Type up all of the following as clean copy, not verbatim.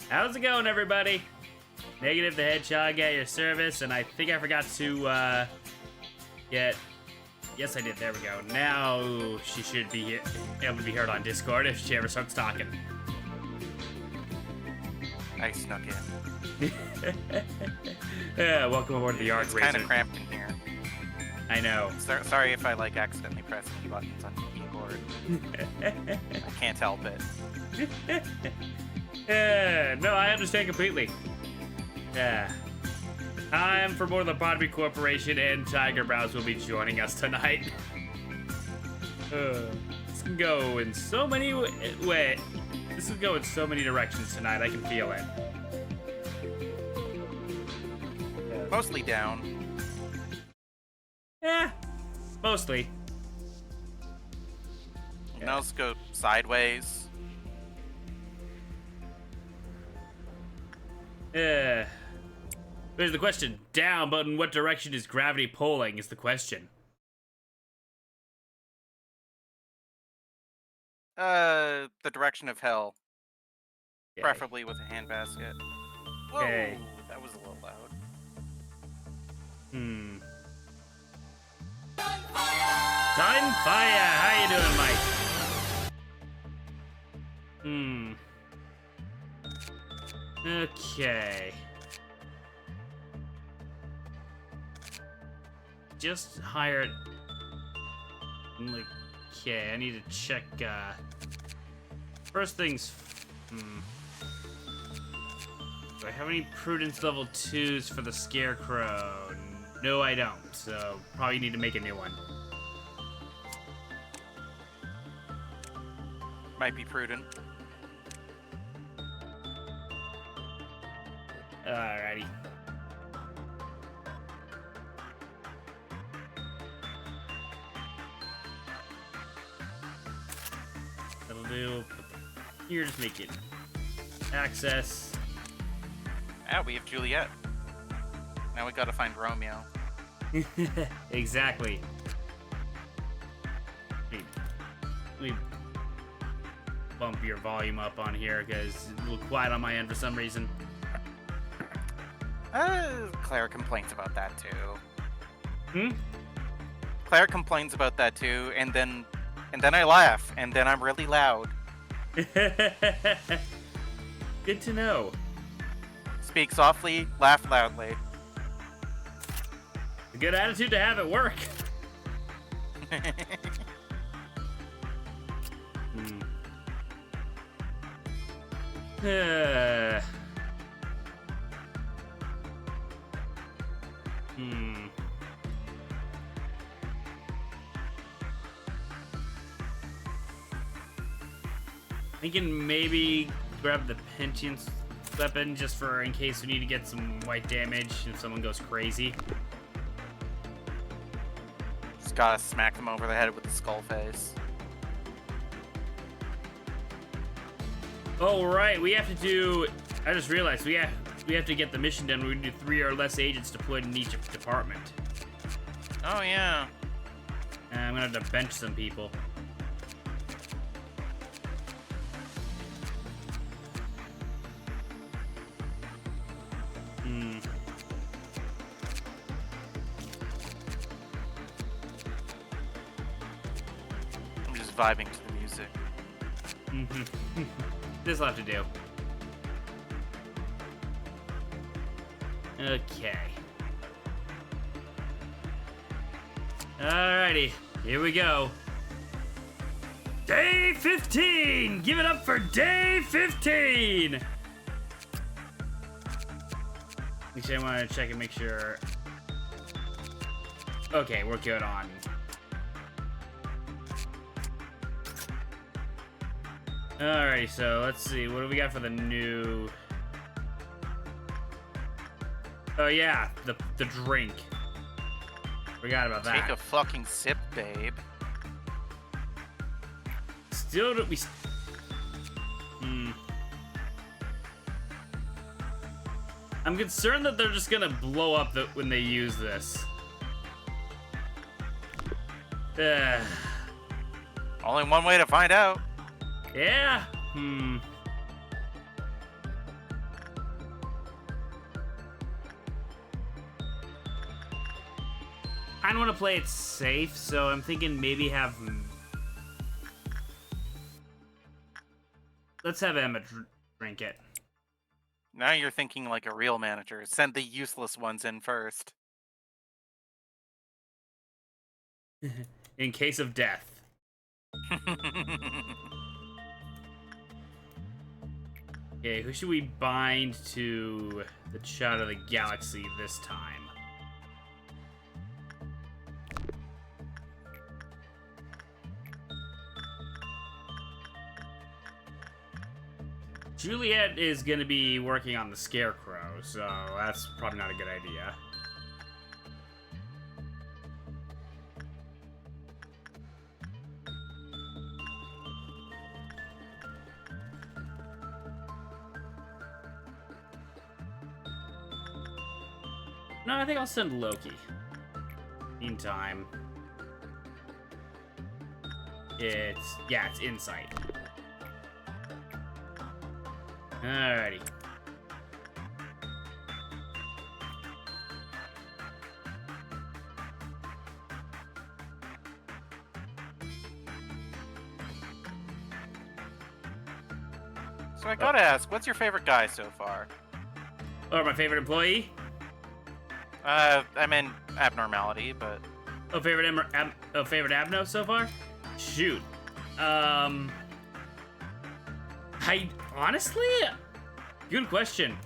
How's it going, everybody? Negative the Hedgehog at your service, and I think I forgot to get. Yes, I did. There we go. Now she should be able to be heard on Discord if she ever starts talking. I snuck in. Yeah, welcome aboard the Arc It's Racer. kind of cramped in here. I know. Sorry if I like accidentally press any buttons on the keyboard. I can't help it. No, I understand completely. Yeah. Time for more Lobotomy Corporation, and Tiger Brows will be joining us tonight. This can go in so many ways. This will go in so many directions tonight. I can feel it. Mostly down. Yeah, mostly. Now let's go sideways. There's the question. Down, but in what direction is gravity pulling is the question. The direction of hell. Okay. Preferably with a handbasket. Whoa, Okay. that was a little loud. Time fire! How you doing, Mike? Okay. Just hired. Okay, I need to check. First things. Do I have any prudence level 2s for the scarecrow? No, I don't. So probably need to make a new one. Might be prudent. Alrighty. That'll do. Here, just make it access. Ah, we have Juliet. Now we gotta find Romeo. Exactly. Let me bump your volume up on here because it's a little quiet on my end for some reason. Claire complains about that too. Hmm? Claire complains about that too, and then I laugh, and then I'm really loud. Good to know. Speak softly, laugh loudly. A good attitude to have at work. Thinking maybe grab the penchant's weapon just for in case we need to get some white damage if someone goes crazy. Just gotta smack them over the head with the skull face. Oh right, we have to do. I just realized we have to get the mission done. We do 3 or less agents deployed in each department. Oh yeah. And I'm gonna have to bench some people. I'm just vibing to the music. This'll have to do. Okay. Alrighty, here we go. Day 15! Give it up for day 15! Actually, I want to check and make sure. Okay, we're good on. Alrighty, so let's see. What do we got for the new... Oh yeah, the drink. Forgot about that. Take a fucking sip, babe. Still don't we... I'm concerned that they're just gonna blow up when they use this. Only one way to find out. Yeah? I don't want to play it safe, so I'm thinking maybe have... Let's have Emma drink it. Now you're thinking like a real manager. Send the useless ones in first. In case of death. Okay, who should we bind to the child of the galaxy this time? Juliet is going to be working on the Scarecrow, so that's probably not a good idea. No, I think I'll send Loki. Meantime, it's insight. Alrighty. So I gotta ask, what's your favorite guy so far? Or my favorite employee? I mean abnormality, but Oh, favorite favorite Abno so far? Shoot. I honestly, good question.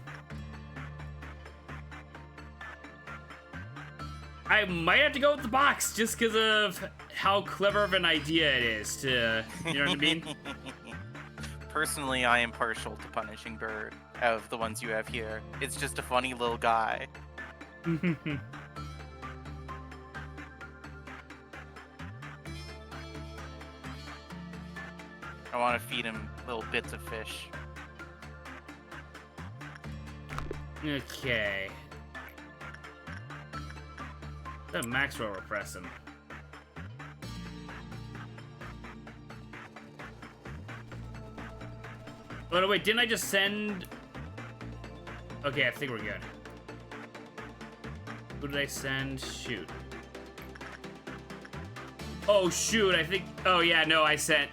I might have to go with the box just because of how clever of an idea it is to, you know what I mean? personally, I am partial to Punishing Bird out of the ones you have here. It's just a funny little guy. I want to feed him little bits of fish. Okay. That Maxwell repress him. Oh no, wait, didn't I just send... Okay, I think we're good. Who did I send? Shoot. Oh shoot, I think... Oh yeah, no, I sent...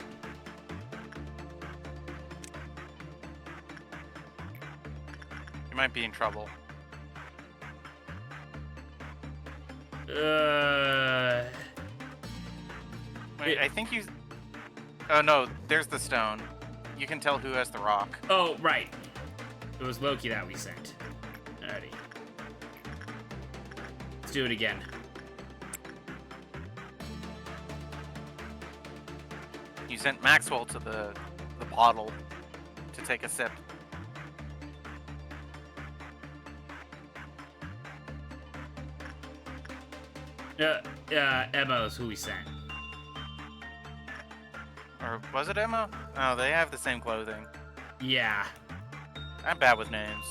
You might be in trouble. Wait, I think you... Oh no, there's the stone. You can tell who has the rock. Oh, right. It was Loki that we sent. Alrighty. Let's do it again. You sent Maxwell to the bottle to take a sip. Emma is who we sent. Or was it Emma? Oh, they have the same clothing. Yeah. I'm bad with names.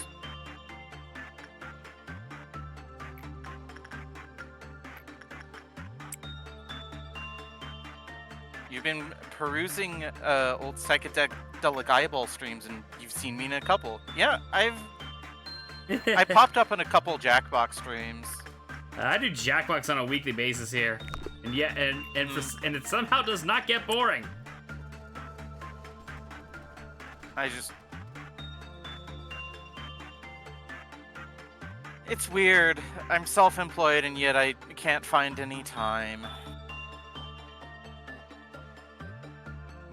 You've been perusing old psychedelic eyeball streams, and you've seen me in a couple. Yeah, I popped up in a couple Jackbox streams. I do Jackbox on a weekly basis here, and and it somehow does not get boring. It's weird. I'm self-employed, and yet I can't find any time.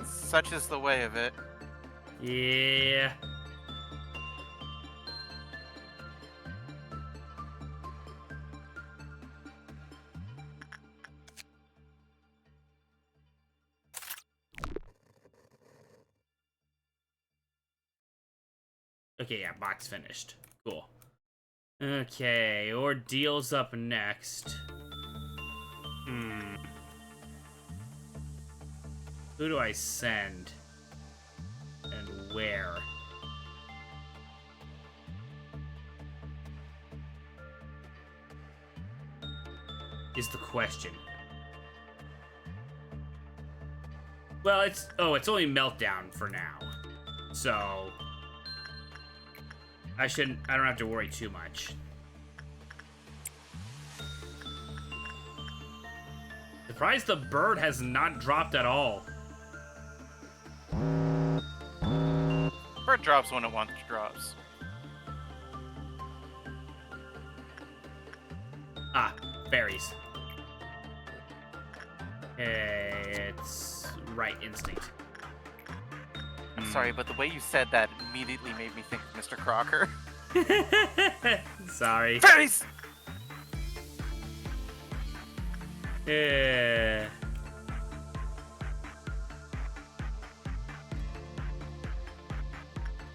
Such is the way of it. Yeah. Okay, yeah, box finished. Cool. Okay, ordeal's up next. Who do I send? And where? Is the question. Well, it's only Meltdown for now. So I don't have to worry too much. Surprised the bird has not dropped at all. Bird drops when it wants to drops. Ah, berries. It's right instinct. I'm sorry, but the way you said that immediately made me think of Mr. Crocker. Sorry. Berries! Yeah.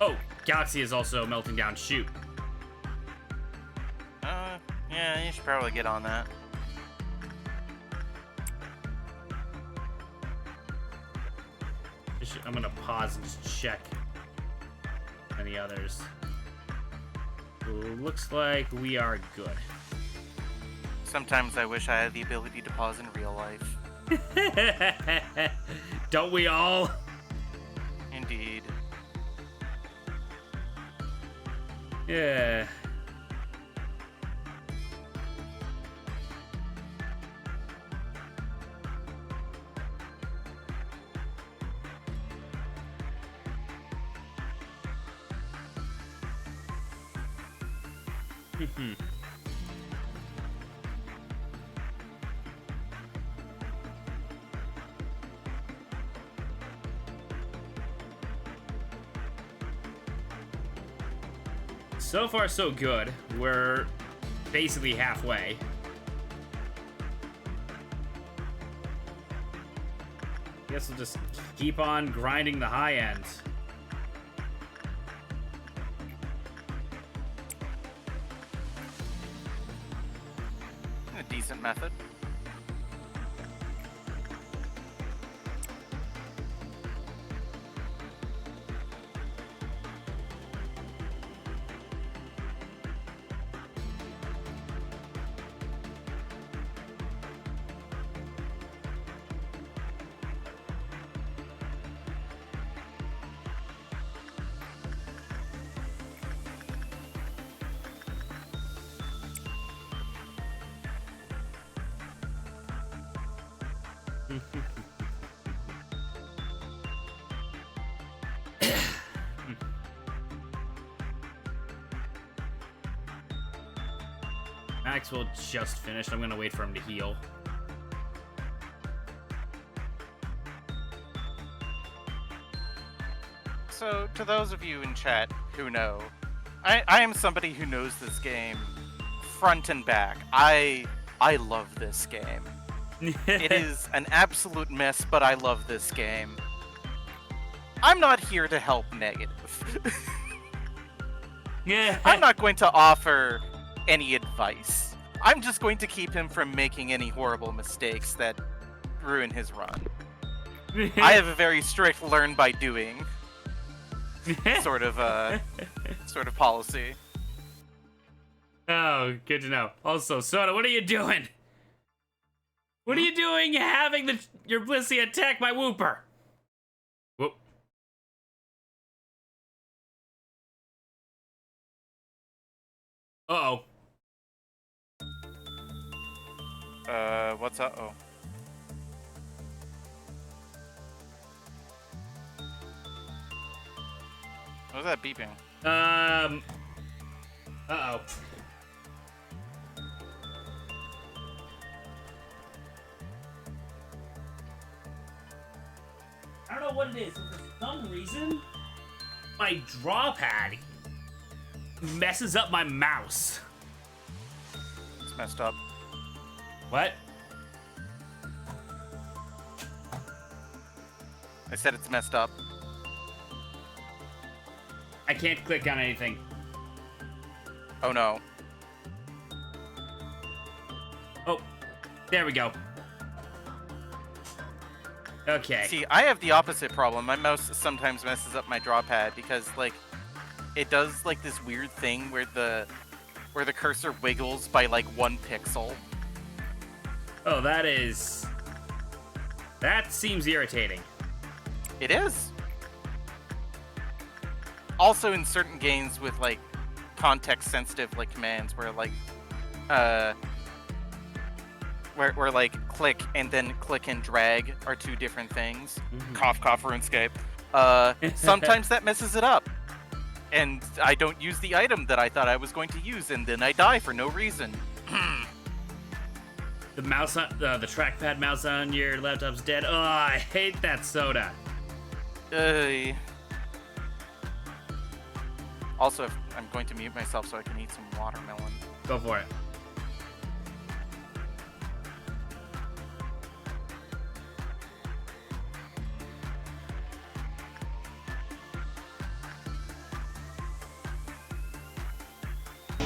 Oh, Galaxy is also melting down. Shoot. Yeah, you should probably get on that. I'm gonna pause and just check any others. Looks like we are good. Sometimes I wish I had the ability to pause in real life. Don't we all? Indeed. Yeah. So far, so good. We're basically halfway. Guess we'll just keep on grinding the high end. A decent method. Maxwell just finished. I'm gonna wait for him to heal. So, to those of you in chat who know, I am somebody who knows this game front and back. I love this game. It is an absolute mess, but I love this game. I'm not here to help negative. Yeah. I'm not going to offer any advice. I'm just going to keep him from making any horrible mistakes that ruin his run. I have a very strict learn by doing sort of policy. Oh, good to know. Also, Soda, what are you doing? What are you doing having your Blissey attack my Whooper? Whoop. Uh-oh. What's uh-oh? What was that beeping? Uh-oh. I don't know what it is, but for some reason, my draw pad messes up my mouse. It's messed up. What? I said it's messed up. I can't click on anything. Oh no. Oh, there we go. Okay. See, I have the opposite problem. My mouse sometimes messes up my draw pad because, like, it does, like, this weird thing where the cursor wiggles by, like, 1 pixel. Oh, that seems irritating. It is. Also in certain games with, like, context-sensitive, like, commands where, like, where like click and then click and drag are 2 different things. Mm-hmm. Cough, cough, RuneScape. Sometimes that messes it up. And I don't use the item that I thought I was going to use, and then I die for no reason. The mouse on the trackpad mouse on your laptop's dead. Oh, I hate that, Soda. Also, if I'm going to mute myself so I can eat some watermelon. Go for it.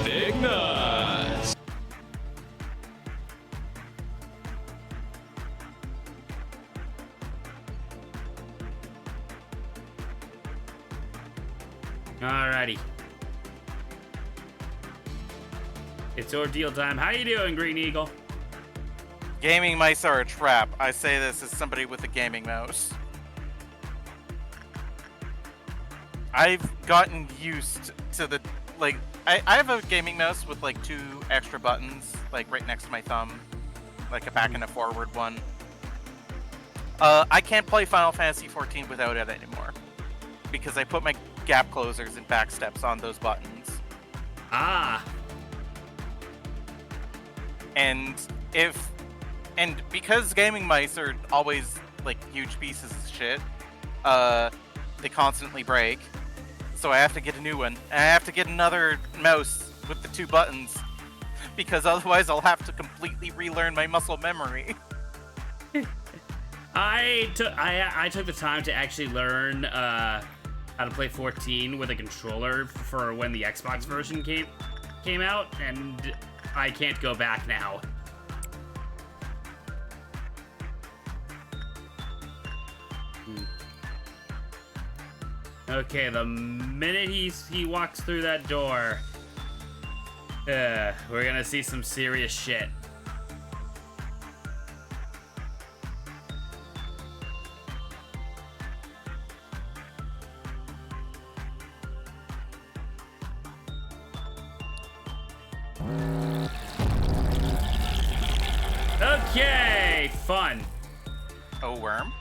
Big nuts. Alrighty. It's ordeal time. How you doing, Green Eagle? Gaming mice are a trap. I say this as somebody with a gaming mouse. I've gotten used to the like, I have a gaming mouse with like 2 extra buttons, like right next to my thumb, like a back and a forward one. I can't play Final Fantasy XIV without it anymore, because I put my gap closers and back steps on those buttons. Ah. And because gaming mice are always like huge pieces of shit, they constantly break. So I have to get a new one. And I have to get another mouse with the 2 buttons, because otherwise I'll have to completely relearn my muscle memory. I took the time to actually learn how to play 14 with a controller for when the Xbox version came out, and I can't go back now. Okay, the minute he walks through that door, we're gonna see some serious shit. Okay, fun. Oh, worm?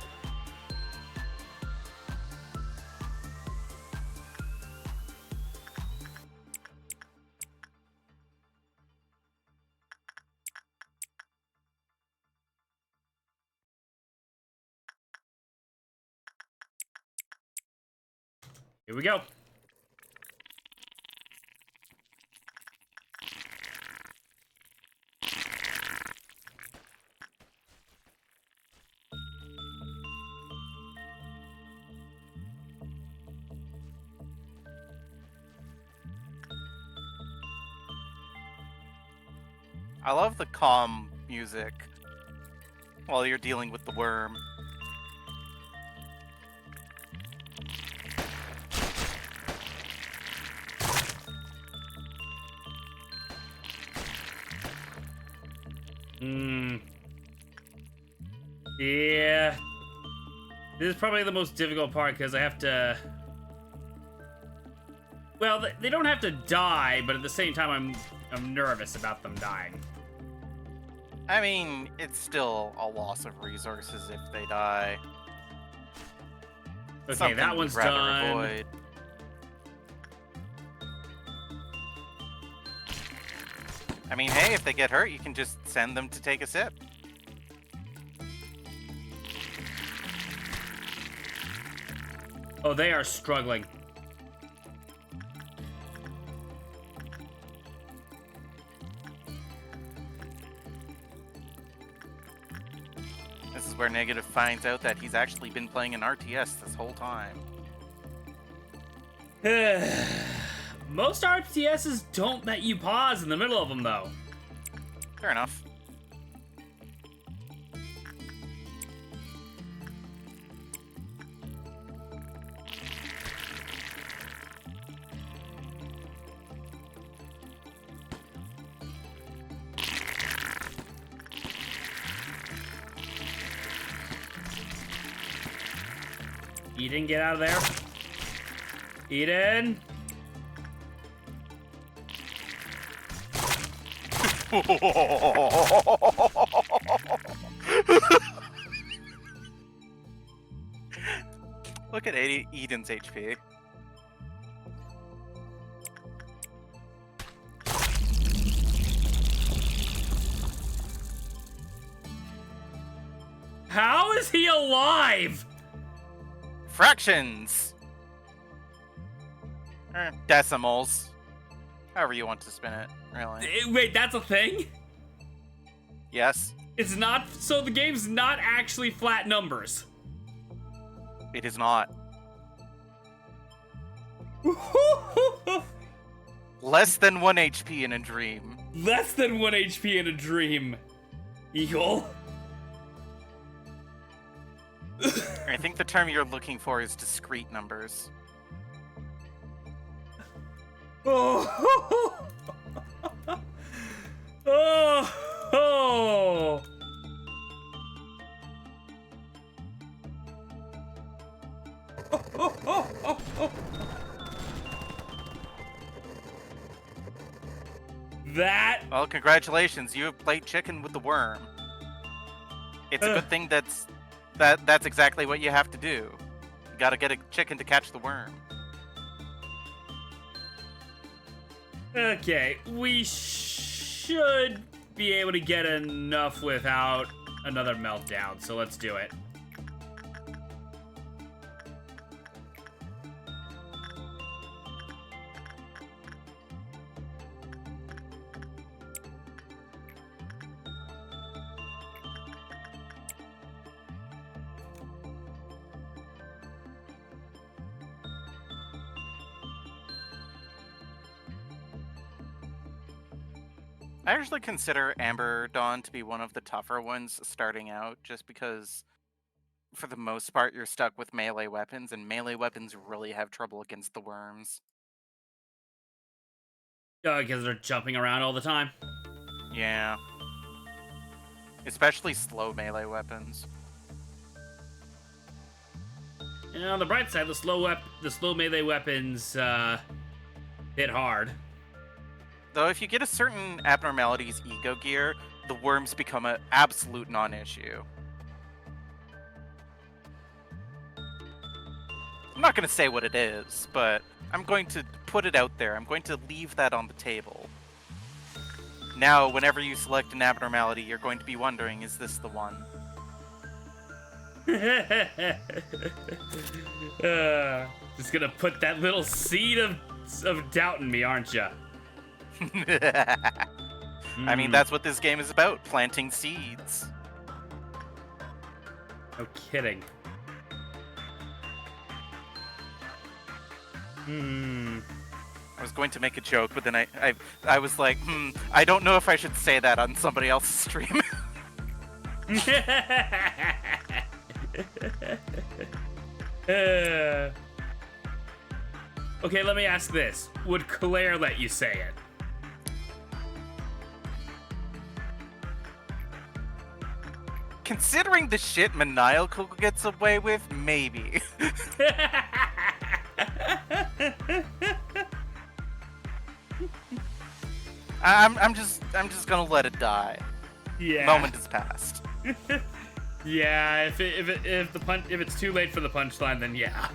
Here we go. I love the calm music while you're dealing with the worm. Yeah. This is probably the most difficult part because I have to... Well, they don't have to die, but at the same time, I'm nervous about them dying. I mean, it's still a loss of resources if they die. Okay, Something that we'd one's rather done. avoid. I mean, hey, if they get hurt, you can just send them to take a sip. Oh, they are struggling. This is where Negative finds out that he's actually been playing an RTS this whole time. Most RTSs don't let you pause in the middle of them, though. Fair enough. Eden, get out of there. Eden. Look at Eden's HP. How is he alive? Fractions! Decimals. However you want to spin it, really. Wait, that's a thing? Yes, It's not, so the game's not actually flat numbers. it is not. Less than 1 HP in a dream. Less than 1 HP in a dream. Eagle. I think the term you're looking for is discrete numbers. Oh. Oh. That. Well, congratulations. You have played chicken with the worm. It's a good thing that's exactly what you have to do. You gotta get a chicken to catch the worm. Okay, we should be able to get enough without another meltdown, so let's do it. I actually consider Amber Dawn to be one of the tougher ones starting out, just because, for the most part, you're stuck with melee weapons, and melee weapons really have trouble against the worms. Because they're jumping around all the time. Yeah. Especially slow melee weapons. And on the bright side, the slow melee weapons hit hard. Though if you get a certain abnormality's ego gear, the worms become an absolute non-issue. I'm not going to say what it is, but I'm going to put it out there. I'm going to leave that on the table. Now, whenever you select an abnormality, you're going to be wondering, is this the one? Just gonna put that little seed of doubt in me, aren't ya? I mean, that's what this game is about, planting seeds. No kidding. I was going to make a joke, but then I was like, I don't know if I should say that on somebody else's stream. Okay, let me ask this. Would Claire let you say it? Considering the shit Maniacal gets away with, maybe. I'm just gonna let it die. Yeah. Moment has passed. Yeah, if it's too late for the punchline, then yeah.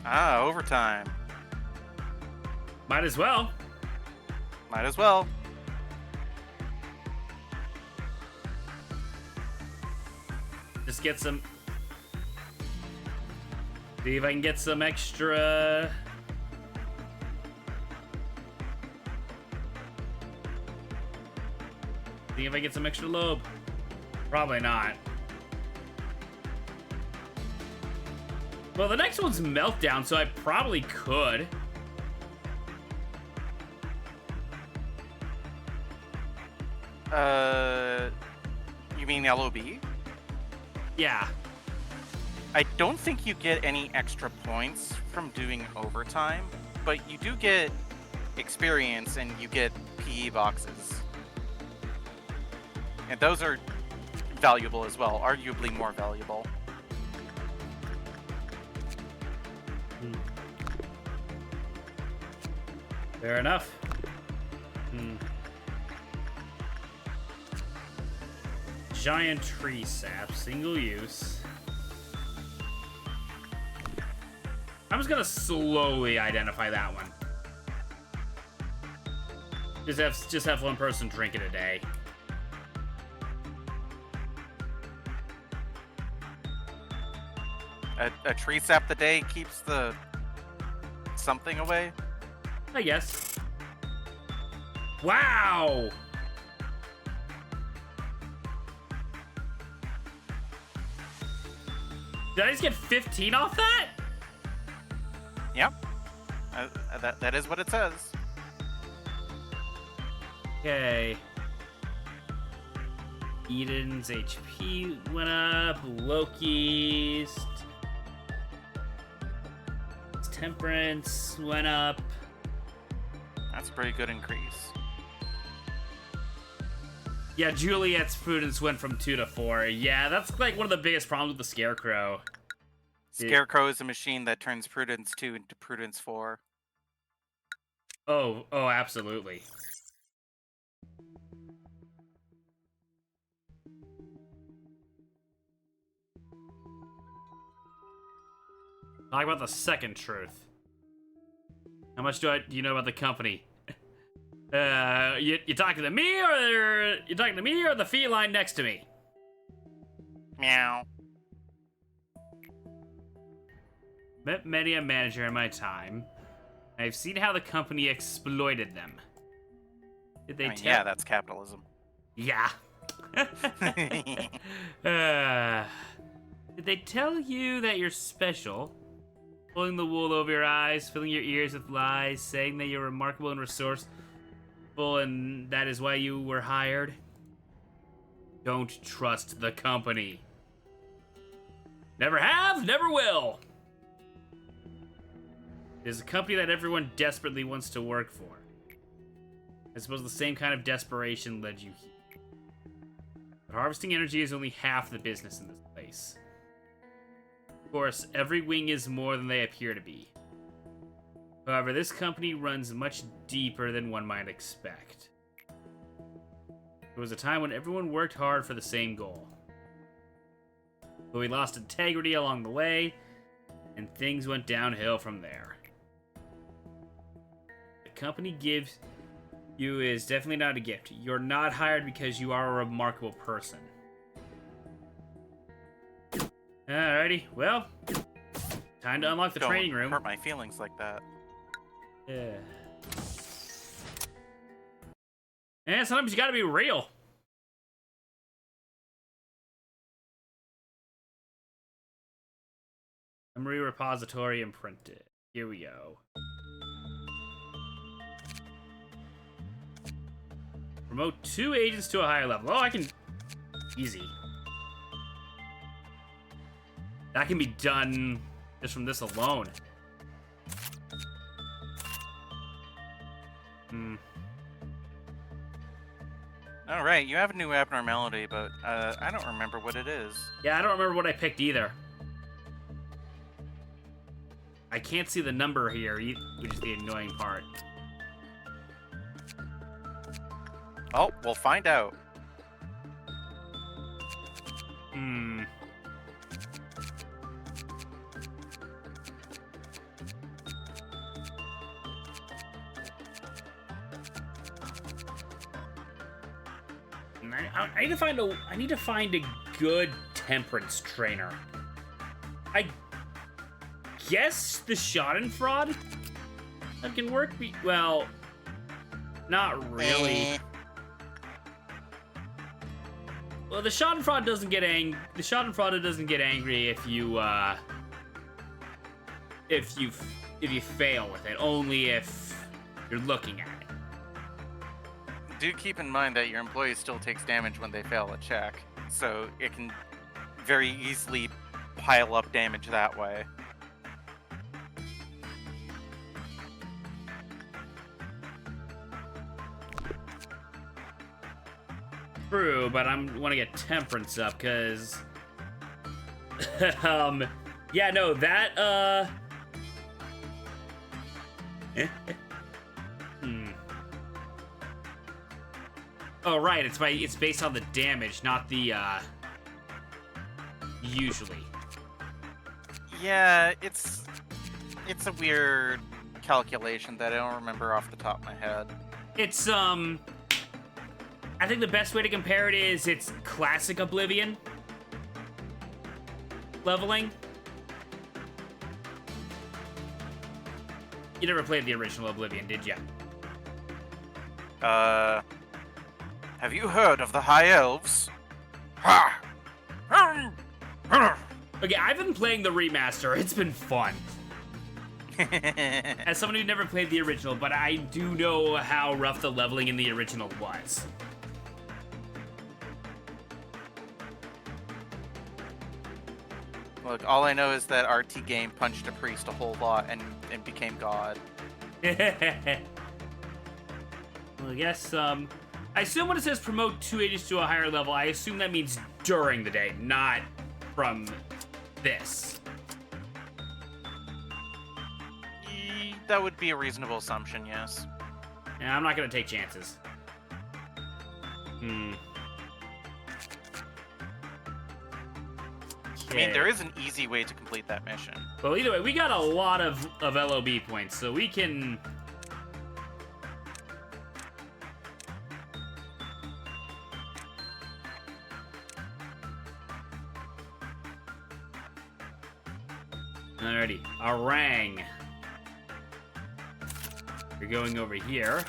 Overtime. Might as well. Might as well. Just get some. See if I can get some extra. See if I get some extra lobe. Probably not. Well, the next one's Meltdown, so I probably could. You mean LOB? Yeah. I don't think you get any extra points from doing overtime, but you do get experience and you get PE boxes. And those are valuable as well, arguably more valuable. Fair enough. Giant tree sap, single use. I'm just gonna slowly identify that one. Just have one person drink it a day. A tree sap the day keeps the something away? I guess. Wow! Did I just get 15 off that? Yep. That is what it says. Okay. Eden's HP went up. Loki's Temperance went up. That's a pretty good increase. Yeah, Juliet's prudence went from 2 to 4. Yeah, that's like one of the biggest problems with the Scarecrow. Scarecrow is a machine that turns Prudence 2 into Prudence 4. Oh, absolutely. Talk about the second truth. How much do you know about the company? You talking to me or the feline next to me? Meow. Met many a manager in my time. I've seen how the company exploited them. Did they tell? Yeah, that's capitalism. Yeah. Did they tell you that you're special? Pulling the wool over your eyes, filling your ears with lies, saying that you're remarkable and resourceful, and that is why you were hired? Don't trust the company. Never have, never will. It is a company that everyone desperately wants to work for. I suppose the same kind of desperation led you here. But harvesting energy is only half the business in this place. Of course, every wing is more than they appear to be. However, this company runs much deeper than one might expect. There was a time when everyone worked hard for the same goal. But we lost integrity along the way, and things went downhill from there. The company gives you is definitely not a gift. You're not hired because you are a remarkable person. Alrighty, well, time to unlock the training room. Don't hurt my feelings like that. Yeah. And sometimes you gotta be real. Memory repository imprinted. Here we go. Promote 2 agents to a higher level. Oh, I can... Easy. That can be done just from this alone. Alright, you have a new abnormality, but I don't remember what it is. Yeah, I don't remember what I picked either. I can't see the number here, which is the annoying part. Oh, we'll find out. I need to find a good temperance trainer. I guess the Schadenfreude that can work. Well, not really. Well, the Schadenfreude doesn't get The Schadenfreude doesn't get angry if you fail with it. Only if you're looking at it. Do keep in mind that your employee still takes damage when they fail a check, so it can very easily pile up damage that way. True, but I want to get temperance up, because... yeah, no, that, Oh, right, it's based on the damage, not the, usually. Yeah, it's a weird calculation that I don't remember off the top of my head. It's, I think the best way to compare it is it's classic Oblivion leveling. You never played the original Oblivion, did ya? Have you heard of the High Elves? Ha! Okay, I've been playing the remaster. It's been fun. As someone who never played the original, but I do know how rough the leveling in the original was. Look, all I know is that RT Game punched a priest a whole lot and became God. Well, I guess, I assume when it says promote 2 agents to a higher level, I assume that means during the day, not from this. that would be a reasonable assumption, yes. Yeah, I'm not gonna take chances. I mean, there is an easy way to complete that mission. Well, either way, we got a lot of LOB points, so we can... Alrighty, Orang. You're going over here.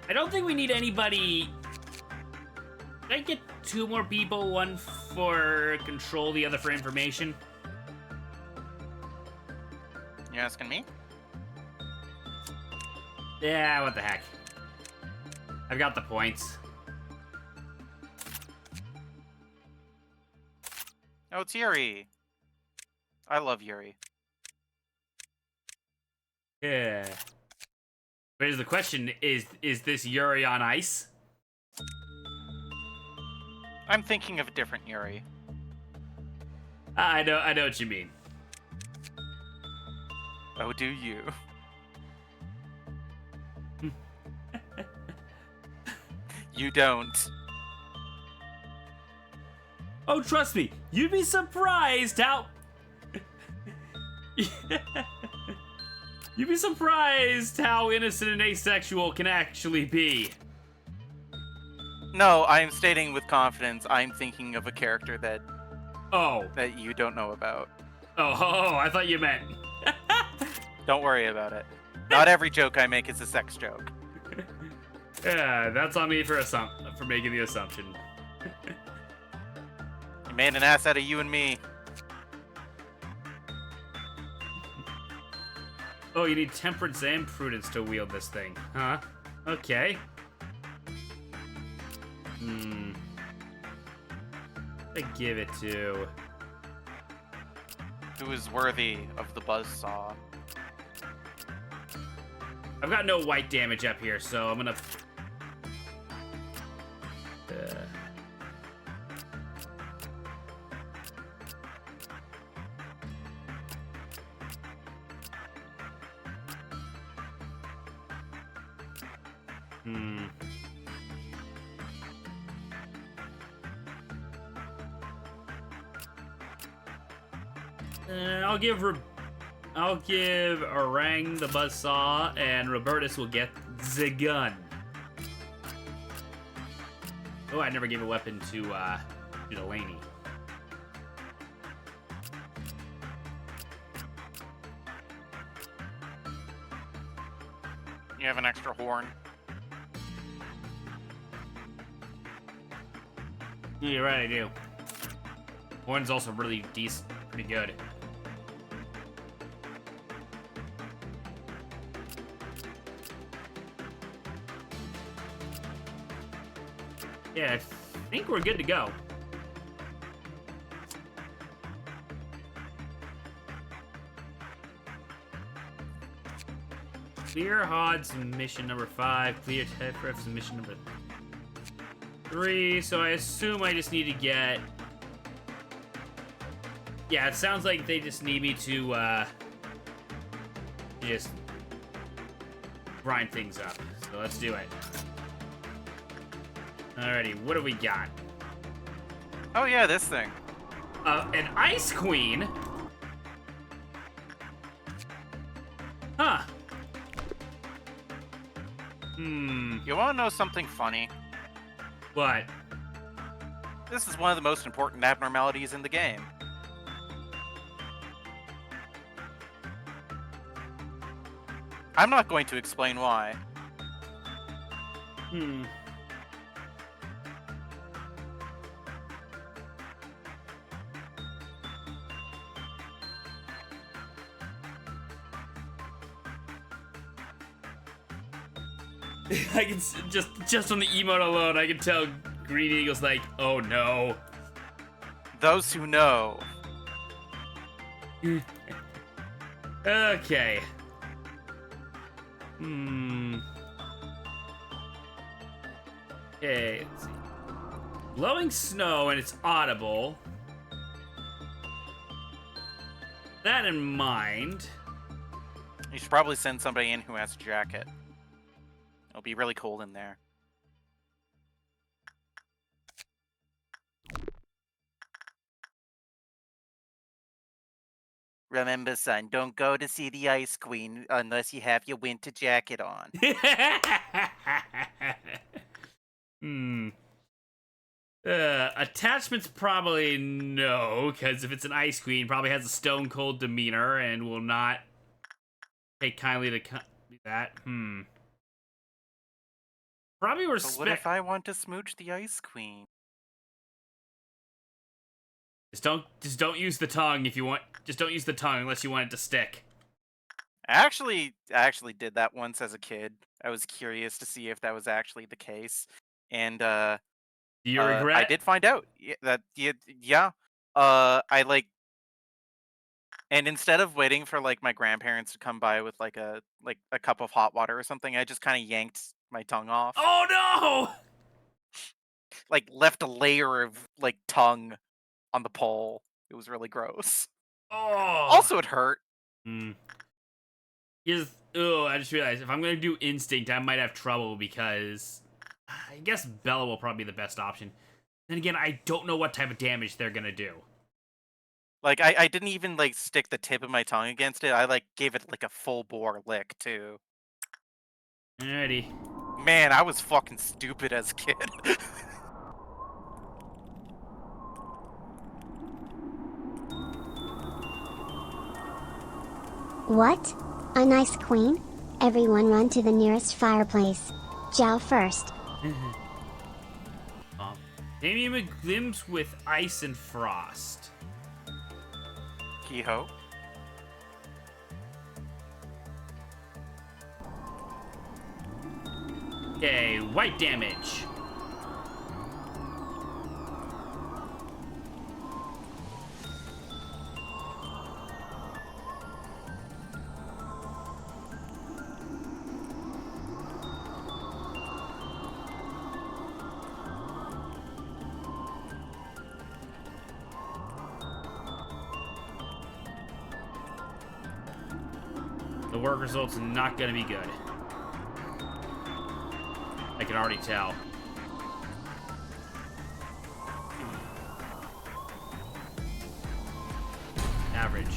I don't think we need anybody... Did I get 2 more people? One for control, the other for information? You asking me? Yeah, what the heck. I've got the points. Oh, it's Yuri. I love Yuri. Yeah. But here's the question, is this Yuri on ice? I'm thinking of a different Yuri. I know what you mean. Oh, do you? You don't. Oh, trust me, you'd be surprised how... You'd be surprised how innocent and asexual can actually be. No, I am stating with confidence I'm thinking of a character that Oh. that you don't know about. Oh, I thought you meant... Don't worry about it. Not every joke I make is a sex joke. Yeah, that's on me for making the assumption. You made an ass out of you and me. Oh, you need temperance and prudence to wield this thing, huh? Okay. I give it to... Who is worthy of the buzzsaw? I've got no white damage up here, so I'm gonna... I'll give Orang the buzzsaw, and Robertus will get the gun. Oh, I never gave a weapon to Delaney. You have an extra horn. You're right, I do. Horn's also really decent, pretty good. Yeah, I think we're good to go. Clear Hod's mission number 5. Clear Tefref's mission number 3. So I assume I just need to get... Yeah, it sounds like they just need me to just grind things up. So let's do it. Alrighty, what do we got? Oh yeah, this thing. An Ice Queen? Huh. You want to know something funny? What? This is one of the most important abnormalities in the game. I'm not going to explain why. I can just on the emote alone, I can tell Green Eagle's like, oh no. Those who know. Okay. Okay, let's see. Blowing snow and it's audible. that in mind... You should probably send somebody in who has a jacket. It'll be really cold in there. Remember, son, don't go to see the Ice Queen unless you have your winter jacket on. Attachments probably no, because if it's an Ice Queen, probably has a stone cold demeanor and will not take kindly to that. Probably But respect. what if I want to smooch the Ice Queen? Just don't use the tongue if you want. Just don't use the tongue unless you want it to stick. I actually did that once as a kid. I was curious to see if that was actually the case, and Do you regret? I did find out yeah. I like, and instead of waiting for like my grandparents to come by with like a cup of hot water or something, I just kind of yanked my tongue off. Oh no! Like left a layer of like tongue on the pole. It was really gross. Oh. Also, it hurt. I just realized if I'm gonna do instinct, I might have trouble because I guess Bella will probably be the best option. Then again, I don't know what type of damage they're gonna do. Like I didn't even like stick the tip of my tongue against it. I like gave it like a full bore lick too. Alrighty. Man, I was fucking stupid as a kid. What? A nice queen? Everyone run to the nearest fireplace. Jow first. Damien McGlims with ice and frost. Kehoe. Okay, white damage. The work result's not gonna be good. I can already tell. Average.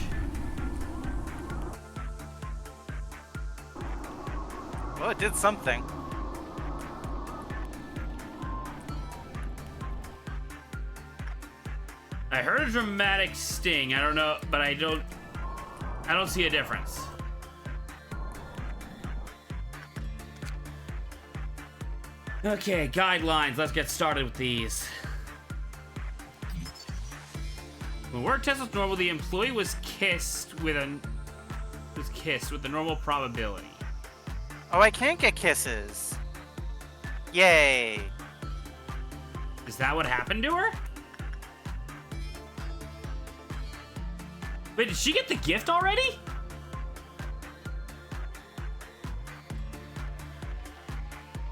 Well, it did something. I heard a dramatic sting. I don't know, but I don't see a difference. Okay, guidelines. Let's get started with these. When work test was normal, the employee was kissed with the normal probability. Oh, I can't get kisses. Yay. Is that what happened to her? Wait, did she get the gift already?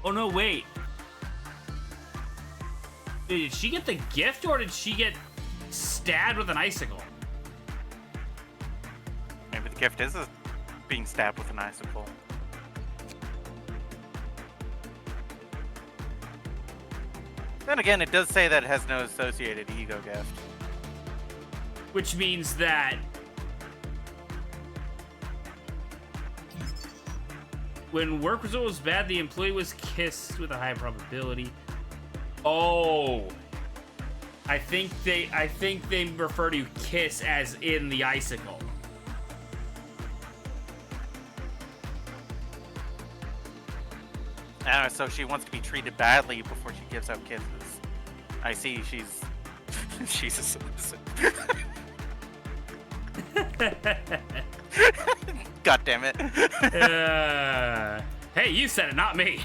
Oh no, wait. Did she get the gift or did she get stabbed with an icicle? Maybe the gift is being stabbed with an icicle. Then again, it does say that it has no associated ego gift. Which means that when work result was bad, the employee was kissed with a high probability. Oh, I think they refer to kiss as in the icicle. Ah, so she wants to be treated badly before she gives out kisses. I see. She's she's a submissive. God damn it. Hey, you said it, not me.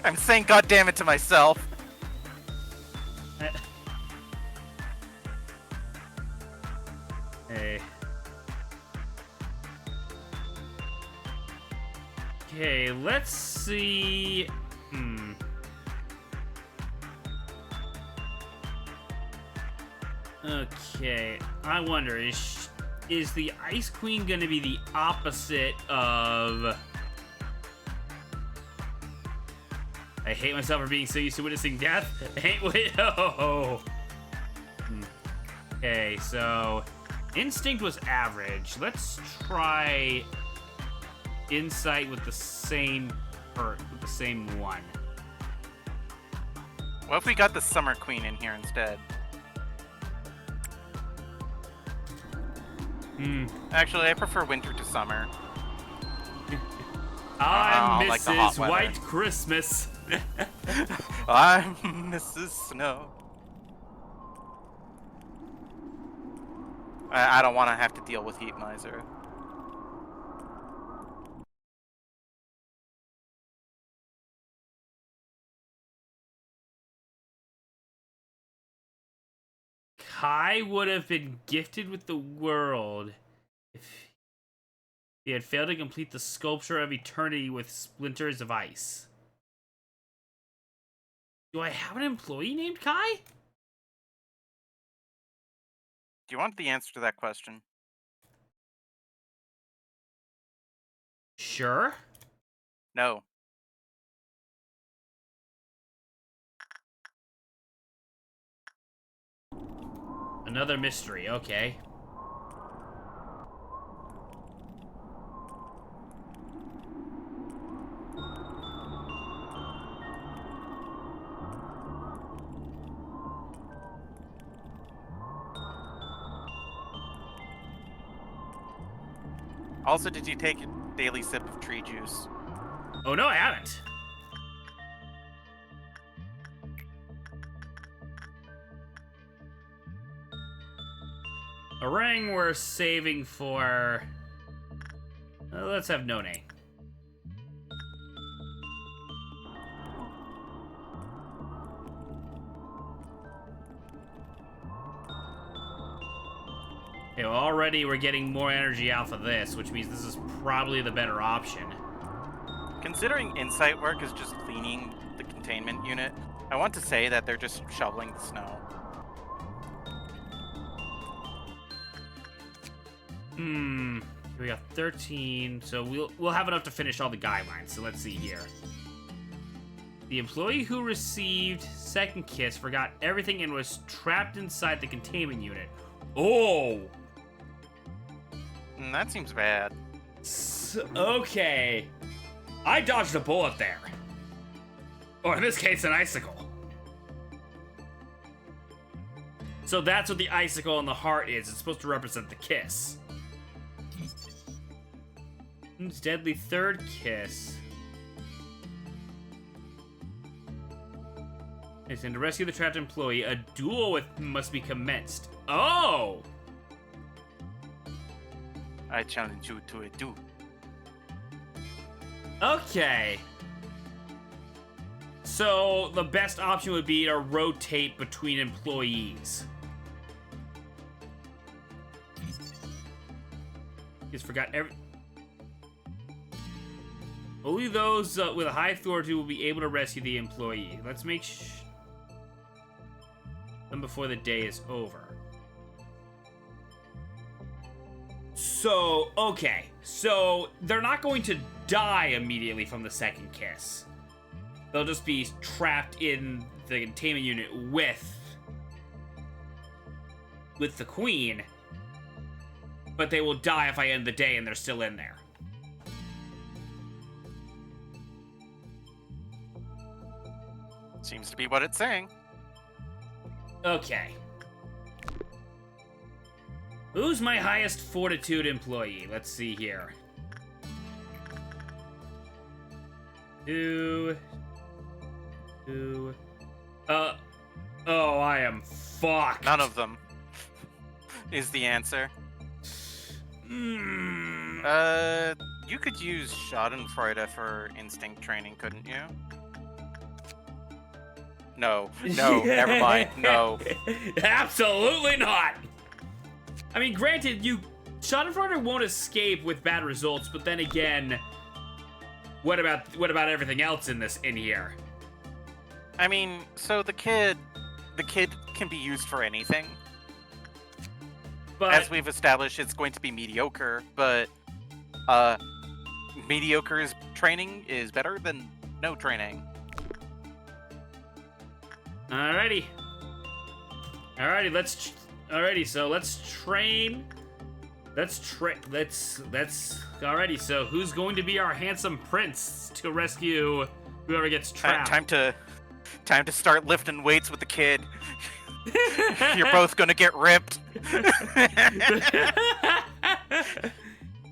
I'm saying God damn it to myself. Hey. Okay, let's see. Okay, I wonder, is the Ice Queen gonna be the opposite of... I hate myself for being so used to witnessing death. Oh. Okay, so instinct was average. Let's try insight with the same one. What if we got the Summer Queen in here instead? Actually, I prefer winter to summer. I'm like the hot Mrs. weather. White Christmas. I'm Mrs. Snow. I don't want to have to deal with Heat Miser. Kai would have been gifted with the world if he had failed to complete the sculpture of eternity with splinters of ice. Do I have an employee named Kai? Do you want the answer to that question? Sure. No. Another mystery, okay. Also, did you take a daily sip of tree juice? Oh no, I haven't. A ring we're saving for... let's have no name. Okay, well, already we're getting more energy off of this, which means this is probably the better option. Considering insight work is just cleaning the containment unit, I want to say that they're just shoveling the snow. We got 13, so we'll have enough to finish all the guidelines. So let's see here. The employee who received second kiss forgot everything and was trapped inside the containment unit. Oh! That seems bad. Okay. I dodged a bullet there. Or in this case, an icicle. So that's what the icicle on the heart is. It's supposed to represent the kiss. Deadly third kiss. Yes, and to rescue the trapped employee, a duel must be commenced. Oh! I challenge you to a duel. Okay. So the best option would be to rotate between employees. Just forgot every... Only those with a high authority will be able to rescue the employee. Let's make them before the day is over. So, okay. So, they're not going to die immediately from the second kiss. They'll just be trapped in the containment unit with the queen. But they will die if I end the day and they're still in there. Seems to be what it's saying. Okay. Who's my highest fortitude employee? Let's see here. Oh, I am fucked. None of them is the answer. You could use Schadenfreude for instinct training, couldn't you? No, never mind. No. Absolutely not. I mean, granted, Schadenfreude won't escape with bad results, but then again, what about everything else in here? I mean, so the kid can be used for anything. But as we've established, it's going to be mediocre, but mediocre training is better than no training. Alrighty. So let's train. Alrighty, so who's going to be our handsome prince to rescue whoever gets trapped? Time to start lifting weights with the kid. You're both gonna get ripped.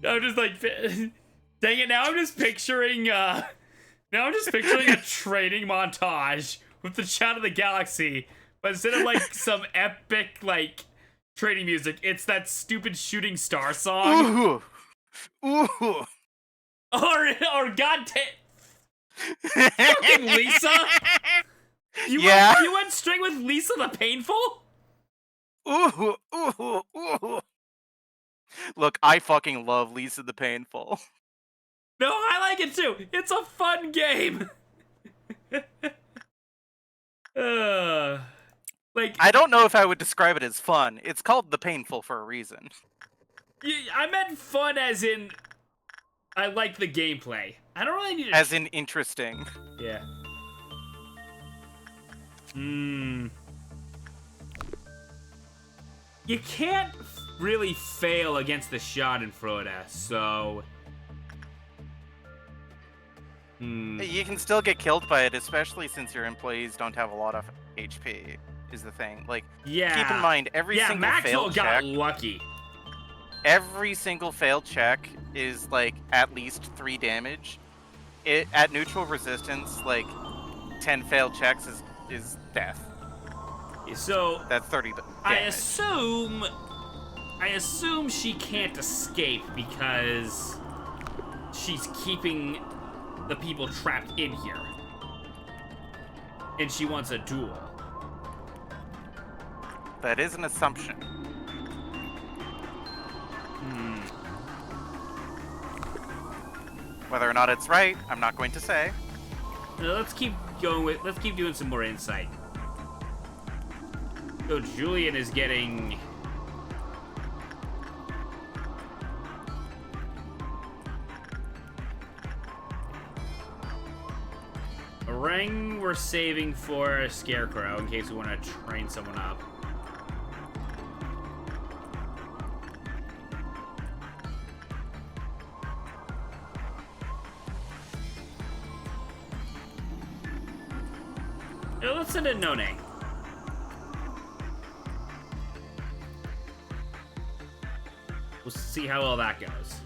I'm just like, dang it! Now I'm just picturing a training montage with the Child of the Galaxy, but instead of like some epic like training music, it's that stupid shooting star song. Ooh. Or goddamn, fucking Lisa. You went straight with Lisa the Painful? Ooh. Look, I fucking love Lisa the Painful. No, I like it too. It's a fun game. Like, I don't know if I would describe it as fun. It's called The Painful for a reason. I meant fun as in I like the gameplay. I don't really need to... As in interesting. Yeah. You can't really fail against the Schadenfreude, so... You can still get killed by it, especially since your employees don't have a lot of HP, is the thing. Like, yeah. Keep in mind, every single Maxwell failed got check... lucky. Every single failed check is, like, at least 3 damage. At neutral resistance, like, 10 failed checks is death. So... That's 30 damage. I assume she can't escape because she's keeping the people trapped in here. And she wants a duel. That is an assumption. Whether or not it's right, I'm not going to say. Let's keep doing some more insight. So Julian is getting... a ring we're saving for a Scarecrow in case we want to train someone up. Let's send in None. We'll see how well that goes.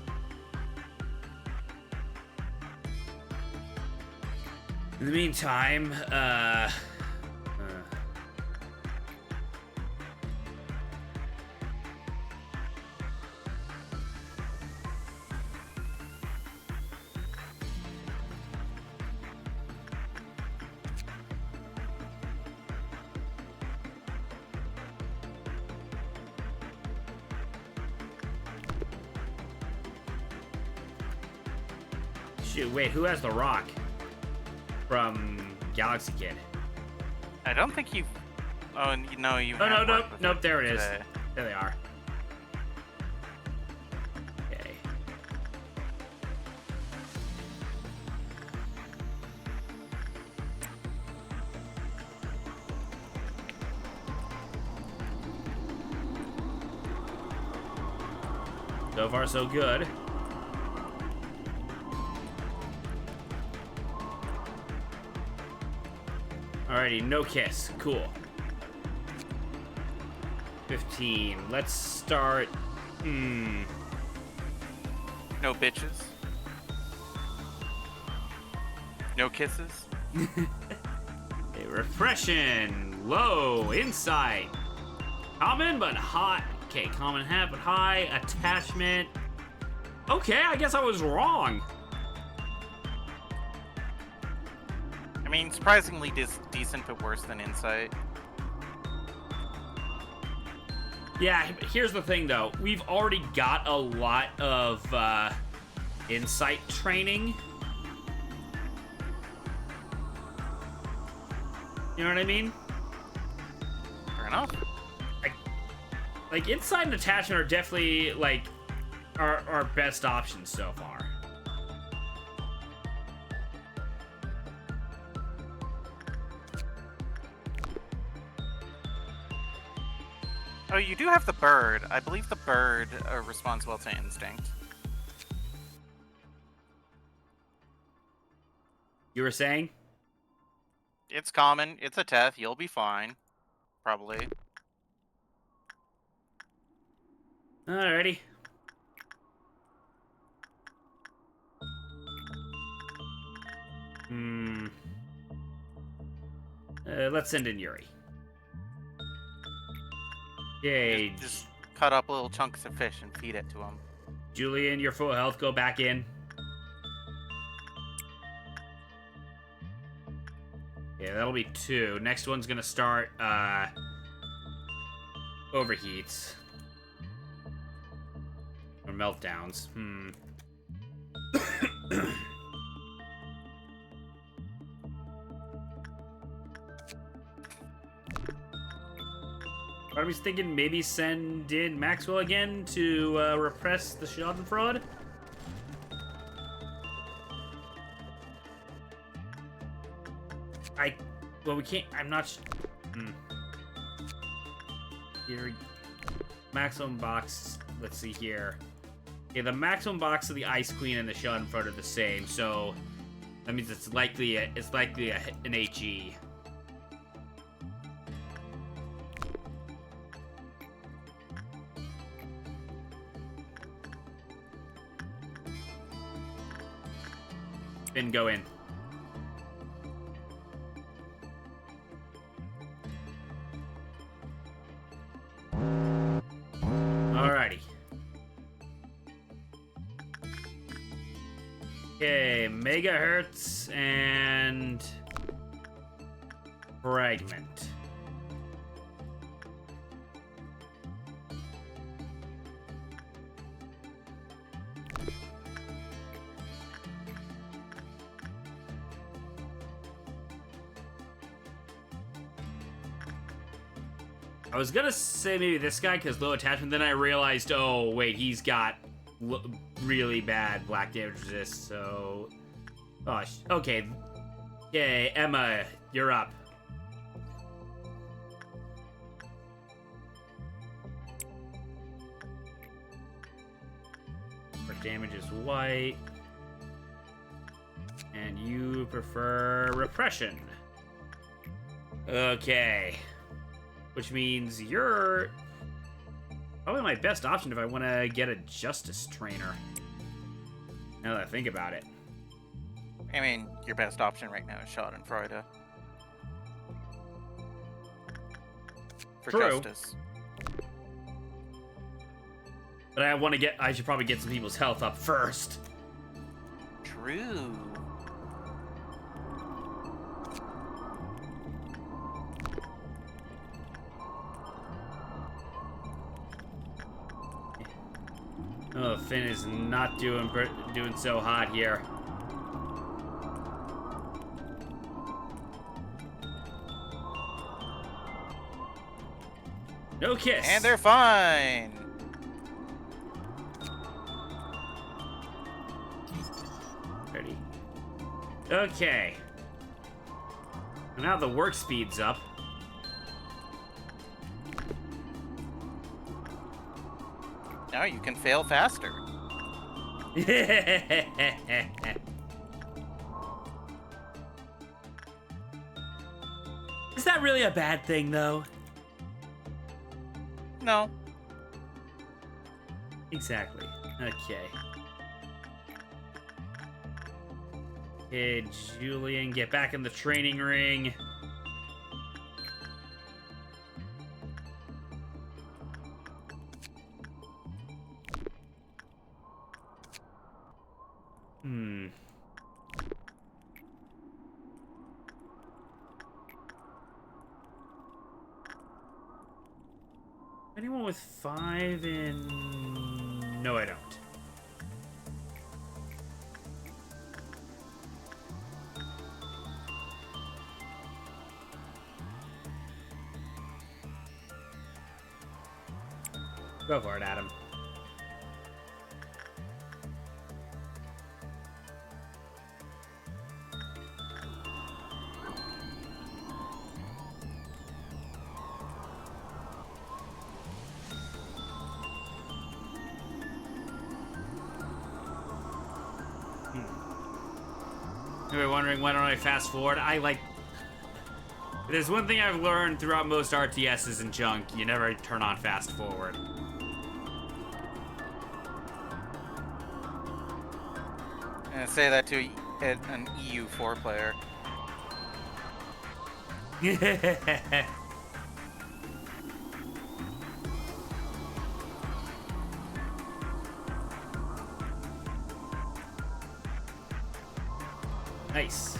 In the meantime, shoot, wait, who has the rock? From Galaxy Kid. I don't think you've... Oh, no, you Oh, have worked with nope, it there it is. today. There they are. Okay. So far, so good. Alrighty, no kiss. Cool. 15. Let's start. No bitches. No kisses. Okay, repression. Low. Insight. Common but high. Okay, common hat but high. Attachment. Okay, I guess I was wrong. I mean, surprisingly decent, but worse than insight. Yeah, here's the thing though. We've already got a lot of insight training. You know what I mean? Fair enough. Like, inside and attachment are definitely, like, our best options so far. Oh, you do have the bird. I believe the bird responds well to instinct. You were saying? It's common. It's a Teth. You'll be fine. Probably. Alrighty. Let's send in Yuri. Yay. Just cut up little chunks of fish and feed it to him. Julian, you're full health. Go back in. Yeah, that'll be 2. Next one's gonna start, overheats. Or meltdowns. I was thinking maybe send in Maxwell again to repress the Schadenfreude. Well, we can't. I'm not. Here, maximum box. Let's see here. Yeah, the maximum box of the Ice Queen and the Schadenfreude are the same, so that means it's likely an HE. Then go in. Alrighty. Okay, megahertz and fragment. I was gonna say maybe this guy because low attachment, then I realized, oh wait, he's got really bad black damage resist, so... Gosh, okay. Yay, Emma, you're up. For damage is white. And you prefer repression. Okay. Which means you're probably my best option if I want to get a justice trainer. Now that I think about it. I mean, your best option right now is Schadenfreude. For True. justice. But I should probably get some people's health up first. True. Oh, Finn is not doing so hot here. No kiss. And they're fine. Ready. Okay. Now the work speed's up. Now you can fail faster. Is that really a bad thing, though? No. Exactly. Okay. Okay, Julian, get back in the training ring. Anyone with 5 in... No, I don't. Go for it, Adam. You're wondering why don't I fast forward? There's one thing I've learned throughout most RTSs and junk, you never turn on fast forward. And say that to an EU4 player. Nice.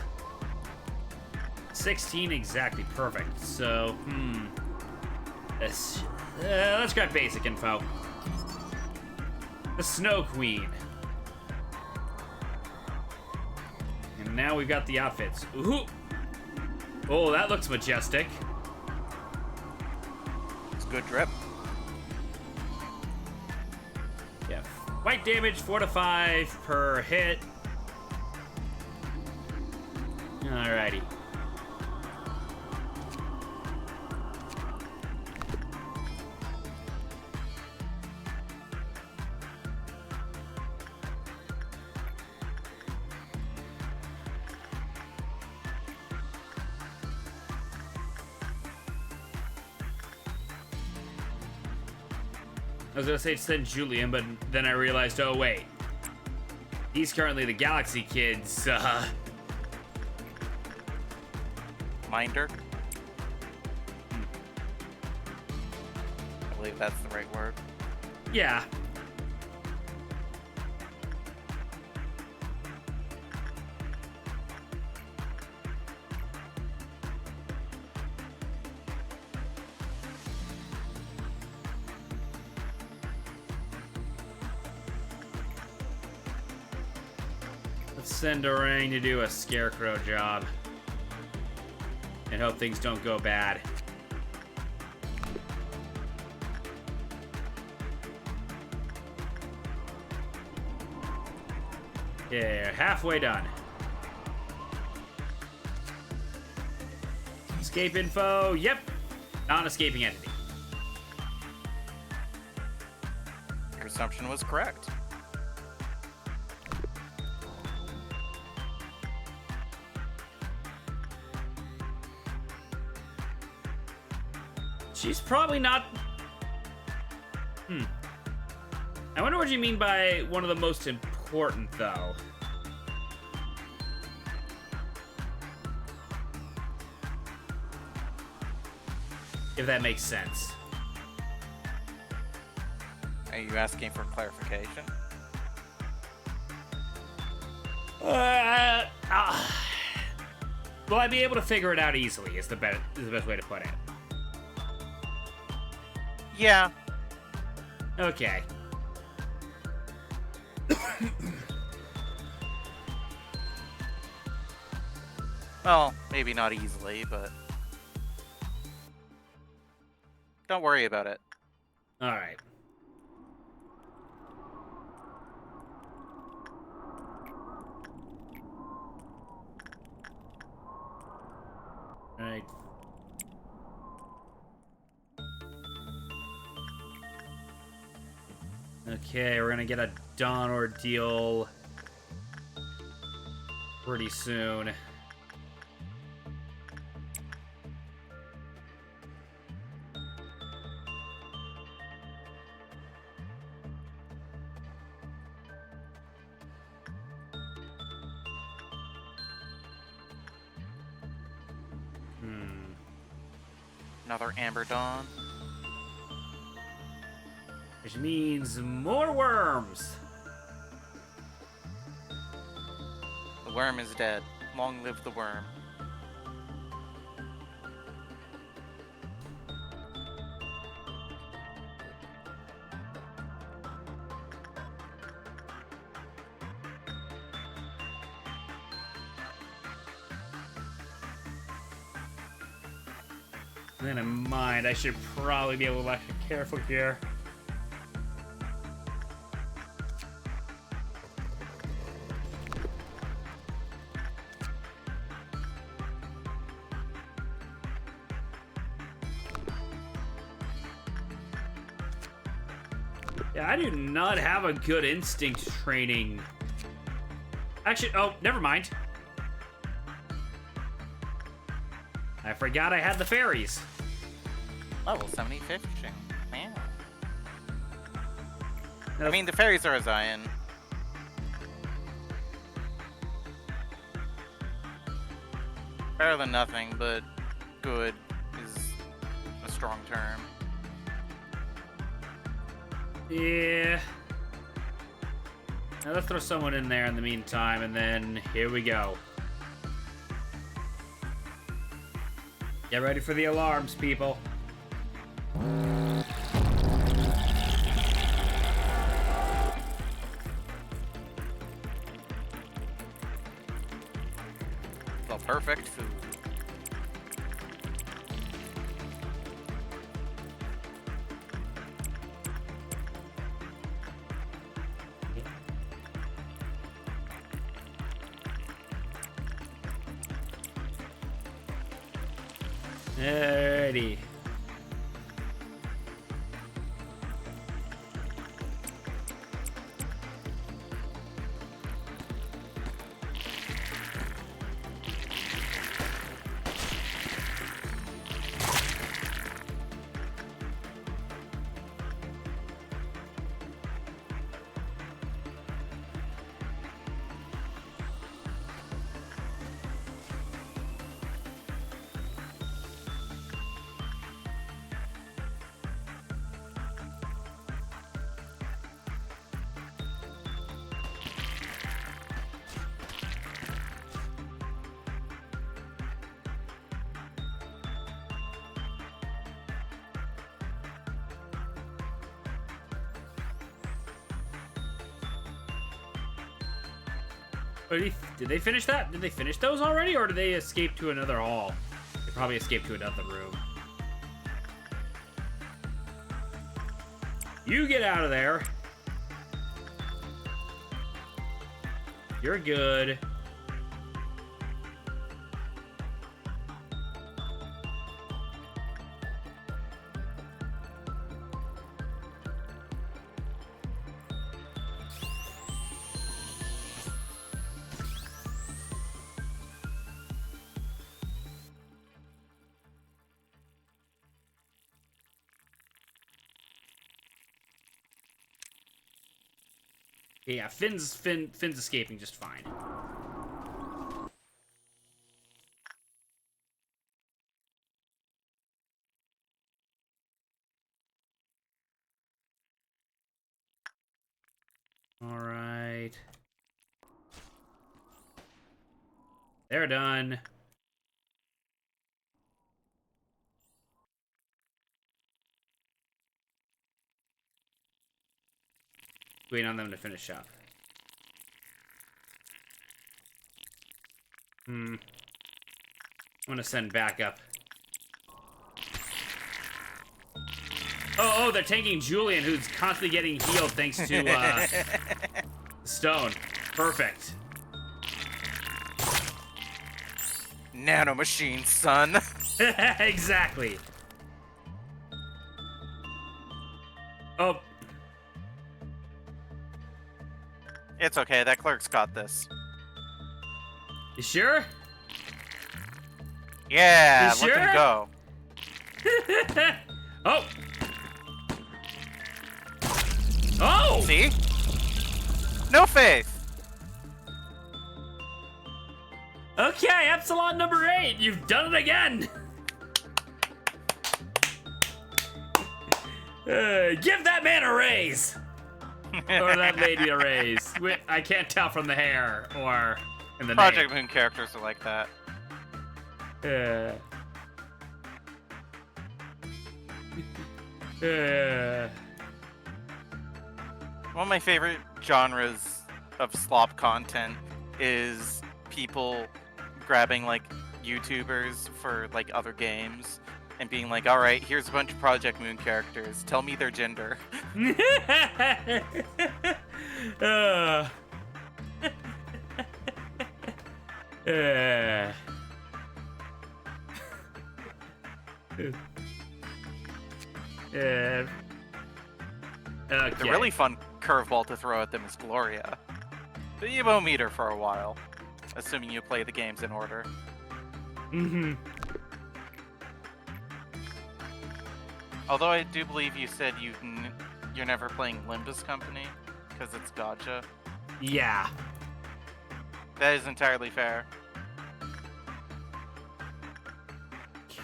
16 exactly perfect. So, let's grab basic info. The Snow Queen. And now we've got the outfits. Ooh. Oh, that looks majestic. It's good drip. Yeah. White damage 4 to 5 per hit. Alrighty. I was gonna say send Julian, but then I realized, oh wait. He's currently the Galaxy Kids, Minder. I believe that's the right word. Yeah. Let's send Orang to do a scarecrow job. And hope things don't go bad. Yeah, halfway done. Escape info, yep. Non-escaping entity. Your assumption was correct. She's probably not... I wonder what you mean by one of the most important, though. If that makes sense. Are you asking for clarification? Will I be able to figure it out easily, is the best way to put it. Yeah. Okay. Well, maybe not easily, but don't worry about it. All right. All right. Okay, we're gonna get a Dawn ordeal pretty soon. Another Amber Dawn. Which means more worms. The worm is dead. Long live the worm. Then in mind, I should probably be a little extra careful here. I do not have a good instinct training. Actually, oh, never mind. I forgot I had the fairies. Level 70 fishing. Man. No. I mean, the fairies are a Zion. Better than nothing, but good is a strong term. Yeah. Now let's throw someone in there in the meantime, and then here we go. Get ready for the alarms, people. The perfect food. Alrighty. Did they finish that? Did they finish those already, or did they escape to another hall? They probably escaped to another room. You get out of there. You're good. Yeah, Finn's escaping just fine. All right. They're done. Waiting on them to finish up. I'm gonna send backup. Oh, they're tanking Julian, who's constantly getting healed thanks to Stone. Perfect. Nano machine, son. Exactly. Oh. It's okay, that clerk's got this. You sure? Yeah, You look him sure? go. Oh! Oh! See? No faith. Okay, Epsilon number 8, you've done it again! Give that man a raise! Or that lady a raise. I can't tell from the hair or in the Project name. Moon characters are like that. One of my favorite genres of slop content is people grabbing like YouTubers for like other games and being like, all right, here's a bunch of Project Moon characters. Tell me their gender. Okay. The really fun curveball to throw at them is Gloria. But you won't meet her for a while, assuming you play the games in order. Mm-hmm. Although I do believe you said you're never playing Limbus Company, because it's gacha. Yeah. That is entirely fair.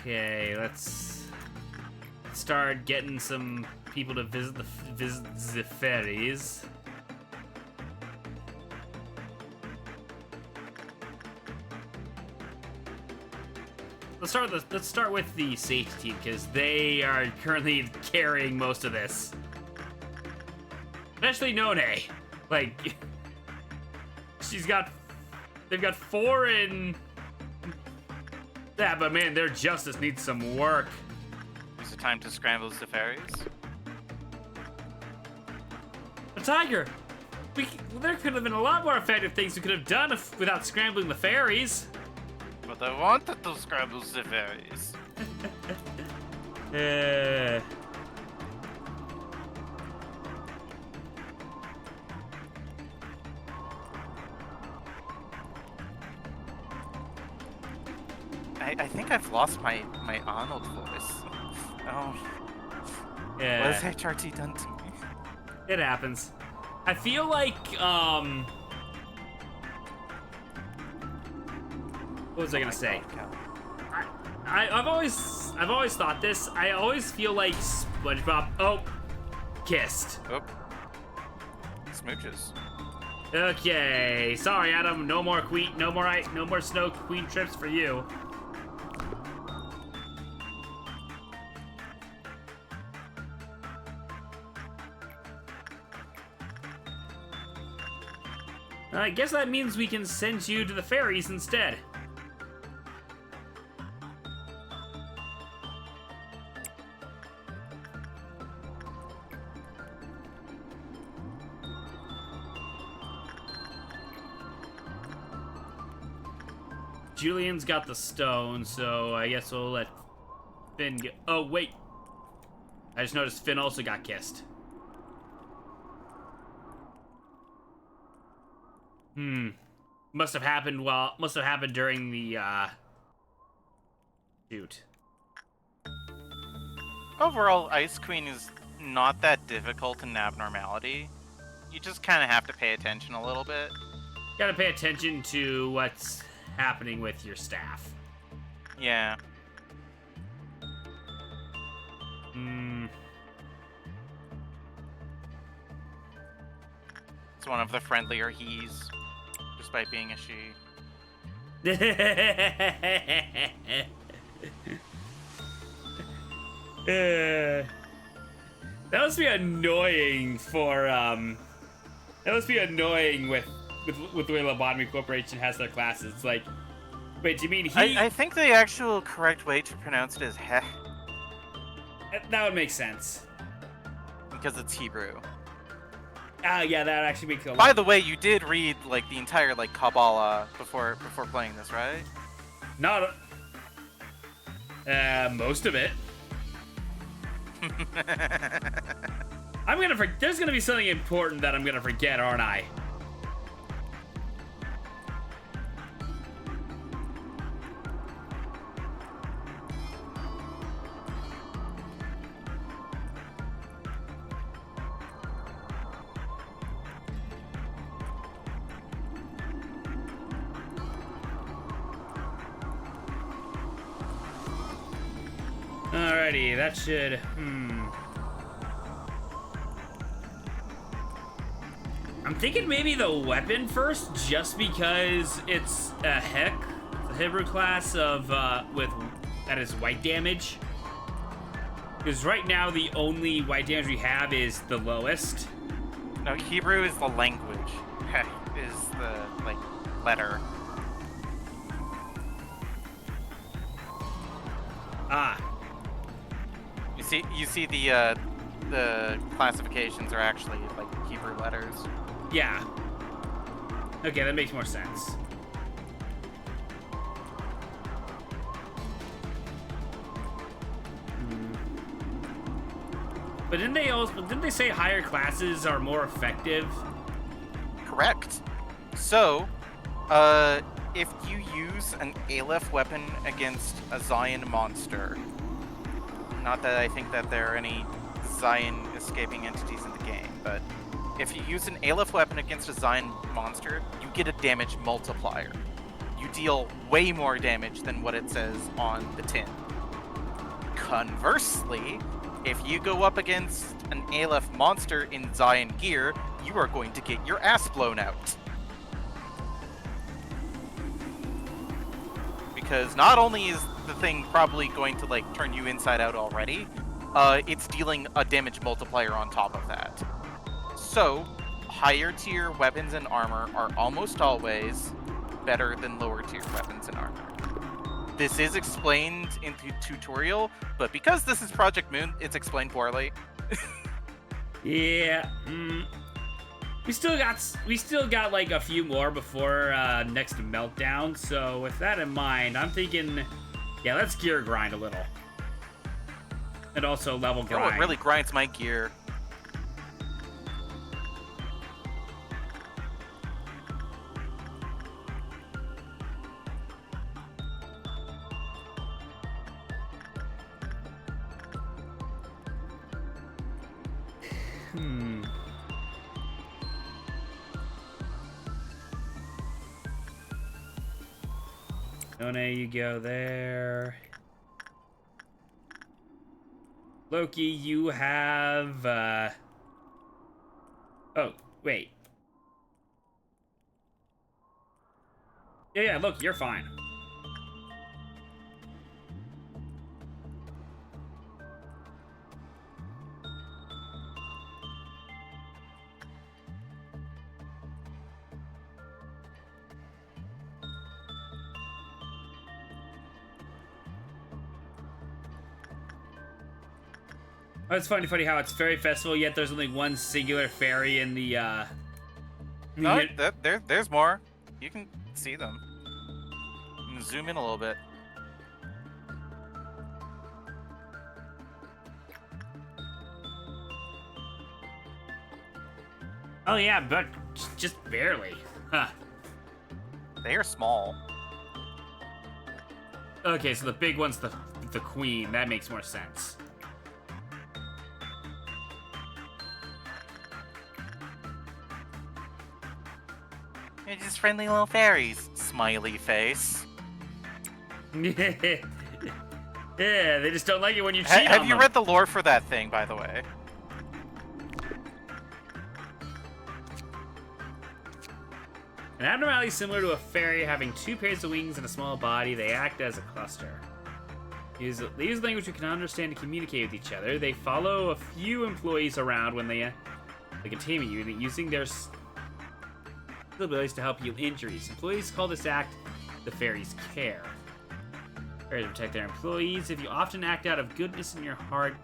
Okay, let's start getting some people to visit the ferries. Let's start with the safety team because they are currently carrying most of this. Especially None. Like they've got 4 in. Yeah, but man, their justice needs some work. Is it time to scramble the ferries? A tiger! There could have been a lot more effective things we could have done without scrambling the ferries. But I wanted to scramble the ferries. I think I've lost my Arnold voice. Oh. Yeah. What has HRT done to me? It happens. I feel like, what was I gonna say? I've always thought this. I always feel like SpongeBob. Oh, kissed. Oh. Smooches. Okay, sorry, Adam. No more no more Snow Queen trips for you. I guess that means we can send you to the ferries instead. Julian's got the stone, so I guess we'll let Finn get. Oh, wait. I just noticed Finn also got kissed. Must have happened during the, shoot. Overall, Ice Queen is not that difficult in Abnormality. You just kind of have to pay attention a little bit. Gotta pay attention to what's happening with your staff. Yeah. It's one of the friendlier he's, despite being a she. That must be annoying for that must be annoying with the way Lobotomy Corporation has their classes. It's like, wait, do you mean he? I think the actual correct way to pronounce it is heh, That would make sense. because it's Hebrew. Yeah, that actually makes a lot. By the way, you did read like the entire like Kabbalah before playing this, right? Not most of it. There's gonna be something important that I'm gonna forget, aren't I? Alrighty, that should, I'm thinking maybe the weapon first, just because it's a Hebrew class of, that is white damage. Because right now the only white damage we have is the lowest. No, Hebrew is the language. Heh is the like letter. Ah. You see the classifications are actually like Hebrew letters. Yeah. Okay, that makes more sense. But didn't they say higher classes are more effective? Correct. So, if you use an Aleph weapon against a Zion monster, not that I think that there are any Zion escaping entities in the game, but if you use an Aleph weapon against a Zion monster, you get a damage multiplier. You deal way more damage than what it says on the tin. Conversely, if you go up against an Aleph monster in Zion gear, you are going to get your ass blown out. Because not only is the thing probably going to like turn you inside out already, it's dealing a damage multiplier on top of that. So, higher tier weapons and armor are almost always better than lower tier weapons and armor. This is explained in the tutorial, but because this is Project Moon, it's explained poorly. Yeah. We still got like a few more before next meltdown. So with that in mind, I'm thinking, yeah, let's gear grind a little, and also level You know grind. what really grinds my gear? Nona, you go there. Loki, you have, oh, wait. Yeah, look, you're fine. Oh, it's funny how it's Fairy Festival, yet there's only one singular fairy in the, No, there's more. You can see them. You can zoom in a little bit. Oh yeah, but just barely. Huh. They are small. Okay, so the big one's the queen. That makes more sense. They're just friendly little fairies. Smiley face. Yeah, they just don't like it when you cheat on Have you them. read the lore for that thing, by the way? An abnormality similar to a fairy having two pairs of wings and a small body, they act as a cluster. They use language we can understand to communicate with each other. They follow a few employees around when they the containment unit, using their abilities to help heal injuries. Employees call this act the fairy's care. Fairies protect their employees. If you often act out of goodness in your heart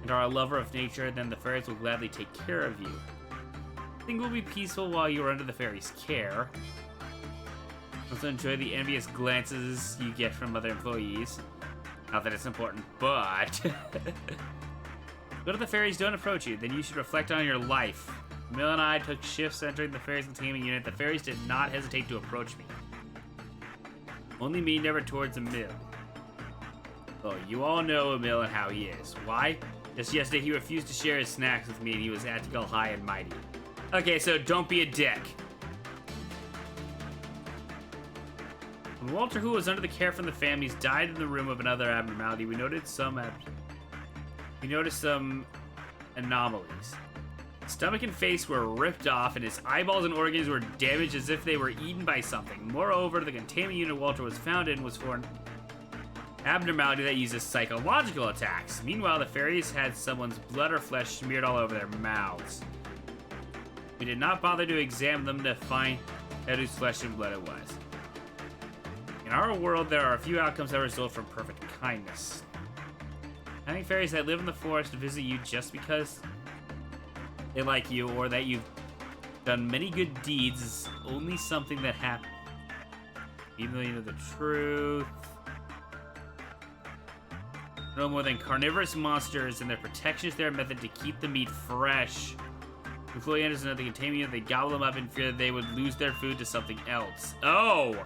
and are a lover of nature, then the fairies will gladly take care of you. Things will be peaceful while you are under the fairy's care. Also enjoy the envious glances you get from other employees. Not that it's important, but... What if the fairies don't approach you? Then you should reflect on your life. Mill and I took shifts entering the fairies' containment unit. The fairies did not hesitate to approach me. Only me, never towards Emil. Oh, you all know Emil and how he is. Why? Just yesterday he refused to share his snacks with me and he was tactical, high and mighty. Okay, so don't be a dick. When Walter, who was under the care from the families, died in the room of another abnormality, we noticed some anomalies. His stomach and face were ripped off, and his eyeballs and organs were damaged as if they were eaten by something. Moreover, the containment unit Walter was found in was for an abnormality that uses psychological attacks. Meanwhile, the fairies had someone's blood or flesh smeared all over their mouths. We did not bother to examine them to find out whose flesh and blood it was. In our world, there are a few outcomes that result from perfect kindness. Having fairies that live in the forest visit you just because they like you or that you've done many good deeds is only something that happens. Even though you know the truth. No more than carnivorous monsters, and their protection is their method to keep the meat fresh. When fully enters another containment, they gobble them up in fear that they would lose their food to something else. Oh!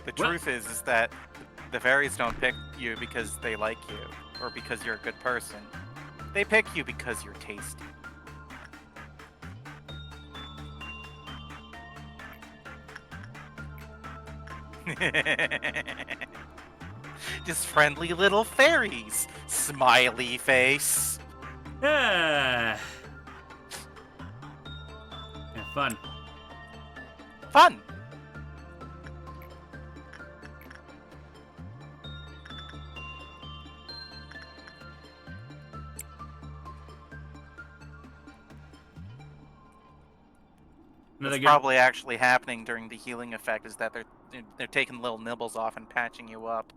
The truth is that the fairies don't pick you because they like you, or because you're a good person. They pick you because you're tasty. Just friendly little fairies. Smiley face. Yeah, fun. Fun. What's probably actually happening during the healing effect is that they're taking little nibbles off and patching you up.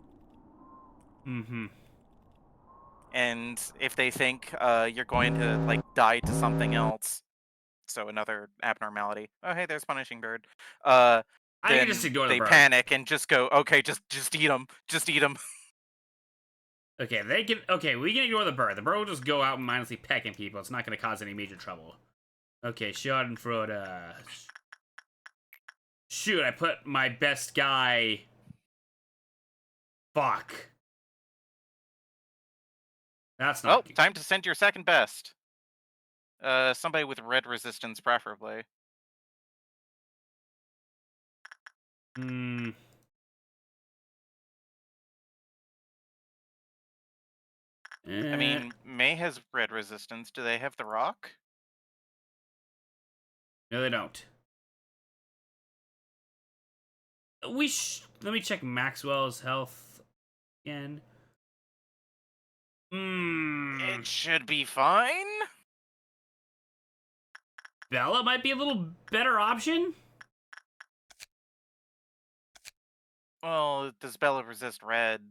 Mm-hmm. And if they think you're going to like die to something else, so another abnormality. Oh, hey, there's Punishing Bird. I Then can just ignore the they bird. panic and just go, okay, just eat them, just eat them. Okay, they can. Okay, we can ignore the bird. The bird will just go out and mindlessly pecking people. It's not going to cause any major trouble. Okay, Schadenfreude. Shoot, I put my best guy. Fuck. That's not. Oh, time to send your second best. Somebody with red resistance, preferably. Hmm. I mean, May has red resistance. Do they have the rock? No, they don't. Let me check Maxwell's health again. It should be fine. Bella might be a little better option. Well, does Bella resist red?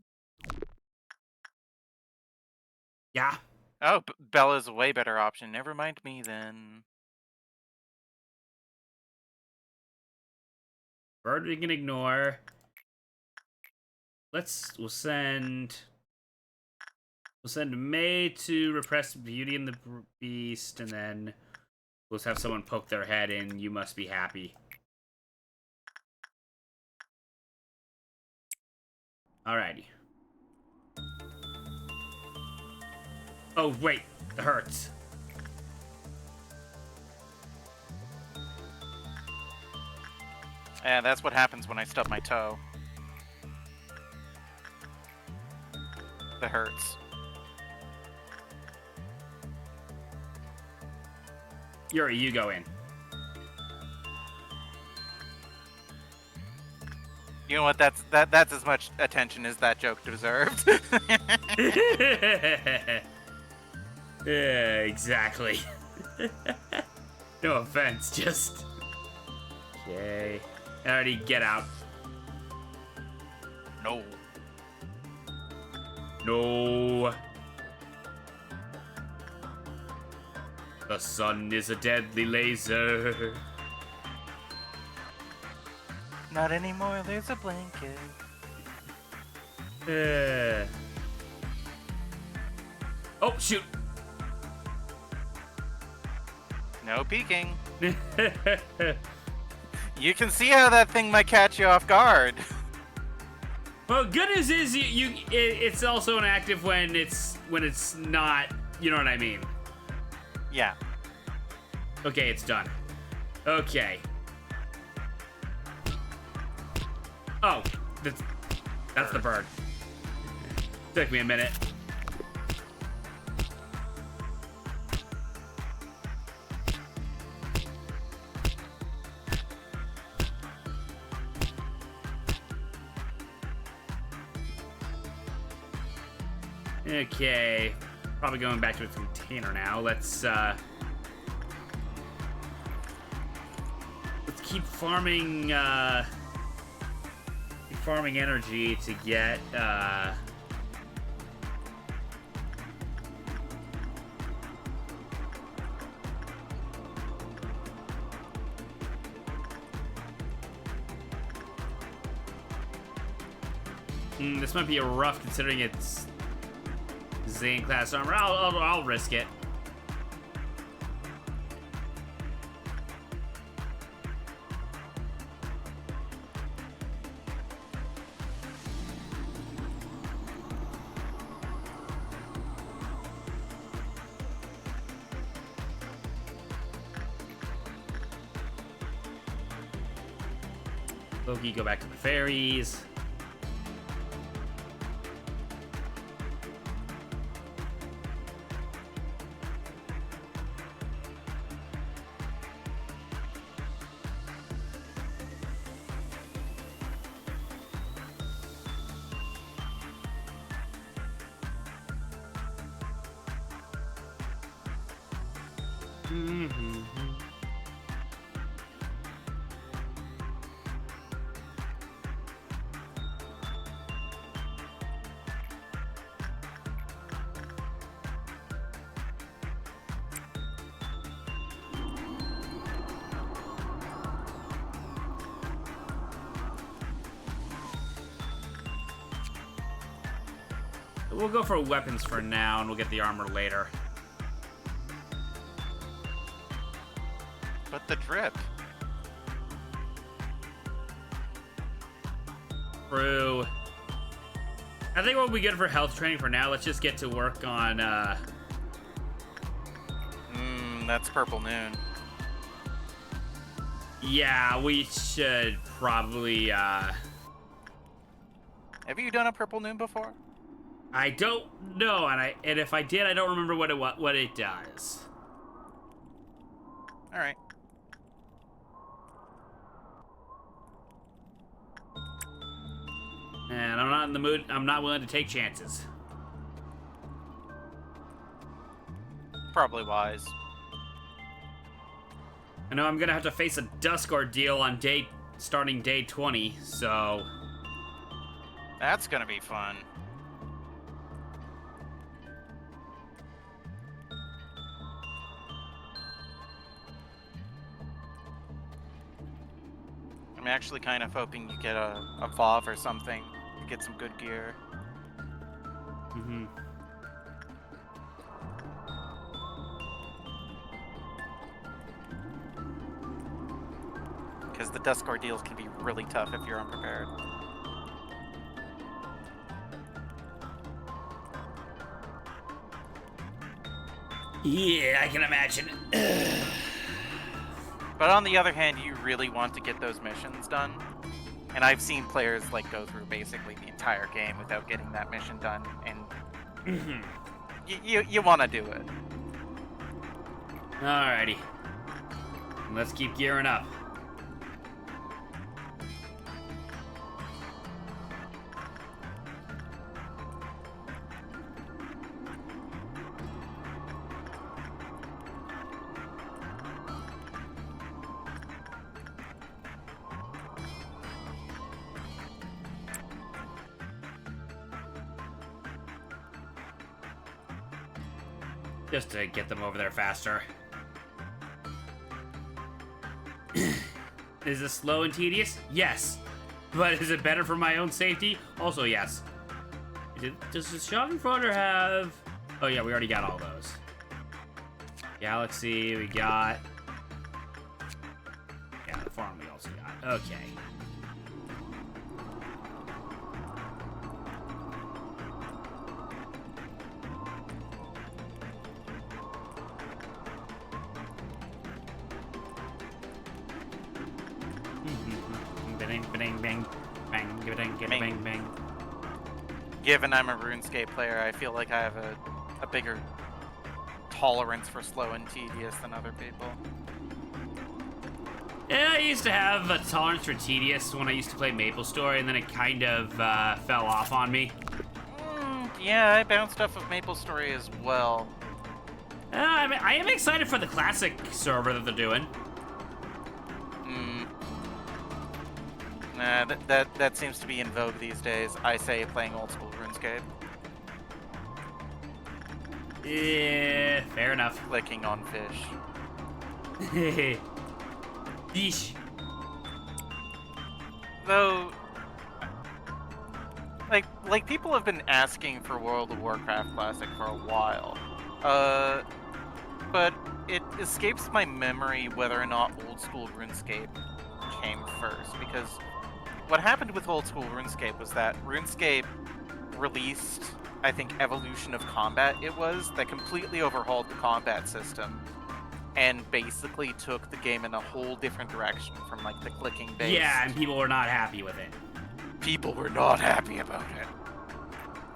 Yeah. Oh, Bella's a way better option. Never mind me then. Bird we can ignore. We'll send May to repress Beauty and the Beast, and then we'll just have someone poke their head in. You must be happy. Alrighty. Oh wait, it hurts. Yeah, that's what happens when I stub my toe. That hurts. Yuri, you go in. You know what? That's as much attention as that joke deserved. Yeah, exactly. No offense, just. Okay. Alrighty, get out. No. No. The sun is a deadly laser. Not anymore, there's a blanket. Oh, shoot. No peeking. You can see how that thing might catch you off guard. Well, good news is it's also inactive when it's not. You know what I mean? Yeah. Okay, it's done. Okay. Oh, that's the bird. Took me a minute. Okay, probably going back to its container now. Let's keep farming energy to get This might be a rough considering it's Zane class armor. I'll risk it. Loki, go back to the fairies. We'll go for weapons for now, and we'll get the armor later. But the drip. True. I think what we good for health training for now. Let's just get to work on, That's Purple Noon. Yeah, we should probably, Have you done a Purple Noon before? I don't know, and if I did, I don't remember what it does. All right. And I'm not in the mood. I'm not willing to take chances. Probably wise. I know I'm gonna have to face a dusk ordeal on starting day 20. So That's gonna be fun. I'm actually kind of hoping you get a VOV or something to get some good gear. Because the Dusk Ordeals can be really tough if you're unprepared. Yeah, I can imagine. But on the other hand, you really want to get those missions done. And I've seen players like go through basically the entire game without getting that mission done, and you want to do it. Alrighty. Let's keep gearing up. Just to get them over there faster. Is this slow and tedious? Yes. But is it better for my own safety? Also, yes. Does the Schadenfreude have... Oh, yeah, we already got all those. Galaxy, we got... Yeah, the farm we also got. Okay. Bang, bang. Given I'm a RuneScape player, I feel like I have a bigger tolerance for slow and tedious than other people. Yeah, I used to have a tolerance for tedious when I used to play MapleStory, and then it kind of fell off on me. Yeah, I bounced off of MapleStory as well. I am excited for the classic server that they're doing. Nah, that seems to be in vogue these days. I say playing old school RuneScape. Yeah, fair enough. Clicking on fish. Yeesh. Though, like people have been asking for World of Warcraft Classic for a while. But it escapes my memory whether or not old school RuneScape came first, because what happened with old school RuneScape was that RuneScape released, I think, Evolution of Combat that completely overhauled the combat system and basically took the game in a whole different direction from like the clicking based. Yeah, and people were not happy with it. People were not happy about it.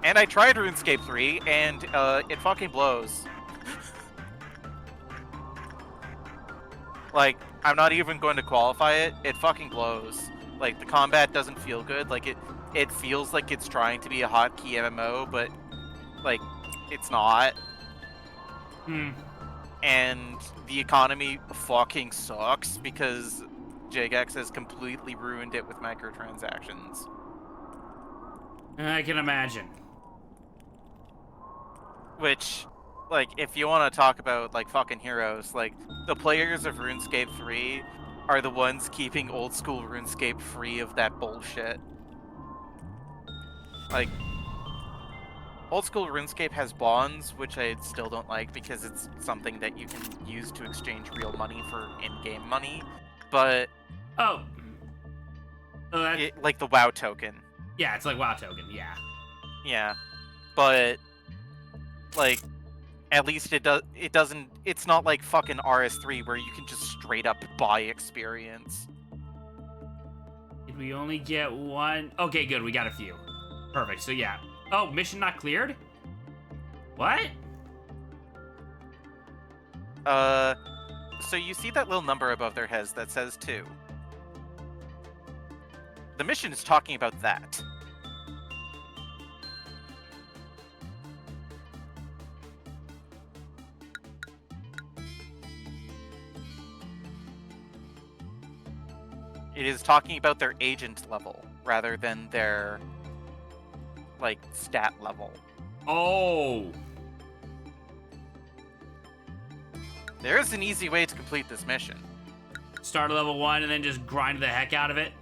And I tried RuneScape 3 and it fucking blows. Like, I'm not even going to qualify it. It fucking blows. Like, the combat doesn't feel good. Like, it feels like it's trying to be a hotkey MMO, but, like, it's not. And the economy fucking sucks because Jagex has completely ruined it with microtransactions. I can imagine. Which, like, if you want to talk about, like, fucking heroes, like, the players of RuneScape 3 are the ones keeping old school RuneScape free of that bullshit. Like, old school RuneScape has bonds, which I still don't like because it's something that you can use to exchange real money for in-game money, but... Oh, like the WoW token. Yeah, it's like WoW token, yeah. Yeah, but, like, at least it's not like fucking RS3 where you can just straight up buy experience. Did we only get one? Okay, good, we got a few. Perfect, so yeah. Oh, mission not cleared? What? So you see that little number above their heads that says 2. The mission is talking about that. It is talking about their agent level rather than their, like, stat level. Oh. There is an easy way to complete this mission. Start at level 1 and then just grind the heck out of it.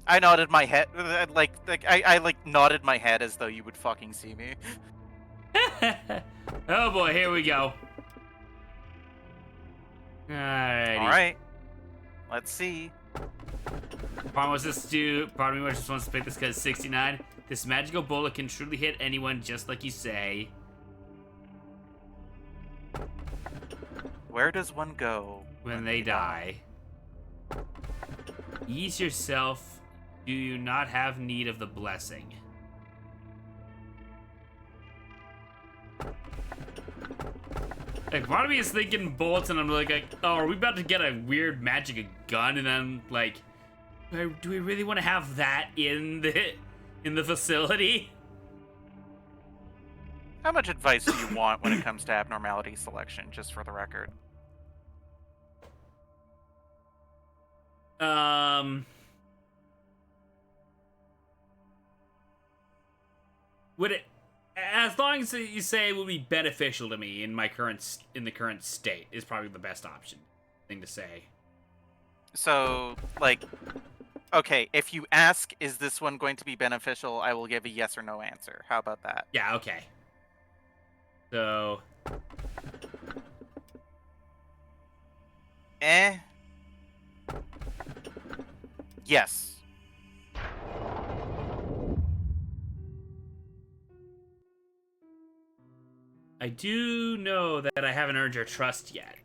I nodded my head, I nodded my head as though you would fucking see me. Oh boy, here we go. Alrighty. Alright. Let's see. Part of me just wants to pick this because 69. This magical bullet can truly hit anyone just like you say. Where does one go When they die. Ease yourself. Do you not have need of the blessing? Like, part of me is thinking bullets, and I'm like, oh, are we about to get a weird magic gun? And I'm like, do we really want to have that in the facility? How much advice do you want when it comes to abnormality selection, just for the record? Would it, as long as you say it would be beneficial to me in the current state, is probably the best thing to say. So, like, okay, if you ask, is this one going to be beneficial, I will give a yes or no answer. How about that? Yeah, okay. So... Yes. I do know that I haven't earned your trust yet.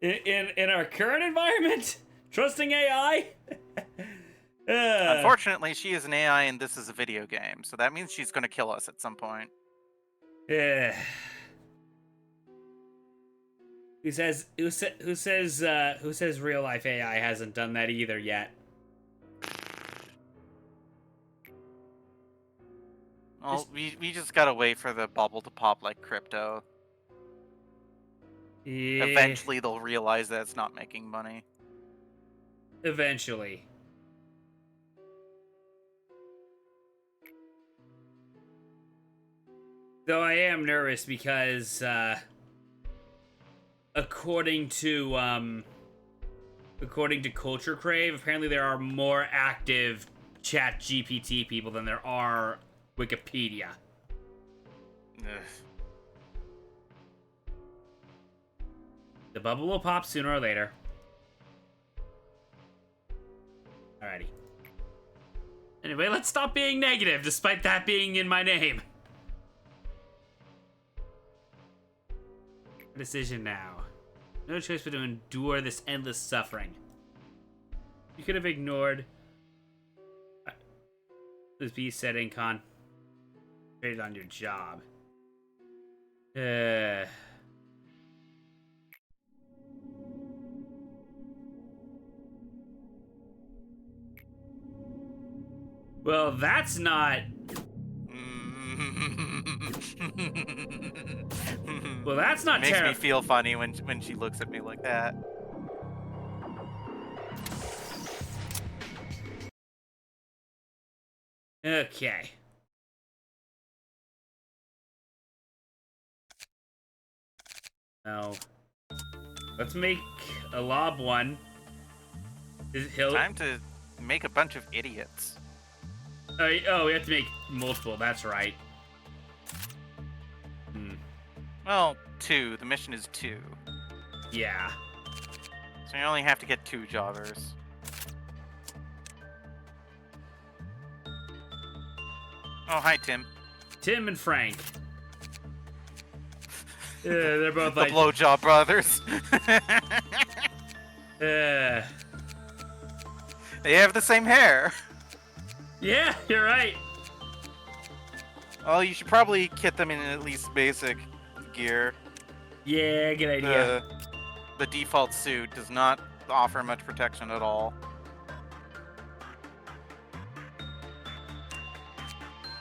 in our current environment, trusting AI. Unfortunately, she is an AI and this is a video game, so that means she's going to kill us at some point. Yeah. Who says real life AI hasn't done that either yet? Well, we just gotta wait for the bubble to pop like crypto. Yeah. Eventually they'll realize that it's not making money. Eventually. Though I am nervous because according to Culture Crave, apparently there are more active Chat GPT people than there are Wikipedia. Ugh. The bubble will pop sooner or later. Alrighty. Anyway, let's stop being negative, despite that being in my name. Decision now. No choice but to endure this endless suffering. You could have ignored this beast said Incon. Traded on your job. Well, that's not. Well, that's not Makes me terrible. feel funny when she looks at me like that. Okay. Now, let's make a lob one. He'll. Time to make a bunch of idiots. Oh, we have to make multiple. That's right. Well, 2. The mission is 2. Yeah. So you only have to get 2 jobbers. Oh, hi, Tim. Tim and Frank. They're both The like. blowjob brothers. Uh, They have the same hair. yeah, you're right. Well, you should probably kit them in at least basic gear. Yeah, good idea. The default suit does not offer much protection at all.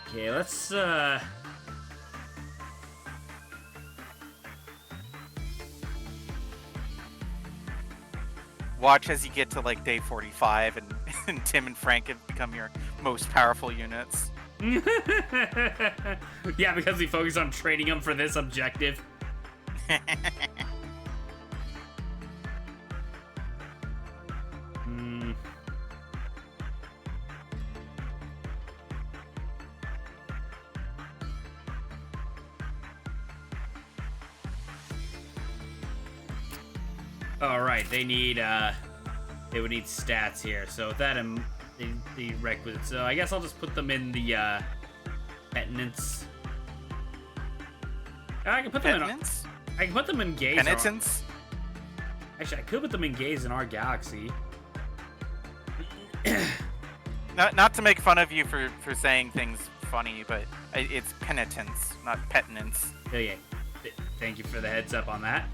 Okay, let's Watch as you get to like day 45 and Tim and Frank have become your most powerful units. yeah, because we focus on training them for this objective. All right, they would need stats here. So with that, the requisite. So I guess I'll just put them in the penitence. I can put them Penitence? in. I can put them in gaze. Penitence? Actually, I could put them in gaze in our galaxy. Not to make fun of you for saying things funny, but it's penitence, not penitence. Oh yeah. Thank you for the heads up on that.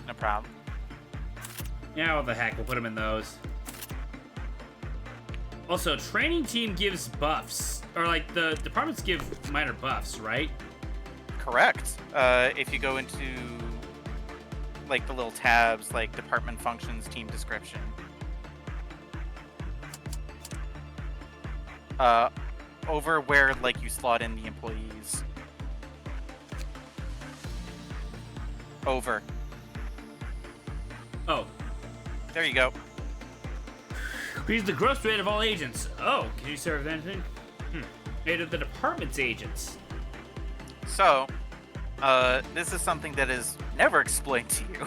No problem. Yeah, what the heck, we'll put them in those. Also, training team gives buffs. Or, like, the departments give minor buffs, right? Correct. If you go into, like, the little tabs, like department functions, team description. Over where, like, you slot in the employees. Over. Oh. There you go. Increase the growth rate of all agents. Oh, can you serve anything? Rate of the department's agents. So, this is something that is never explained to you.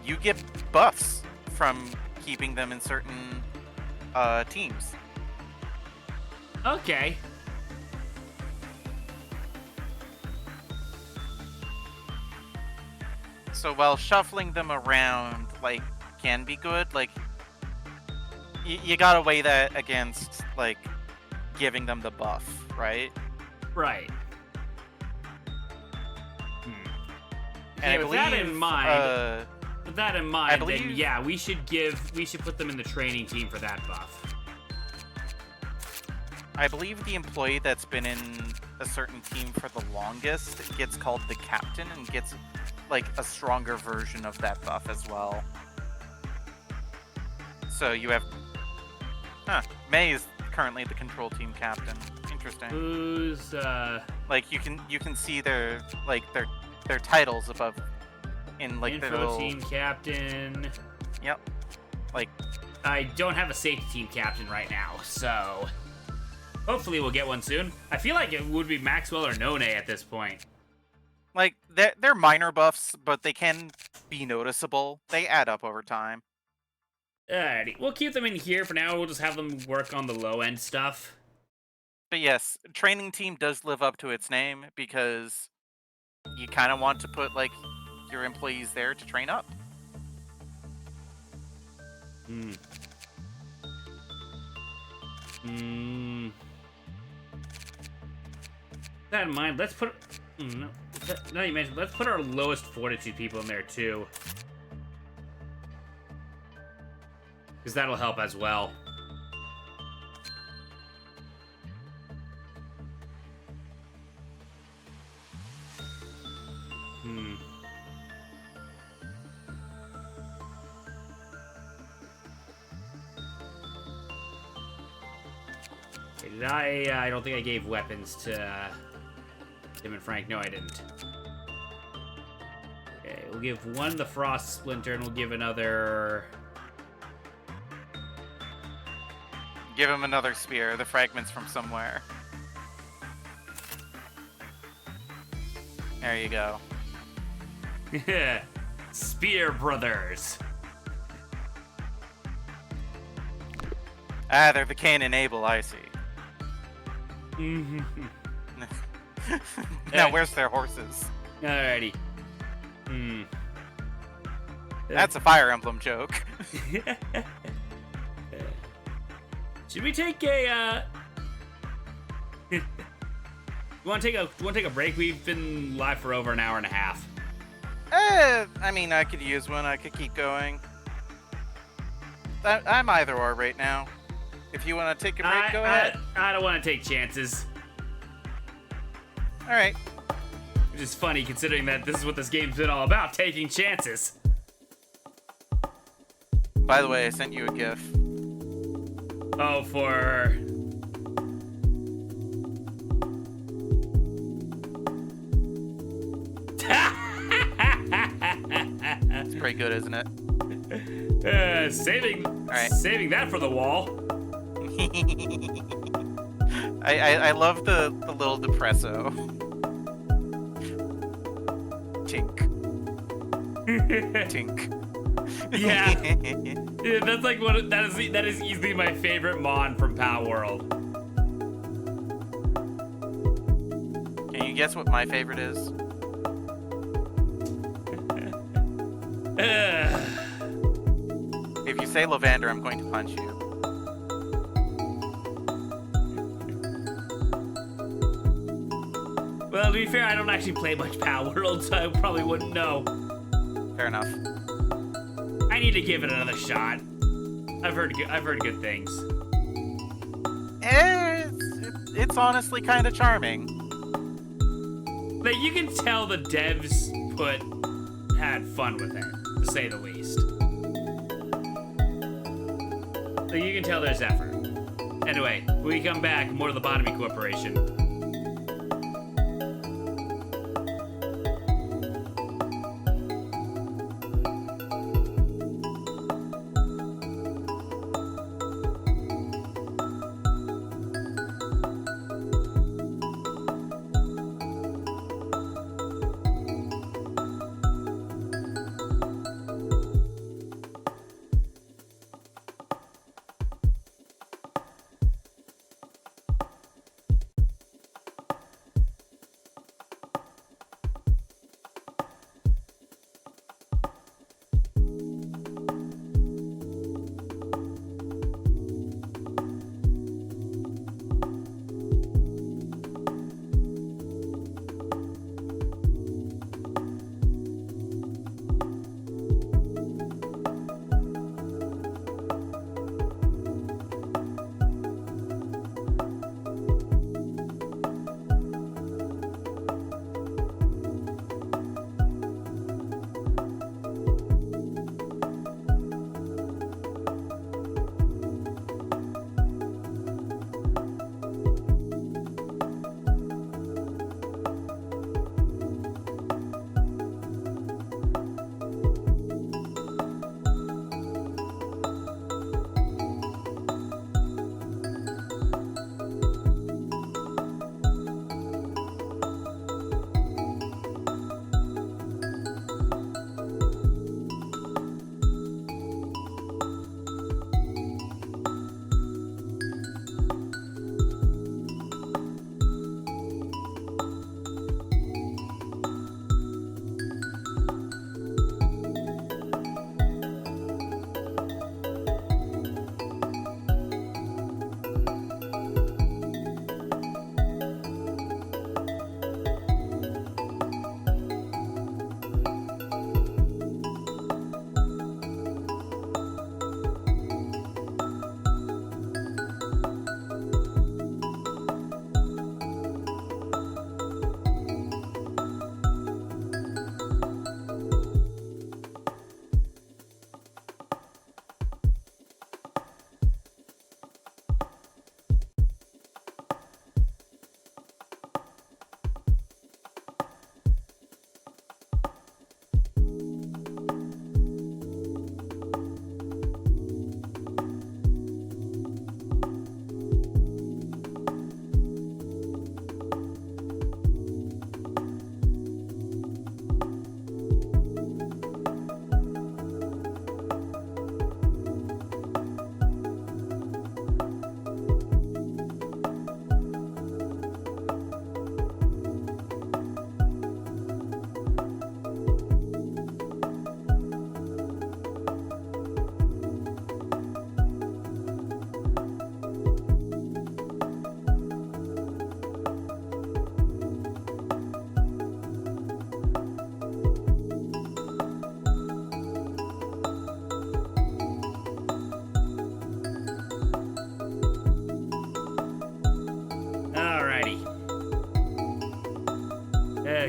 You get buffs from keeping them in certain teams. Okay. So while shuffling them around, like, can be good, like, you gotta weigh that against, like, giving them the buff, right? Right. And I with that in believe, mind, with that in mind, then believe- yeah, we should put them in the training team for that buff. I believe the employee that's been in a certain team for the longest gets called the captain and gets, like, a stronger version of that buff as well. So you have... May is currently the control team captain. Interesting. Who's Like, you can see their titles above in like the Info little... team captain. Yep. Like, I don't have a safety team captain right now, so hopefully we'll get one soon. I feel like it would be Maxwell or None at this point. like they're minor buffs, but they can be noticeable. They add up over time. Alrighty, we'll keep them in here for now. We'll just have them work on the low end stuff. But yes, training team does live up to its name because you kind of want to put like your employees there to train up. Hmm. Hmm. That in mind, let's put. No, now you mentioned, let's put our lowest fortitude people in there too, because that'll help as well. Hmm. Did I don't think I gave weapons to Tim and Frank. No, I didn't. Okay, we'll give one the Frost Splinter, and we'll give another... Give him another spear, the fragments from somewhere. There you go. Spear Brothers. Ah, they're the Canon Able, I see. Now, where's their horses? Alrighty. Hmm. That's a Fire Emblem joke. Should we take a you want to take a break? We've been live for over an hour and a half. I mean, I could use one. I could keep going. I'm either or right now. If you want to take a break, go ahead. I don't want to take chances. All right. Which is funny considering that this is what this game's been all about, taking chances. By the way, I sent you a GIF. Oh, for... It's pretty good, isn't it? Saving that for the wall. I love the little depresso. Tink. Tink. Yeah. Yeah, that's like that is easily my favorite mon from Pow World. Can you guess what my favorite is? If you say Lavender, I'm going to punch you. Well, to be fair, I don't actually play much Pow World, so I probably wouldn't know. Fair enough. I need to give it another shot. I've heard good things. It's honestly kind of charming. Like, you can tell the devs had fun with it, to say the least. Like, you can tell there's effort. Anyway, when we come back, more of the Lobotomy Corporation.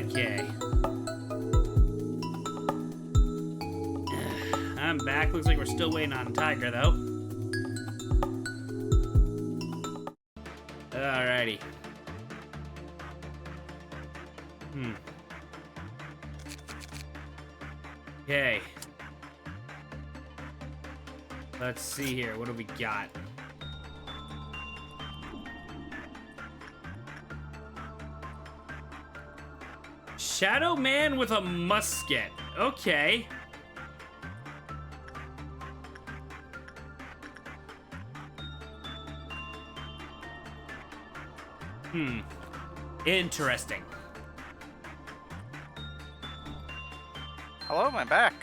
Okay. I'm back. Looks like we're still waiting on Tiger, though. Alrighty. Okay. Let's see here. What do we got? Shadow Man with a musket. Okay. Interesting. Hello, I'm back.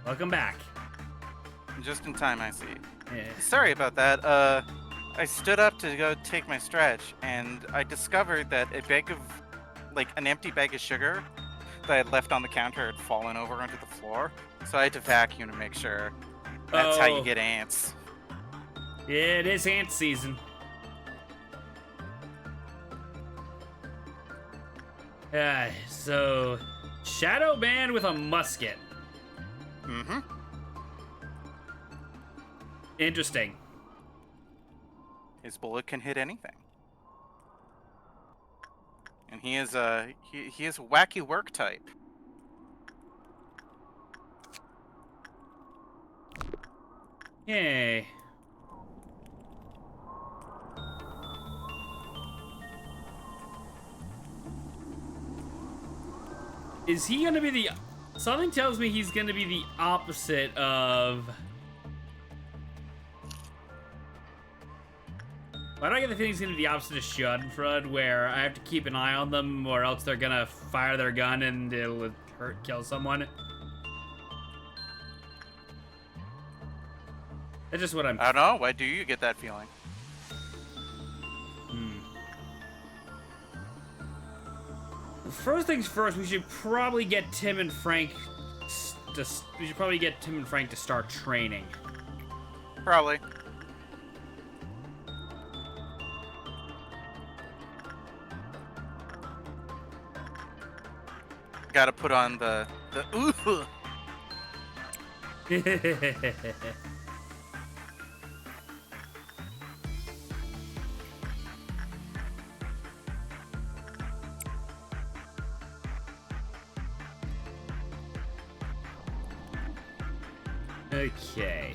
Welcome back. Just in time, I see. Yeah. Sorry about that. I stood up to go take my stretch, and I discovered that an empty bag of sugar that I had left on the counter had fallen over onto the floor. So I had to vacuum to make sure. That's how you get ants. Yeah, it is ant season. So Shadow Man with a musket. Mm-hmm. Interesting. His bullet can hit anything. And he is a wacky work type. Yay. Is he gonna be the... Something tells me he's gonna be the opposite of... Why do I get the feeling he's gonna be the opposite of Schadenfreude, where I have to keep an eye on them, or else they're gonna fire their gun and it'll kill someone? That's just what I'm... I don't know. Why do you get that feeling? First things first, we should probably get Tim and Frank to start training. Probably. Gotta put on the ooh. Okay.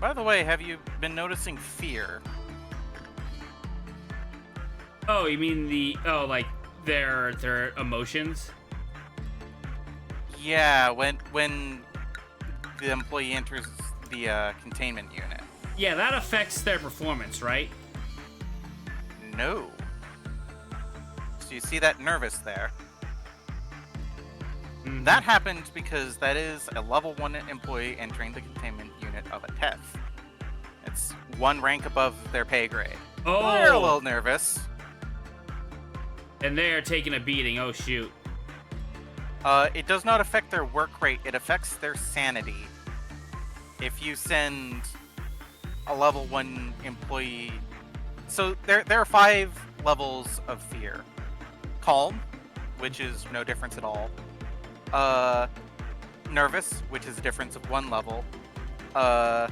By the way, have you been noticing fear? Oh, you mean like their emotions? Yeah, when the employee enters the containment unit. Yeah, that affects their performance, right? No. So you see that nervous there? Mm-hmm. That happens because that is a level 1 employee entering the containment unit of a TEF. It's one rank above their pay grade. Oh! They're a little nervous. And they're taking a beating. Oh, shoot. It does not affect their work rate. It affects their sanity. If you send a level 1 employee... So there are 5 levels of fear. Calm, which is no difference at all. Nervous, which is a difference of 1 level. I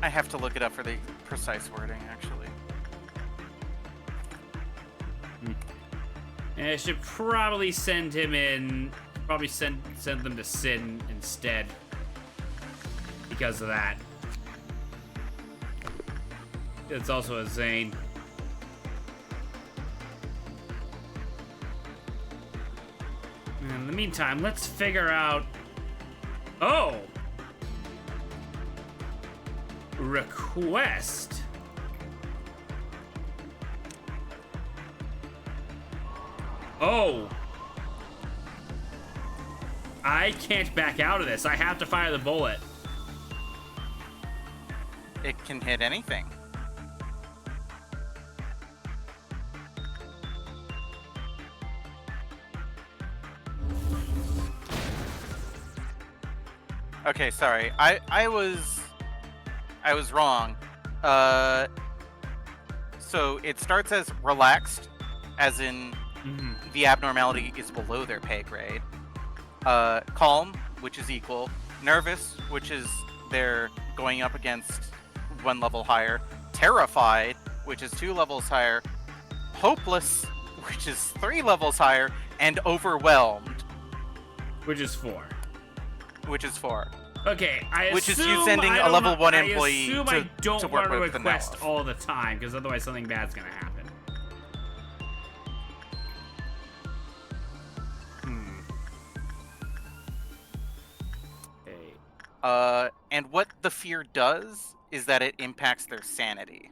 have to look it up for the precise wording, actually. And I should probably send him in. Probably send them to Sin instead. Because of that. It's also a Zane. In the meantime, let's figure out... Oh! Request. Oh! I can't back out of this. I have to fire the bullet. It can hit anything. Okay, sorry. I was wrong. So it starts as relaxed, as in Mhm. the abnormality is below their pay grade. Calm, which is equal. Nervous, which is they're going up against 1 level higher. Terrified, which is 2 levels higher. Hopeless, which is 3 levels higher. And overwhelmed, Which is 4. which is 4. Okay, I Which is you assume sending I a don't level know- 1 I employee assume to- I don't to work want to with the request Nelf. all the time, because otherwise something bad's gonna happen. Okay. And what the fear does is that it impacts their sanity.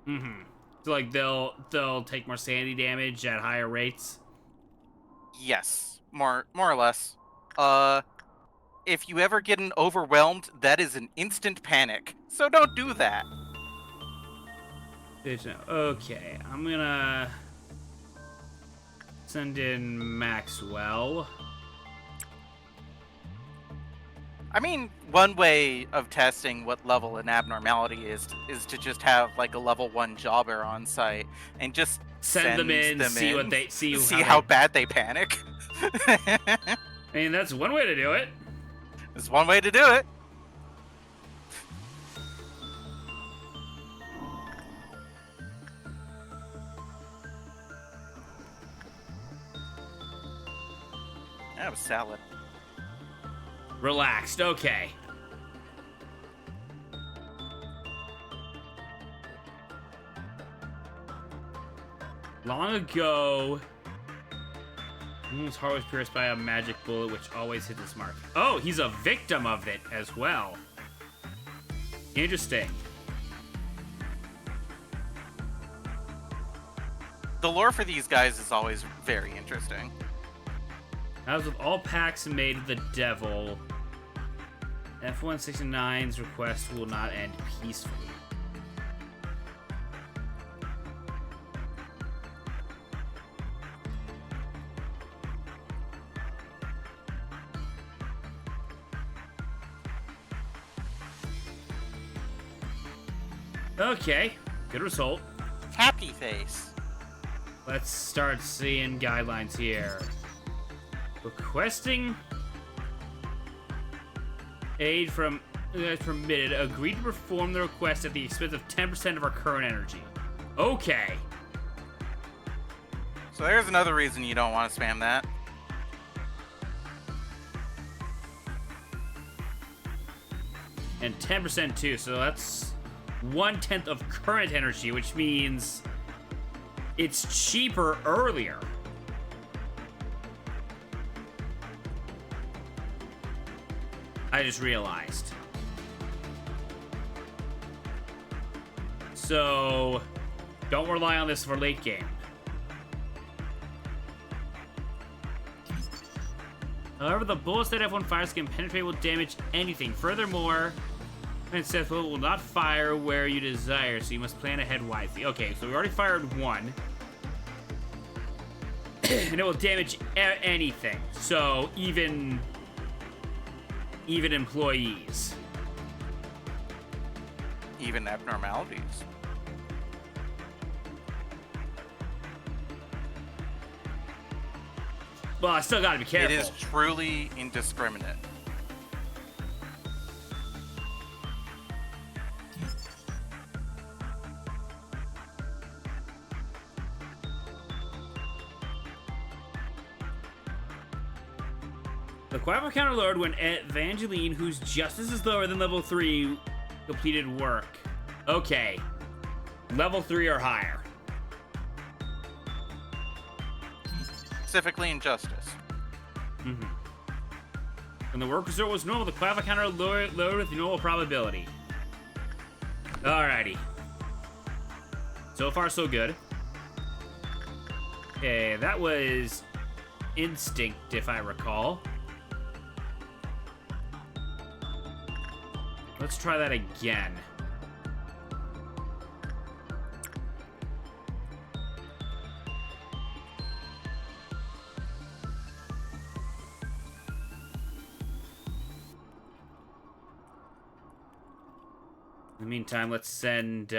Mm-hmm. So like they'll take more sanity damage at higher rates. Yes, more or less. If you ever get an overwhelmed, that is an instant panic. So don't do that. Okay, I'm gonna send in Maxwell. I mean, one way of testing what level an abnormality is to just have like a level 1 jobber on site and just Send them in, see what they see how bad they panic. I mean, that's one way to do it. There's one way to do it. That was salad. Relaxed. Okay. Long ago, his heart was pierced by a magic bullet, which always hits its mark. Oh, he's a victim of it as well. Interesting. The lore for these guys is always very interesting. As with all pacts made with the devil, F-169's request will not end peacefully. Okay, good result. Happy face. Let's start seeing guidelines here. Requesting aid from permitted. Agree to perform the request at the expense of 10% of our current energy. Okay. So there's another reason you don't want to spam that. And 10% too, so that's 1/10 of current energy, which means it's cheaper earlier. I just realized. So, don't rely on this for late game. However, the bullets that F1 fires can penetrate will damage anything. Furthermore, and Seth will not fire where you desire, so you must plan ahead wisely. Okay, so we already fired one. And it will damage anything. So, even employees. Even abnormalities. Well, I still gotta be careful. It is truly indiscriminate. The Quiver Counter lowered when Evangeline, whose justice is lower than level 3, completed work. Okay. Level 3 or higher. Specifically injustice. Mm-hmm. When the work result was normal, the Quiver Counter lowered with normal probability. Alrighty. So far, so good. Okay, that was instinct, if I recall. Let's try that again. In the meantime, let's send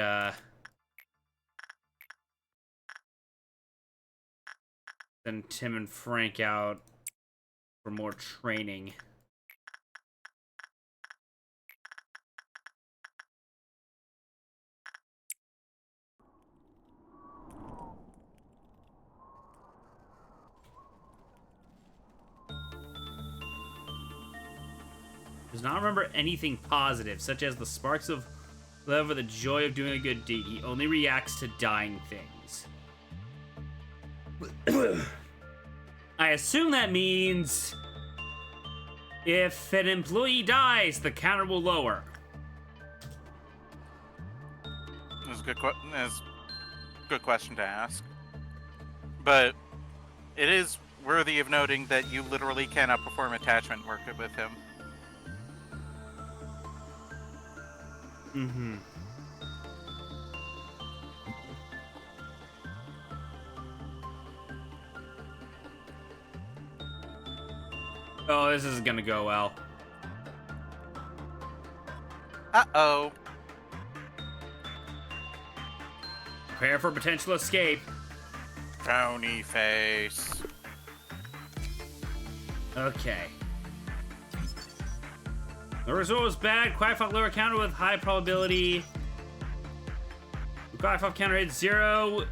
Send Tim and Frank out for more training. Does not remember anything positive, such as the sparks of love or the joy of doing a good deed. He only reacts to dying things. I assume that means if an employee dies, the counter will lower. That's a good question to ask. But it is worthy of noting that you literally cannot perform attachment work with him. Mm-hmm. Oh, this isn't gonna go well. Uh-oh. Prepare for potential escape. Frowny face. Okay. The result was bad. Quiet Fob lower counter with high probability. Quiet Fob counter hit 0.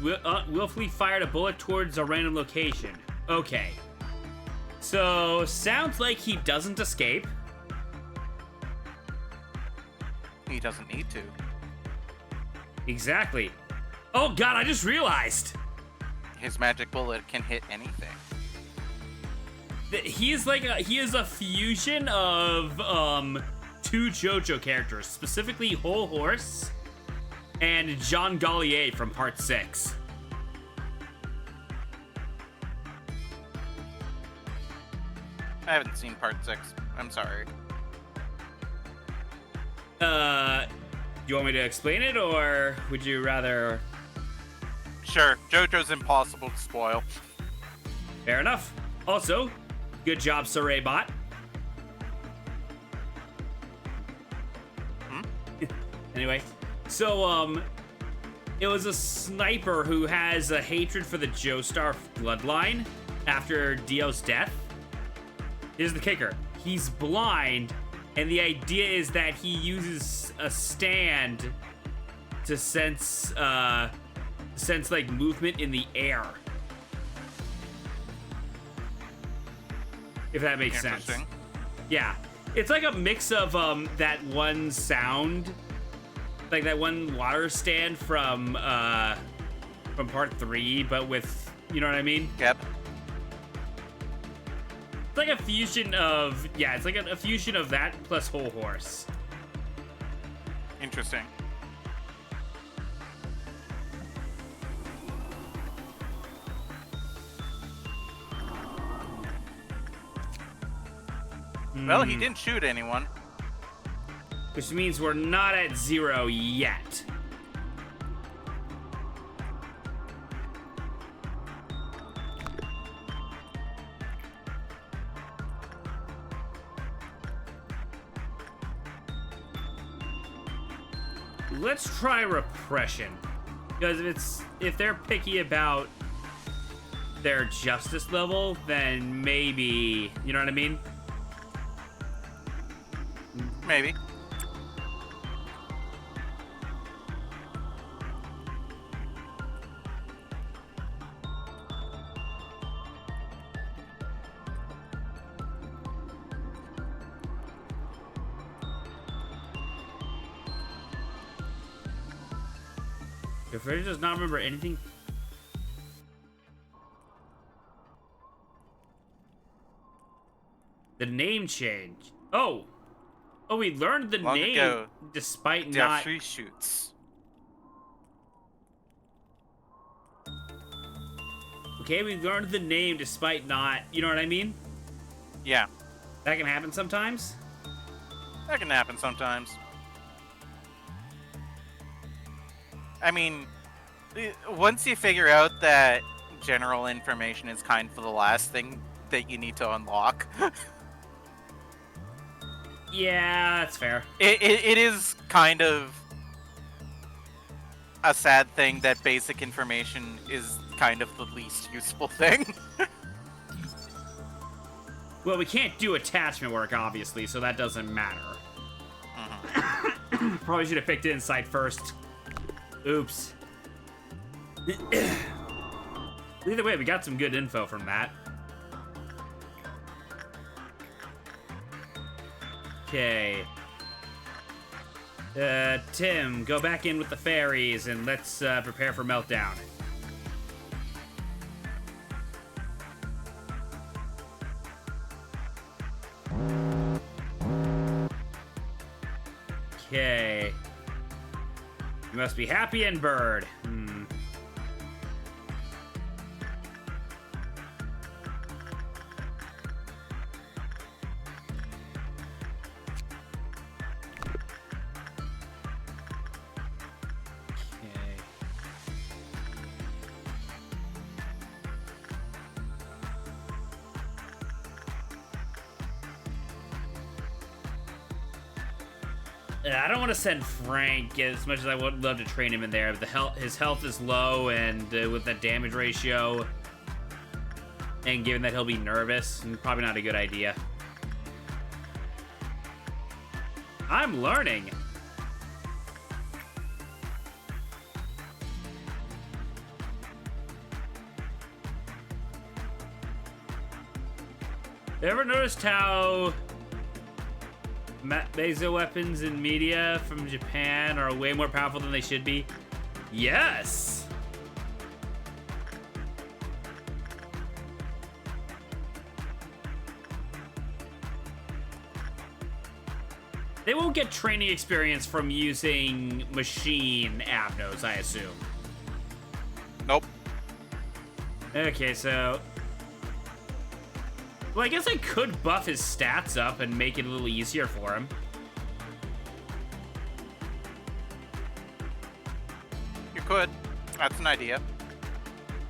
Willfully fired a bullet towards a random location. Okay. So, sounds like he doesn't escape. He doesn't need to. Exactly. Oh god, I just realized! His magic bullet can hit anything. He is a fusion of two JoJo characters, specifically Whole Horse and Jean Gallier from Part 6. I haven't seen Part 6. I'm sorry. You want me to explain it, or would you rather... Sure, JoJo's impossible to spoil. Fair enough. Also, good job, Saraybot. Anyway, so, it was a sniper who has a hatred for the Joestar bloodline after Dio's death. Here's the kicker. He's blind, and the idea is that he uses a stand to sense like movement in the air. If that makes sense. Yeah. It's like a mix of that one sound, like that one water stand from Part 3, but with, you know what I mean? Yep. It's like a fusion of, yeah, it's like a fusion of that plus Whole Horse. Interesting. Well, he didn't shoot anyone. Which means we're not at 0 yet. Let's try repression, because if they're picky about their justice level, then maybe, you know what I mean? Maybe. If Freddy does not remember anything. The name change. Oh, we learned the Long name ago, despite there are not. 3 shoots. Okay, we learned the name despite not. You know what I mean? Yeah, That can happen sometimes. that can happen sometimes. I mean, once you figure out that general information is kind of the last thing that you need to unlock, Yeah, that's fair. it is kind of a sad thing that basic information is kind of the least useful thing. Well, we can't do attachment work, obviously, so that doesn't matter. Probably should have picked insight first. Oops. Either way, we got some good info from that. Okay. Tim, go back in with the fairies and let's prepare for meltdown. Okay. You must be happy and bird. I don't want to send Frank as much as I would love to train him in there. But his health is low, and with the damage ratio, and given that he'll be nervous, probably not a good idea. I'm learning. Ever noticed how laser weapons in media from Japan are way more powerful than they should be? Yes! They won't get training experience from using machine Avnos, I assume. Nope. Okay, so... Well, I guess I could buff his stats up and make it a little easier for him. You could. That's an idea.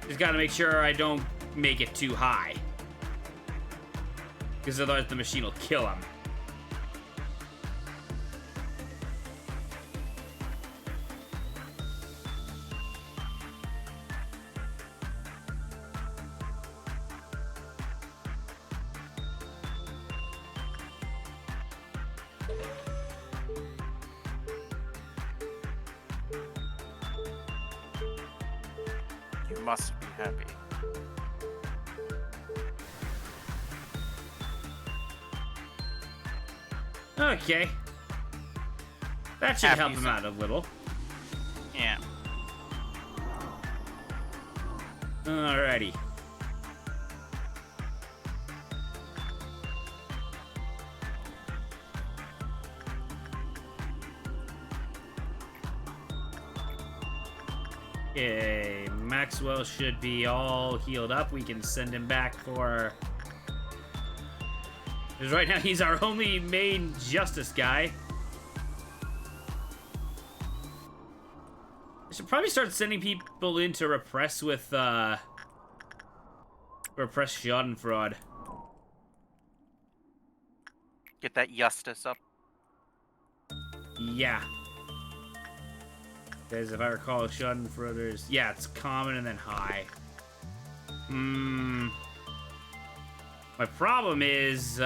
Just gotta make sure I don't make it too high. Because otherwise the machine will kill him. You must be happy. Okay. That should help him out a little. Yeah. Alrighty. Okay, Maxwell should be all healed up. We can send him back for... Because right now he's our only main justice guy. I should probably start sending people in to repress with, repress Schadenfreude. Get that justice up. Yeah. Because if I recall, Schadenfreude's... Yeah, it's common and then high. My problem is,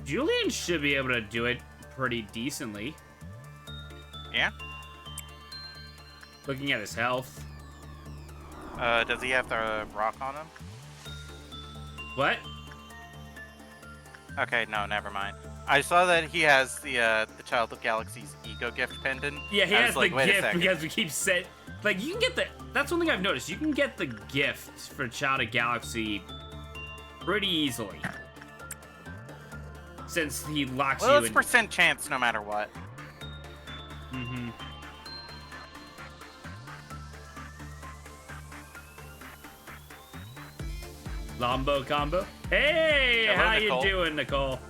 Julian should be able to do it pretty decently. Yeah? Looking at his health. Does he have the rock on him? What? Okay, no, never mind. I saw that he has the Child of Galaxy's ego gift pendant. Yeah, he I has was like, the wait a gift second. because we keep saying... Like, you can get the... That's one thing I've noticed. You can get the gift for Child of Galaxy pretty easily. Since he locks Well, you it's in... percent chance no matter what. Mm-hmm. Lombo combo. Hey, Hello, how Nicole. you doing, Nicole?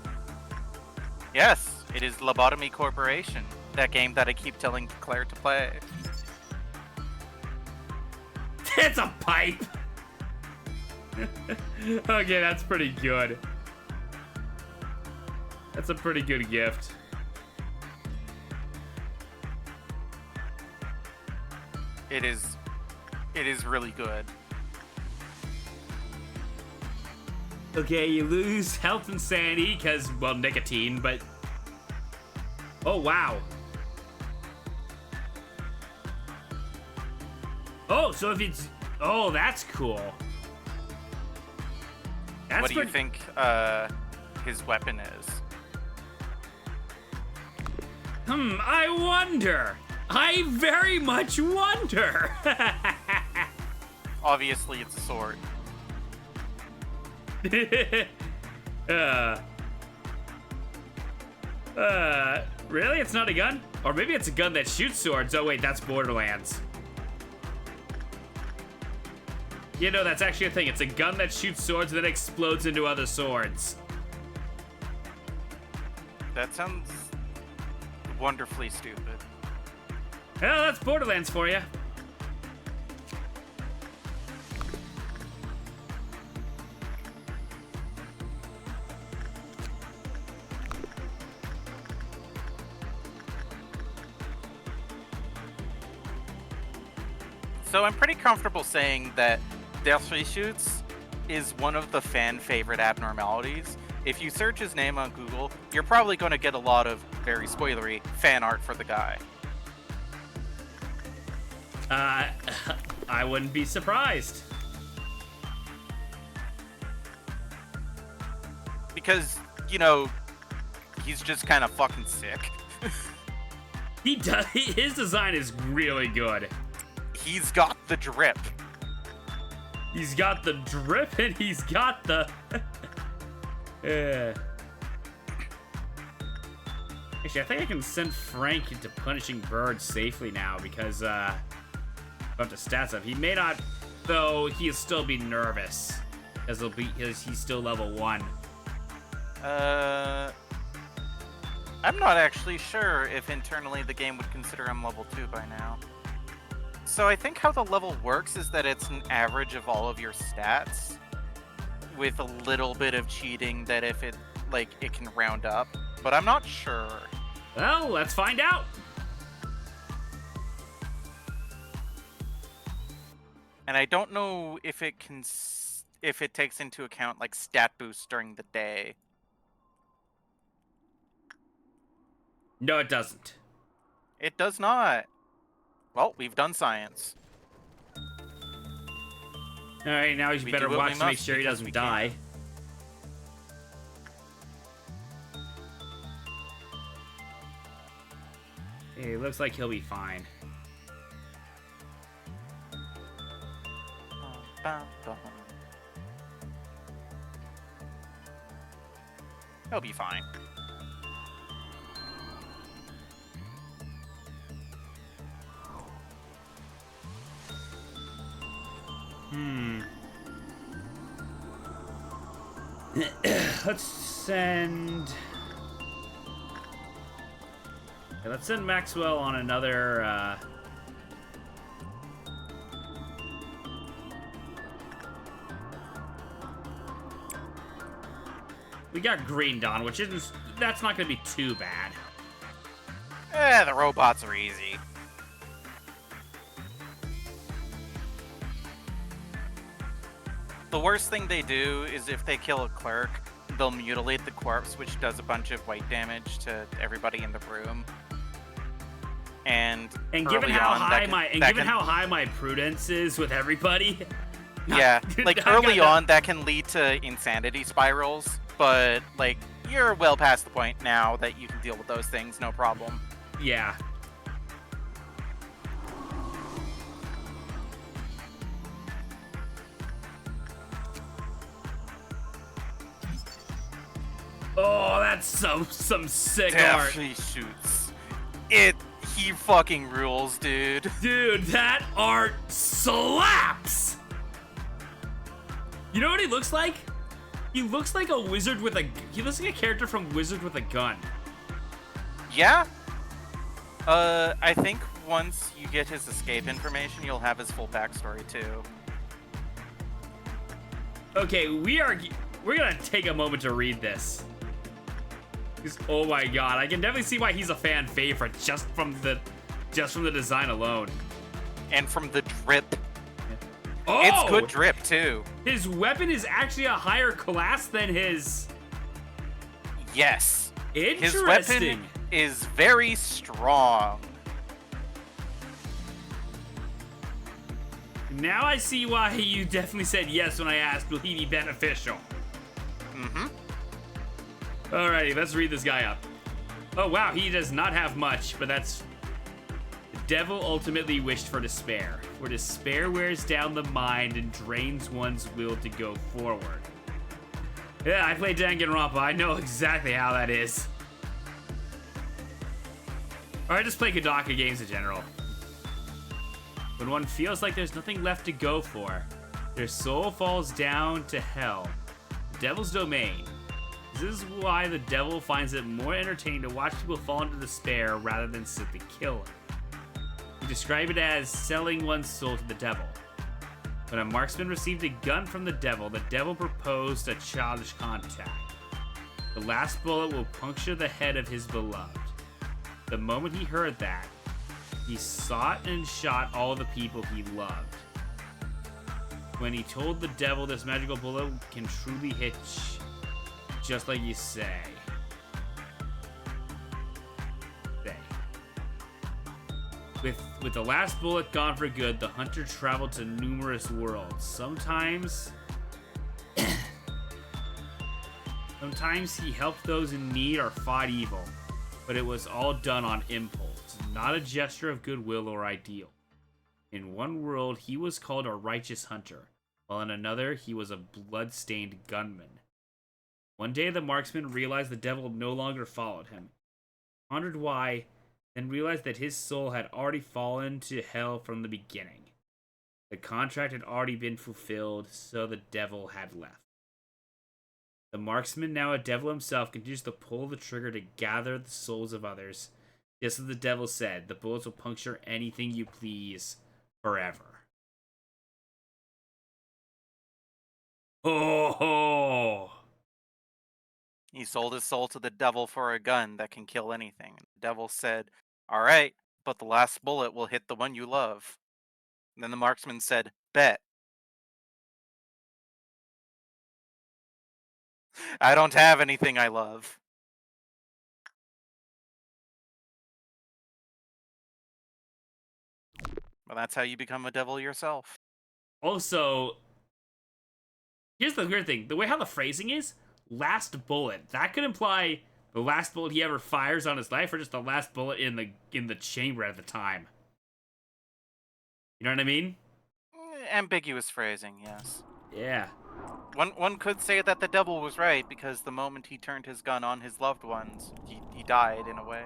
Yes, it is Lobotomy Corporation. That game that I keep telling Claire to play. It's a pipe. Okay, that's pretty good. That's a pretty good gift. It is really good. Okay, you lose health and sanity because, well, nicotine, but... Oh, wow. Oh, so if it's... Oh, that's cool. That's What do you think his weapon is? I wonder. I very much wonder. Obviously, it's a sword. Really? It's not a gun? Or maybe it's a gun that shoots swords. Oh, wait, that's Borderlands. You know, that's actually a thing. It's a gun that shoots swords and then explodes into other swords. That sounds wonderfully stupid. Well, that's Borderlands for you. So I'm pretty comfortable saying that Death Reshoots is one of the fan favorite abnormalities. If you search his name on Google, you're probably going to get a lot of, very spoilery, fan art for the guy. I wouldn't be surprised. Because, you know, he's just kind of fucking sick. He does. His design is really good. He's got the drip. He's got the drip and he's got the... Actually, I think I can send Frank into punishing birds safely now because, up to stats up. He may not, though he'll still be nervous. Because he's still level 1. I'm not actually sure if internally the game would consider him level 2 by now. So I think how the level works is that it's an average of all of your stats with a little bit of cheating that if it, like, it can round up. But I'm not sure. Well, let's find out. And I don't know if it can, if it takes into account, like, stat boosts during the day. No, it doesn't. It does not. Well, we've done science. All right, now he's We better do what we watch to make must sure he because doesn't we die. Hey, looks like he'll be fine. He'll be fine. Let's send... Okay, let's send Maxwell on another, We got Green Dawn, which isn't... That's not gonna be too bad. The robots are easy. The worst thing they do is if they kill a clerk, they'll mutilate the corpse, which does a bunch of white damage to everybody in the room. And given early how on, how high my prudence is with everybody, yeah, like I early got on, that can lead to insanity spirals. But like you're well past the point now that you can deal with those things, no problem. yeah. Oh, that's some sick art. Definitely shoots. He fucking rules, dude. Dude, that art slaps! You know what he looks like? He looks like a wizard with a... He looks like a character from Wizard with a Gun. Yeah? I think once you get his escape information, you'll have his full backstory, too. Okay, we're gonna take a moment to read this. Oh my god, I can definitely see why he's a fan favorite just from the design alone. And from the drip. Oh! It's good drip, too. His weapon is actually a higher class than his... Yes. Interesting. His weapon is very strong. Now I see why you definitely said yes when I asked, will he be beneficial? Mm-hmm. Alrighty, let's read this guy up. Oh wow, he does not have much, but that's... The devil ultimately wished for despair. For despair wears down the mind and drains one's will to go forward. Yeah, I played Danganronpa. I know exactly how that is. Or I just play Kodaka games in general. When one feels like there's nothing left to go for, their soul falls down to hell, the devil's domain. This is why the devil finds it more entertaining to watch people fall into despair rather than simply kill them. We describe it as selling one's soul to the devil. When a marksman received a gun from the devil proposed a childish contract. The last bullet will puncture the head of his beloved. The moment he heard that, he sought and shot all the people he loved. When he told the devil this magical bullet can truly hit just like you say. With the last bullet gone for good, the hunter traveled to numerous worlds. Sometimes he helped those in need or fought evil, but it was all done on impulse, not a gesture of goodwill or ideal. In one world, he was called a righteous hunter, while in another, he was a blood-stained gunman. One day, the marksman realized the devil no longer followed him. Pondered why, then realized that his soul had already fallen to hell from the beginning. The contract had already been fulfilled, so the devil had left. The marksman, now a devil himself, continues to pull the trigger to gather the souls of others. Just as the devil said, the bullets will puncture anything you please, forever. Oh ho! He sold his soul to the devil for a gun that can kill anything. The devil said, "All right, but the last bullet will hit the one you love." And then the marksman said, "Bet." I don't have anything I love. Well, that's how you become a devil yourself. Also, here's the weird thing. The way how the phrasing is, last bullet. That could imply the last bullet he ever fires on his life, or just the last bullet in the chamber at the time. You know what I mean? Ambiguous phrasing, yes. Yeah. One could say that the devil was right, because the moment he turned his gun on his loved ones, he died in a way.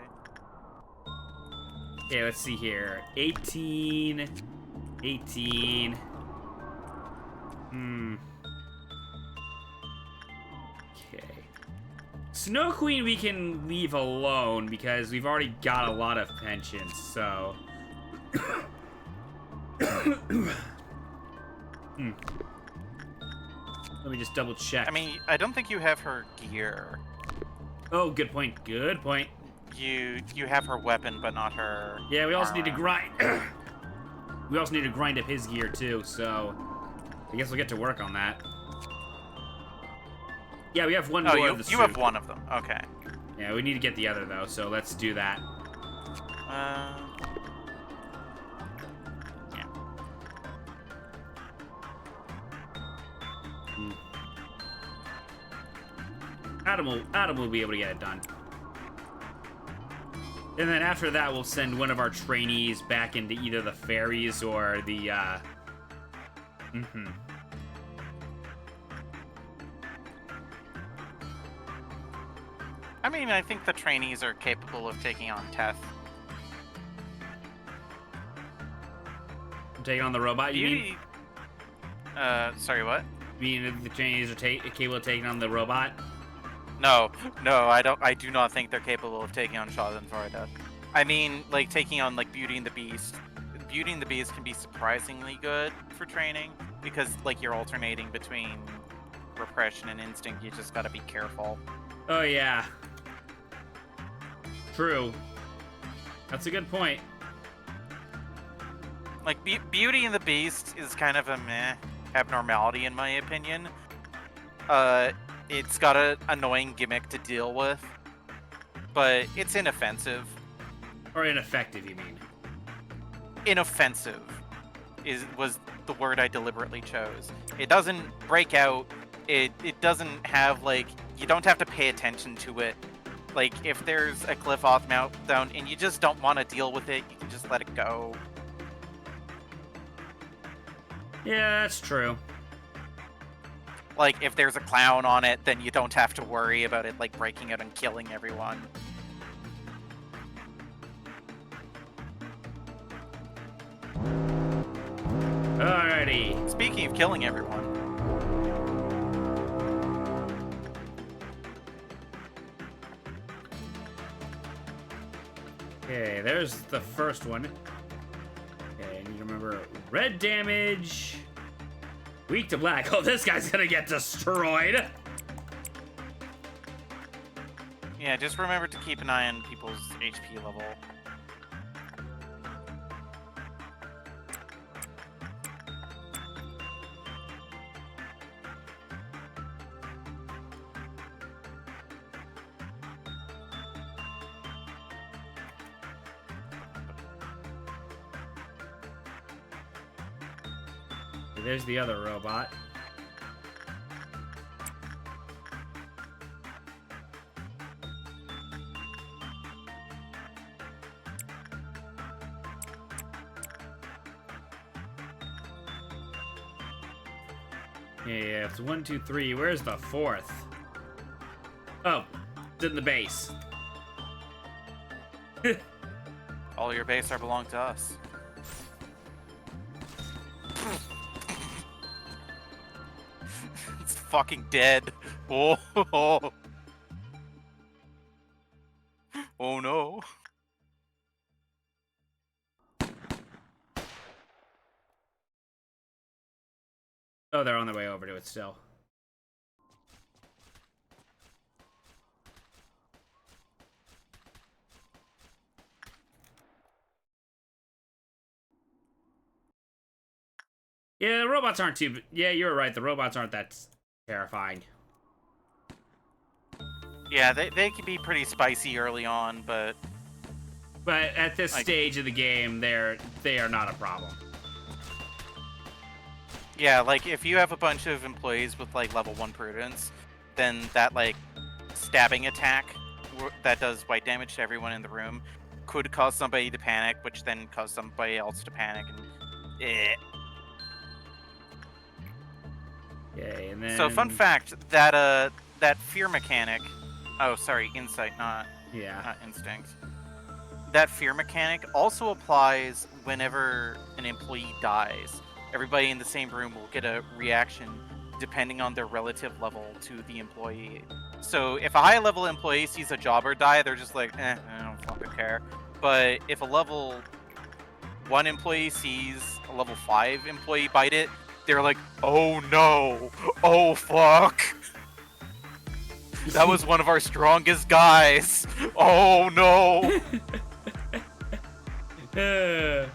Yeah, let's see here. 18. Okay. Snow Queen we can leave alone because we've already got a lot of pensions, so... Let me just double check. I mean, I don't think you have her gear. Oh, good point. Good point. You have her weapon, but not her. Yeah, we also armor. need to grind. We also need to grind up his gear too. So, I guess we'll get to work on that. Yeah, we have one Oh, more of the you suit. have one of them. Okay. Yeah, we need to get the other though. So let's do that. Yeah. Adam will be able to get it done. And then after that, we'll send one of our trainees back into either the ferries or the, I mean, I think the trainees are capable of taking on Teth. Taking on the robot, you mean? Sorry, what? You mean the trainees are capable of taking on the robot? No, I do not think they're capable of taking on Shaz and Farida. I mean, like, taking on, like, Beauty and the Beast. Beauty and the Beast can be surprisingly good for training, because, like, you're alternating between repression and instinct. You just gotta be careful. Oh, yeah. True. That's a good point. Like, Beauty and the Beast is kind of a meh abnormality in my opinion. It's got an annoying gimmick to deal with, but it's inoffensive. Or ineffective, you mean? Inoffensive was the word I deliberately chose. It doesn't break out. It doesn't have, like, you don't have to pay attention to it. Like, if there's a Cliff-Off meltdown and you just don't want to deal with it, you can just let it go. Yeah, that's true. Like, if there's a clown on it, then you don't have to worry about it, like, breaking out and killing everyone. Alrighty. Speaking of killing everyone. Okay, there's the first one. Okay, I need to remember red damage. Weak to black. Oh, this guy's gonna get destroyed. Yeah, just remember to keep an eye on people's HP level. There's the other robot. Yeah, it's 1, 2, 3. Where's the fourth? Oh, it's in the base. All your base are belong to us. It's fucking dead. Oh, oh. Oh no. Oh, they're on their way over to it still. Yeah, the robots aren't too... Yeah, you're right. The robots aren't that terrifying. Yeah, they can be pretty spicy early on, but... But at this stage of the game, they are not a problem. Yeah, like, if you have a bunch of employees with, like, level 1 prudence, then that, like, stabbing attack that does white damage to everyone in the room could cause somebody to panic, which then cause somebody else to panic, and... Okay, and then... So, fun fact, that fear mechanic... Oh, sorry, insight, not instinct. That fear mechanic also applies whenever an employee dies. Everybody in the same room will get a reaction depending on their relative level to the employee. So if a high level employee sees a jobber die, they're just like, I don't fucking care. But if a level 1 employee sees a level 5 employee bite it, they're like, oh no, oh fuck. That was one of our strongest guys. Oh no. That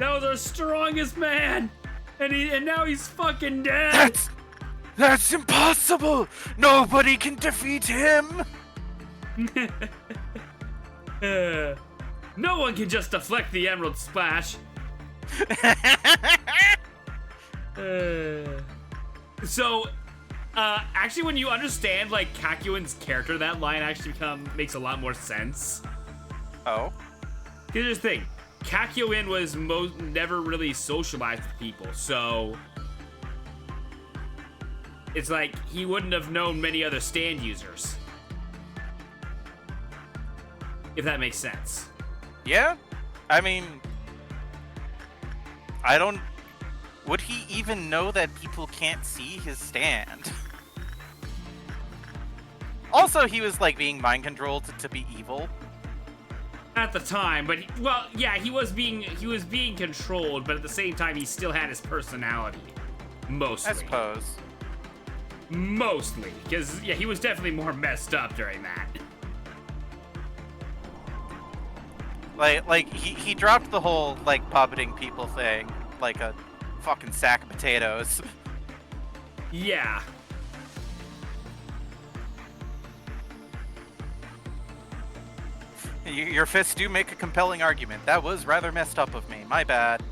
was our strongest man, and now he's fucking dead. That's impossible. Nobody can defeat him. No one can just deflect the Emerald Splash. So, actually, when you understand like Kakuin's character, that line actually makes a lot more sense. Oh. Here's the thing. Kakyoin was never really socialized with people, so it's like he wouldn't have known many other stand users. If that makes sense. Yeah? I mean, would he even know that people can't see his stand? Also, he was like being mind controlled to be evil. At the time, but well, yeah, he was being controlled, but at the same time, he still had his personality, mostly. I suppose. Mostly, because yeah, he was definitely more messed up during that. Like he dropped the whole like puppeting people thing like a fucking sack of potatoes. Yeah. Your fists do make a compelling argument. That was rather messed up of me. My bad.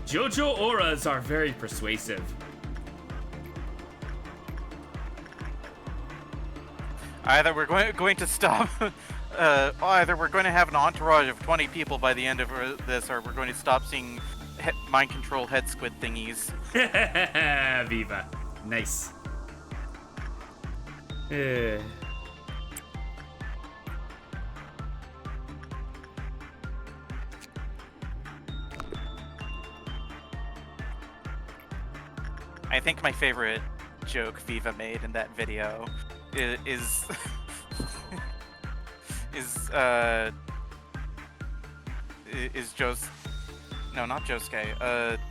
JoJo auras are very persuasive. Either we're going to stop. Either we're going to have an entourage of 20 people by the end of this, or we're going to stop seeing mind control head squid thingies. Viva. Nice. I think my favorite joke Viva made in that video is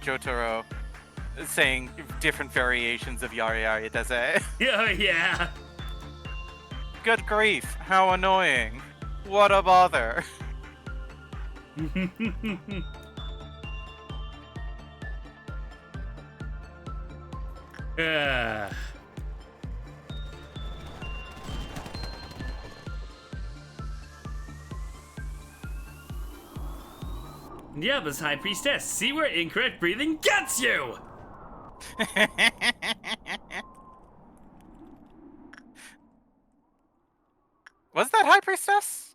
Jotaro saying different variations of Yari Yari Daze. Oh, yeah. Good grief, how annoying. What a bother. Yeah, this High Priestess. See where incorrect breathing gets you! Was that High Priestess?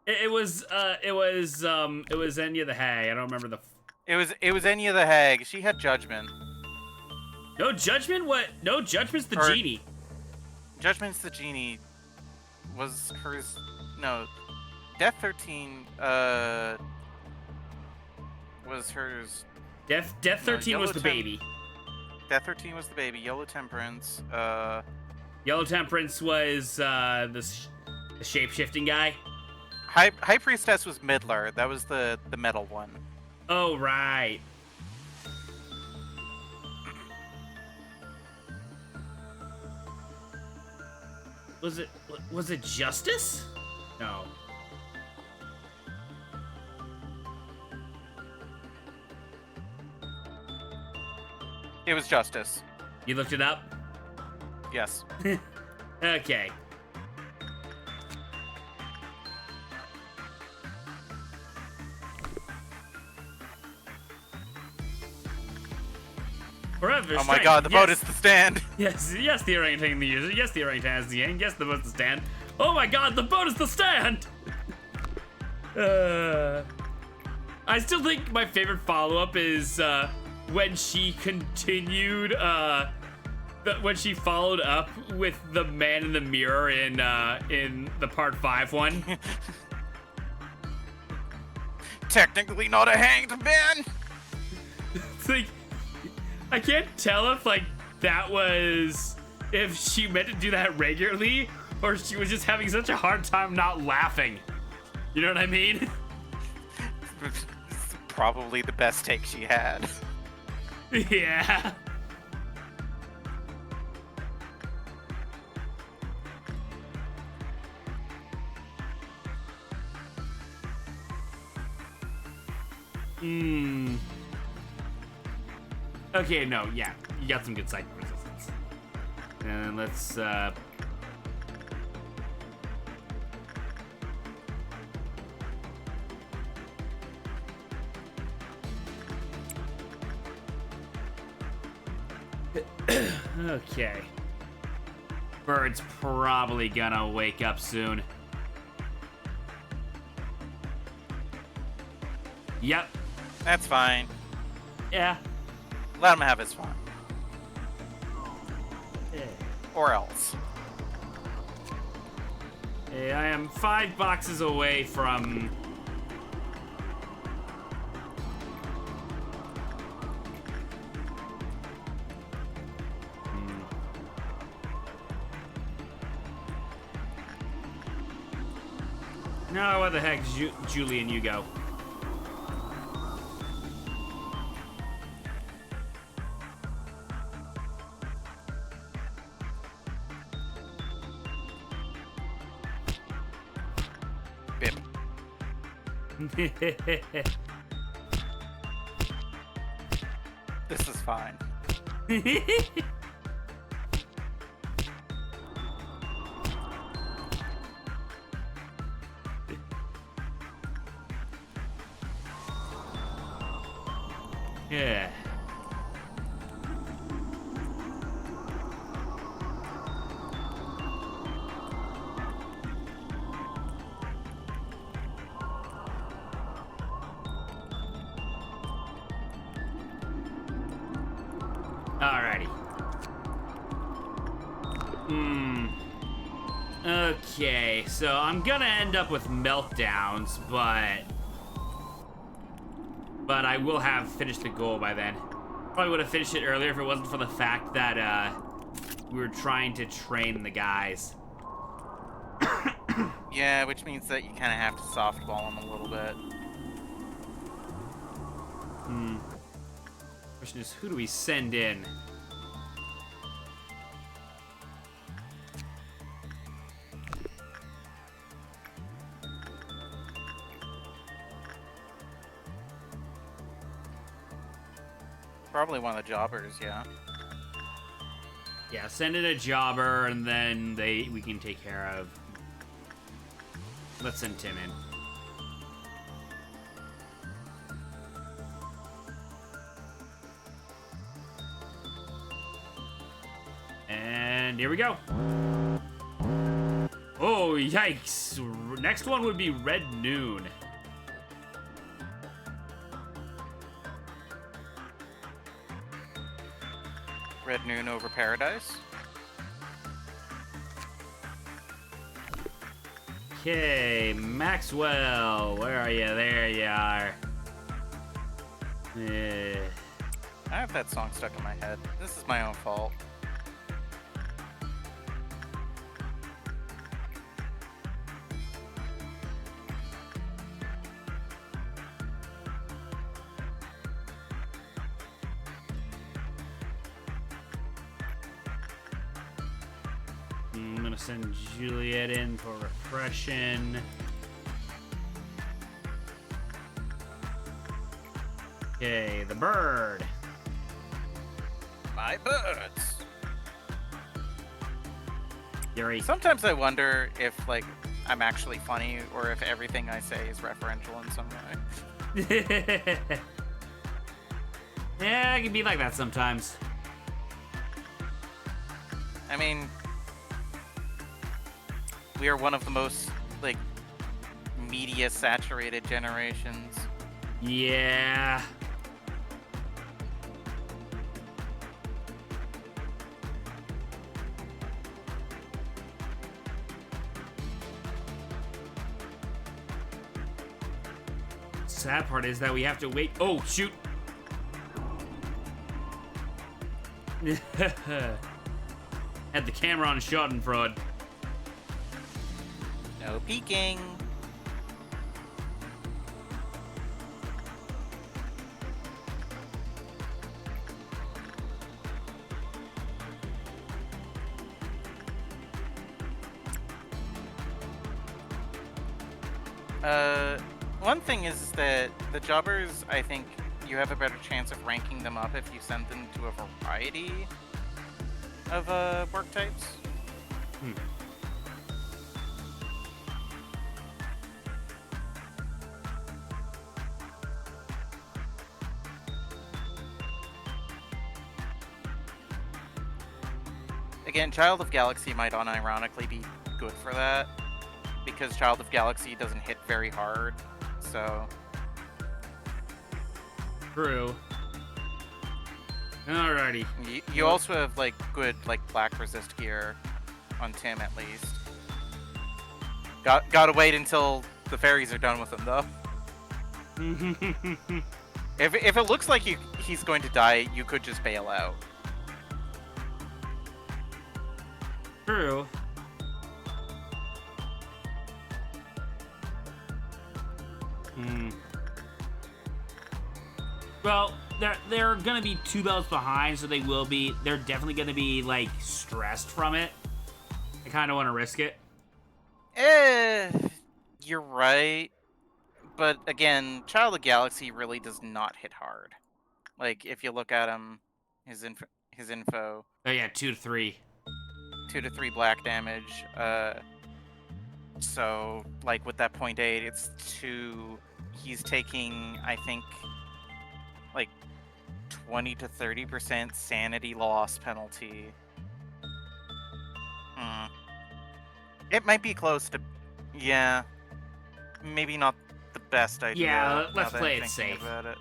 It was Enya the Hag. I don't remember the... It was Enya the Hag. She had Judgment. No Judgment? What? No, Judgment's the genie. Judgment's the genie. Was hers... No. Death 13, was hers... Death 13 was the baby. Death 13 was the baby. Yellow Temperance, Yellow Temperance was, the shape-shifting guy. High Priestess was Midler. That was the metal one. Oh, right. Was it Justice? No. It was Justice. You looked it up? Yes. Okay. Forever Oh my god, the boat is the stand. Yes, the orangutan the user. Yes, the orangutan is the end. Yes, the boat is the stand. Oh my god, the boat is the stand! I still think my favorite follow-up is when she continued, when she followed up with the man in the mirror in the part 5 one. Technically not a hanged man. It's like, I can't tell if if she meant to do that regularly or she was just having such a hard time not laughing. You know what I mean? Probably the best take she had. Yeah. Okay, no, yeah. You got some good psychic resistance. And let's, okay. Bird's probably gonna wake up soon. Yep. That's fine. Yeah. Let him have his fun. Yeah. Or else. Hey, I am 5 boxes away from... Now, where the heck, Julian, you go? This is fine. Yeah. Alrighty. Okay, so I'm gonna end up with meltdowns, but I will have finished the goal by then. Probably would have finished it earlier if it wasn't for the fact that we were trying to train the guys. Yeah, which means that you kind of have to softball them a little bit. Question is, who do we send in? Probably one of the jobbers, yeah. Yeah, send in a jobber, and then we can take care of. Let's send Tim in. And here we go. Oh, yikes. Next one would be Red Noon. Red Noon over Paradise. Okay, Maxwell, where are you? There you are. I have that song stuck in my head. This is my own fault. I'm gonna send Juliet in for repression. Okay, the bird. My birds. Yuri. Sometimes I wonder if, like, I'm actually funny or if everything I say is referential in some way. Yeah, it can be like that sometimes. I mean, we are one of the most, like, media-saturated generations. Yeah. Sad part is that we have to wait. Oh, shoot. Had the camera on Schadenfreude. No peeking. One thing is that the jobbers, I think you have a better chance of ranking them up if you send them to a variety of work types. Again, Child of Galaxy might unironically be good for that, because Child of Galaxy doesn't hit very hard, so... True. Alrighty. You also have, like, good, like, black resist gear on Tim, at least. Gotta wait until the fairies are done with him, though. If it looks like he's going to die, you could just bail out. True. Well, they're gonna be 2 bells behind, so they're definitely gonna be, like, stressed from it. I kind of want to risk it. You're right. But again, Child of the Galaxy really does not hit hard. Like, if you look at him, his info, Oh yeah, 2 to 3. 2 to 3 black damage. So, like, with that 0.8, it's 2. He's taking, I think, like, 20 to 30% sanity loss penalty. It might be close to... Yeah. Maybe not the best idea. Yeah, now let's that play I'm it thinking safe. about it.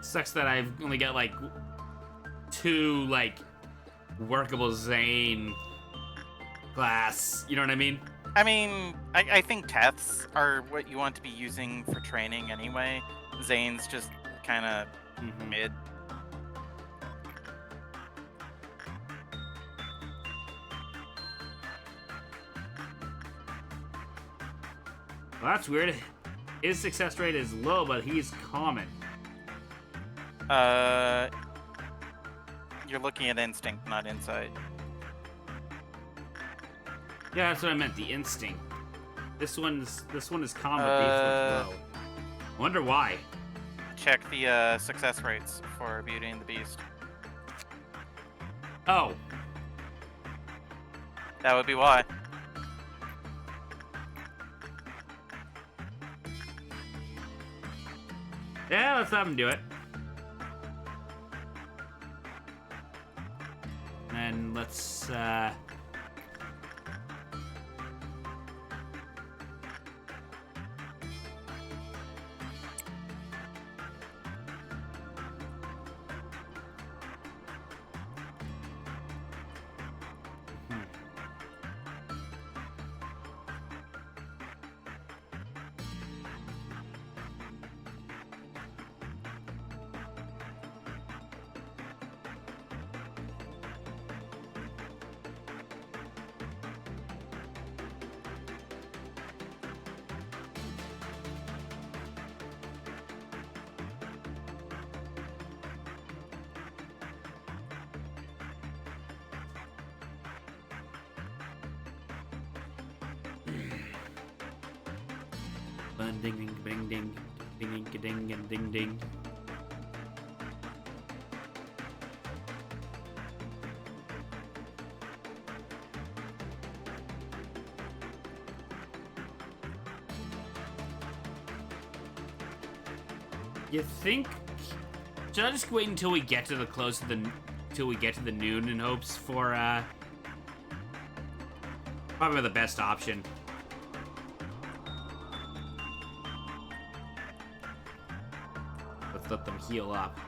Sucks that I've only got like 2 like workable Zane class. You know what I mean? I mean, I think Teths are what you want to be using for training anyway. Zane's just kind of mid. Well, that's weird. His success rate is low, but he's common. You're looking at instinct, not insight. Yeah, that's what I meant. The instinct. This one is common, but this one's low. I wonder why. Check the success rates for Beauty and the Beast. Oh, That would be why. yeah. Let's have him do it. And let's. Ding ding ding ding ding ding ding and ding ding. You think? Should I just wait until we get to the close of the till we get to the noon in hopes for probably the best option. Let's let them heal up.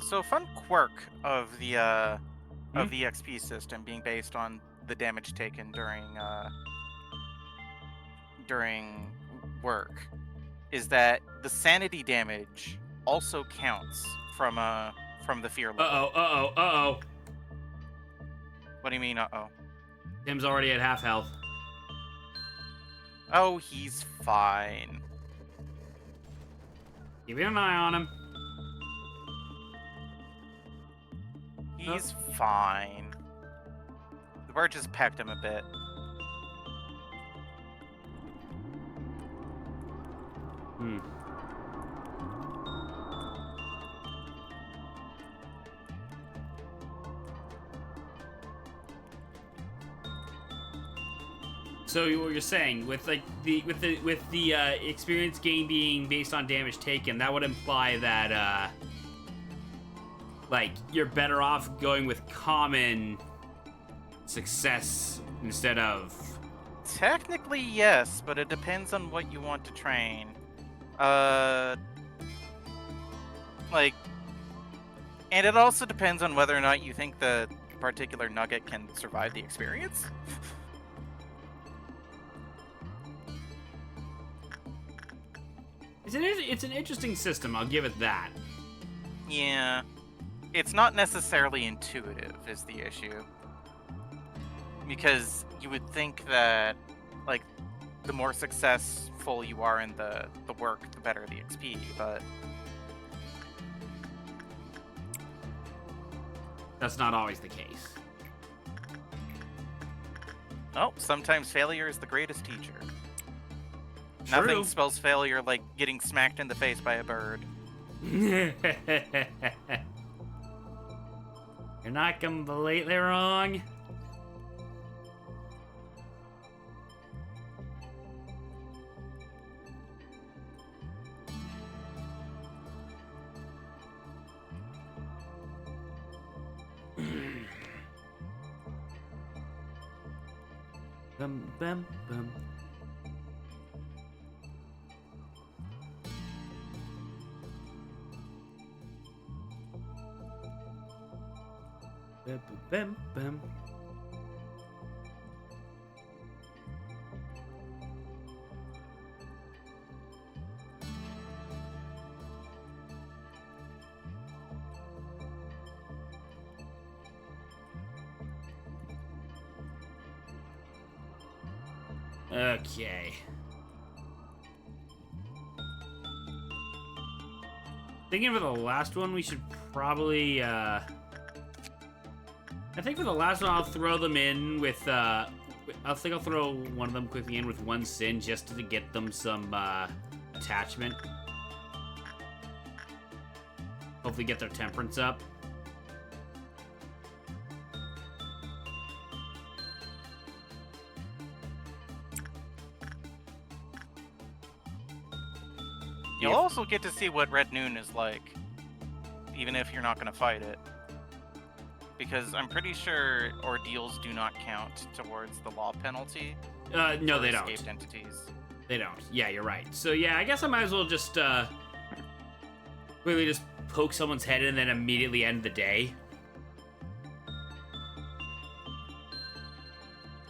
So, fun quirk of the XP system being based on the damage taken during work is that the sanity damage also counts from the fear level. Uh-oh. What do you mean, uh-oh? Tim's already at half health. Oh, he's fine. Keeping an eye on him. He's fine. The bird just pecked him a bit. Hmm. So what you're saying with like the experience gain being based on damage taken, that would imply that like you're better off going with common success instead of. Technically, yes, but it depends on what you want to train. Like, and it also depends on whether or not you think the particular nugget can survive the experience. It's an interesting system, I'll give it that. Yeah. It's not necessarily intuitive, is the issue. Because you would think that, like, the more successful you are in the work, the better the XP, but... That's not always the case. Oh, sometimes failure is the greatest teacher. True. Nothing spells failure like getting smacked in the face by a bird. You're not completely wrong. Bum, bum, bum. Bum, bum, bum. Okay. Thinking for the last one, we should probably, I think for the last one, I'll throw them in with, I'll throw one of them quickly in with one sin just to get them some, attachment. Hopefully get their temperance up. You'll also get to see what Red Noon is like, even if you're not going to fight it. Because I'm pretty sure ordeals do not count towards the law penalty. No, they don't. Escaped entities. They don't. Yeah, you're right. So yeah, I guess I might as well just, really just poke someone's head in and then immediately end the day.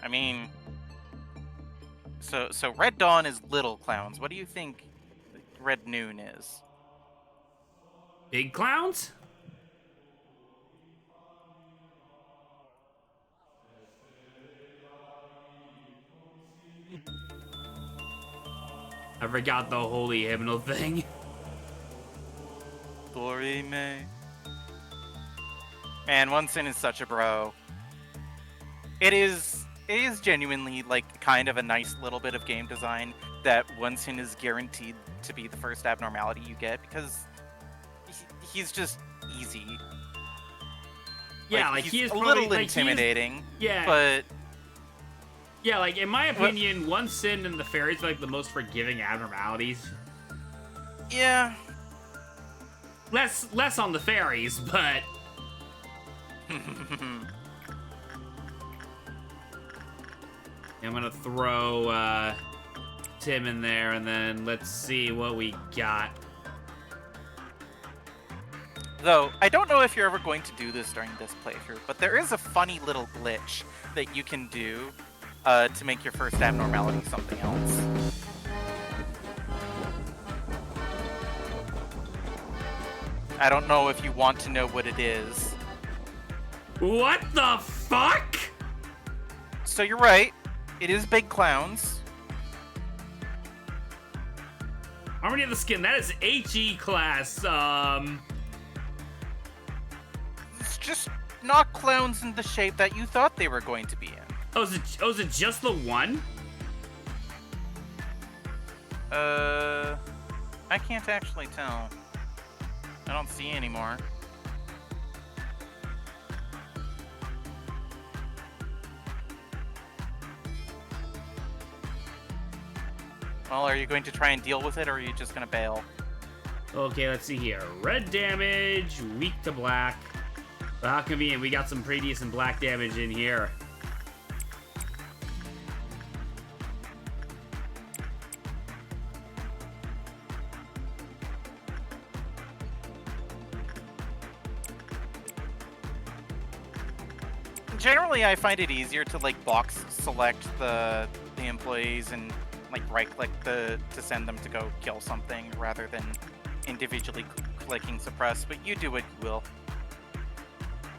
I mean, so Red Dawn is little clowns. What do you think Red Noon is? Big clowns? I forgot the holy hymnal thing. Glory May. Man, One Sin is such a bro. It is genuinely like kind of a nice little bit of game design that One Sin is guaranteed to be the first abnormality you get because he's just easy. Yeah, like he is a probably, little intimidating. Yeah, but yeah, like in my opinion, One Sin and the fairies are like the most forgiving abnormalities. yeah. Less on the fairies, but I'm gonna throw Tim in there, and then let's see what we got. Though, I don't know if you're ever going to do this during this playthrough, but there is a funny little glitch that you can do to make your first abnormality something else. I don't know if you want to know what it is. What the fuck? So you're right. It is big clowns. Harmony of the Skin, that is HE class, It's just not clowns in the shape that you thought they were going to be in. Oh, is it just the one? I can't actually tell. I don't see anymore. Well, are you going to try and deal with it, or are you just going to bail? Okay, let's see here. Red damage, weak to black. But how convenient, we got some pretty decent black damage in here. Generally, I find it easier to like box select the employees and like right-click to send them to go kill something rather than individually clicking suppress. But you do what you will.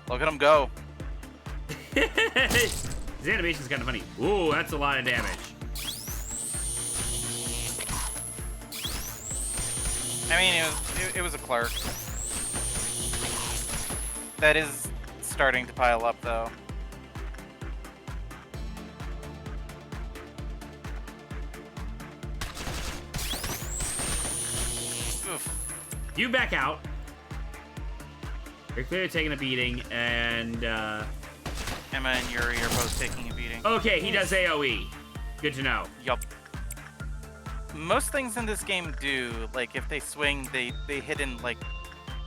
Look at him go. His animation's kind of funny. Ooh, that's a lot of damage. I mean, it was a clerk. That is starting to pile up, though. Oof. You back out. You're clearly taking a beating, and Emma and Yuri are both taking a beating. okay, he does AoE. Good to know. Yup. Most things in this game do, like if they swing, they hit in like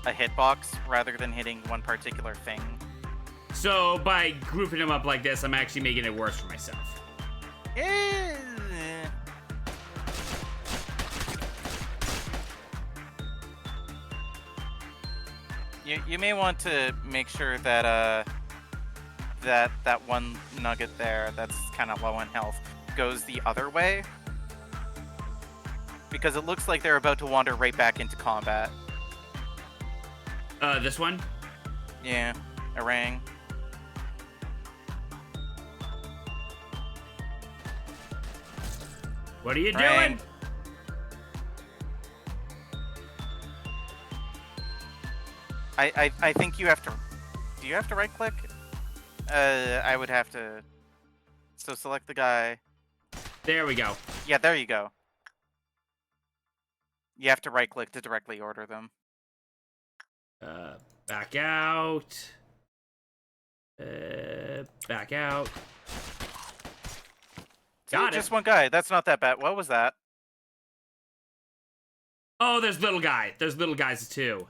a hitbox rather than hitting one particular thing. So by grouping them up like this, I'm actually making it worse for myself. Eh. You may want to make sure that that one nugget there that's kind of low on health goes the other way, because it looks like they're about to wander right back into combat. This one? Yeah, Orang. What are you Orang. doing? I think you have to. Do you have to right click? I would have to. So select the guy. There we go. Yeah, there you go. You have to right click to directly order them. Back out. Back out. Got it. Just one guy. That's not that bad. What was that? Oh, there's little guy. There's little guys too.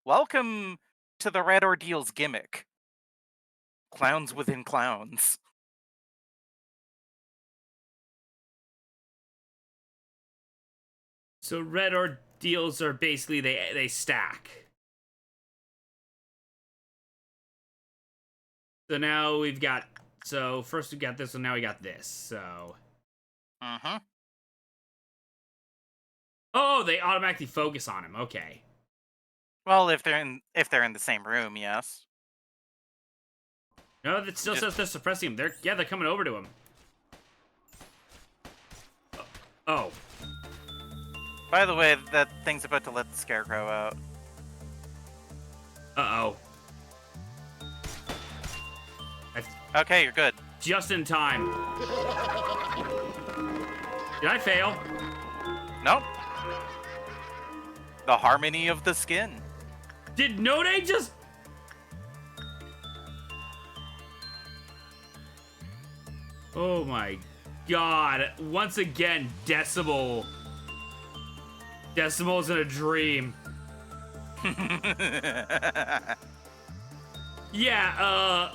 Welcome to the Red Ordeal's gimmick. Clowns within clowns. So red ordeals are basically they stack. So now we've got, so first we got this one, now we got this. So Uh-huh. oh, they automatically focus on him. Okay. Well, if they're in the same room, yes. No, that still says they're suppressing him. They're coming over to him. Oh. By the way, that thing's about to let the scarecrow out. Uh-oh. Okay, you're good. Just in time. Did I fail? Nope. The harmony of the skin. Did Node just... Oh my god. Once again, Decimal. Decimal's in a dream. Yeah,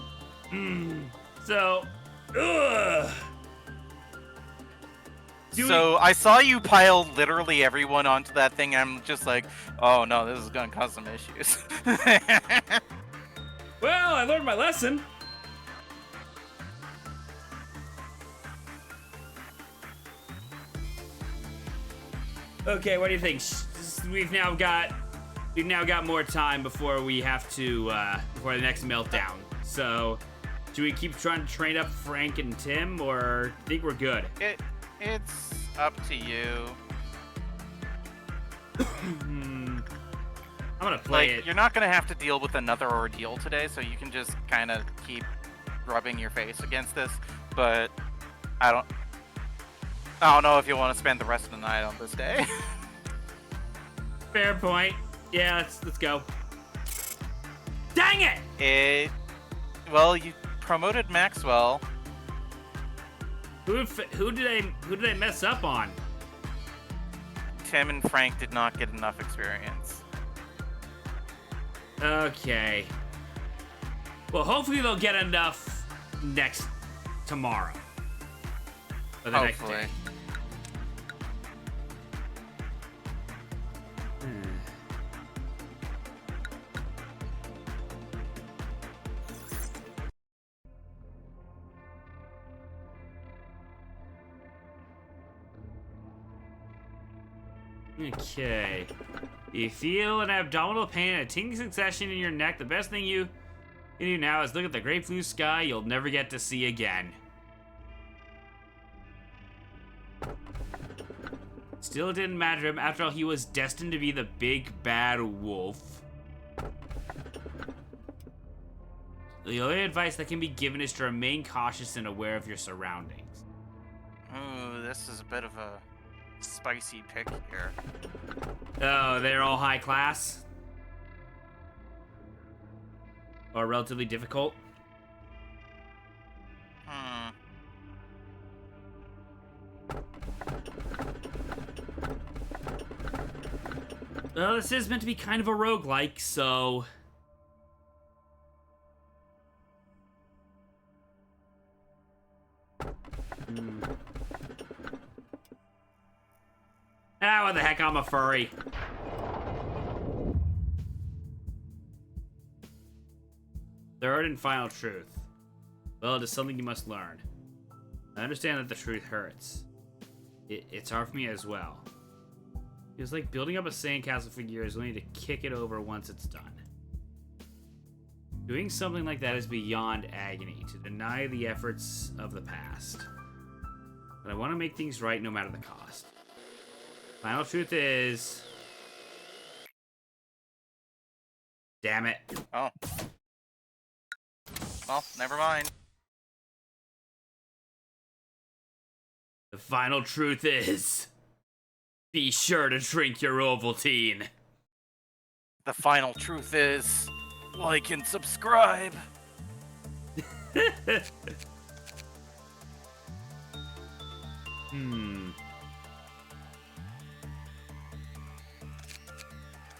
so... Ugh. So I saw you pile literally everyone onto that thing. I'm just like, oh no, this is gonna cause some issues. Well, I learned my lesson. Okay, what do you think? We've now got more time before we have to before the next meltdown. So, do we keep trying to train up Frank and Tim, or think we're good? It's up to you. I'm gonna play it. You're not gonna have to deal with another ordeal today, so you can just kind of keep rubbing your face against this. But I don't know if you want to spend the rest of the night on this day. Fair point. Yeah, let's go. Dang it! Well, you promoted Maxwell. Who did I mess up on? Tim and Frank did not get enough experience. Okay. Well, hopefully they'll get enough tomorrow. Or the Hopefully. next day. Okay. You feel an abdominal pain and a tingling sensation in your neck. The best thing you can do now is look at the great blue sky you'll never get to see again. Still, it didn't matter to him. After all, he was destined to be the big bad wolf. The only advice that can be given is to remain cautious and aware of your surroundings. Ooh, this is a bit of a spicy pick here. Oh, they're all high class? Or relatively difficult? Well, this is meant to be kind of a roguelike, so... Ah, what the heck, I'm a furry. Third and final truth. Well, it is something you must learn. I understand that the truth hurts. It's hard for me as well. It's like building up a sandcastle for years only to kick it over once it's done. Doing something like that is beyond agony, to deny the efforts of the past. But I want to make things right no matter the cost. Final truth is... Damn it. Oh. Well, never mind. The final truth is... Be sure to drink your Ovaltine. The final truth is... like and subscribe.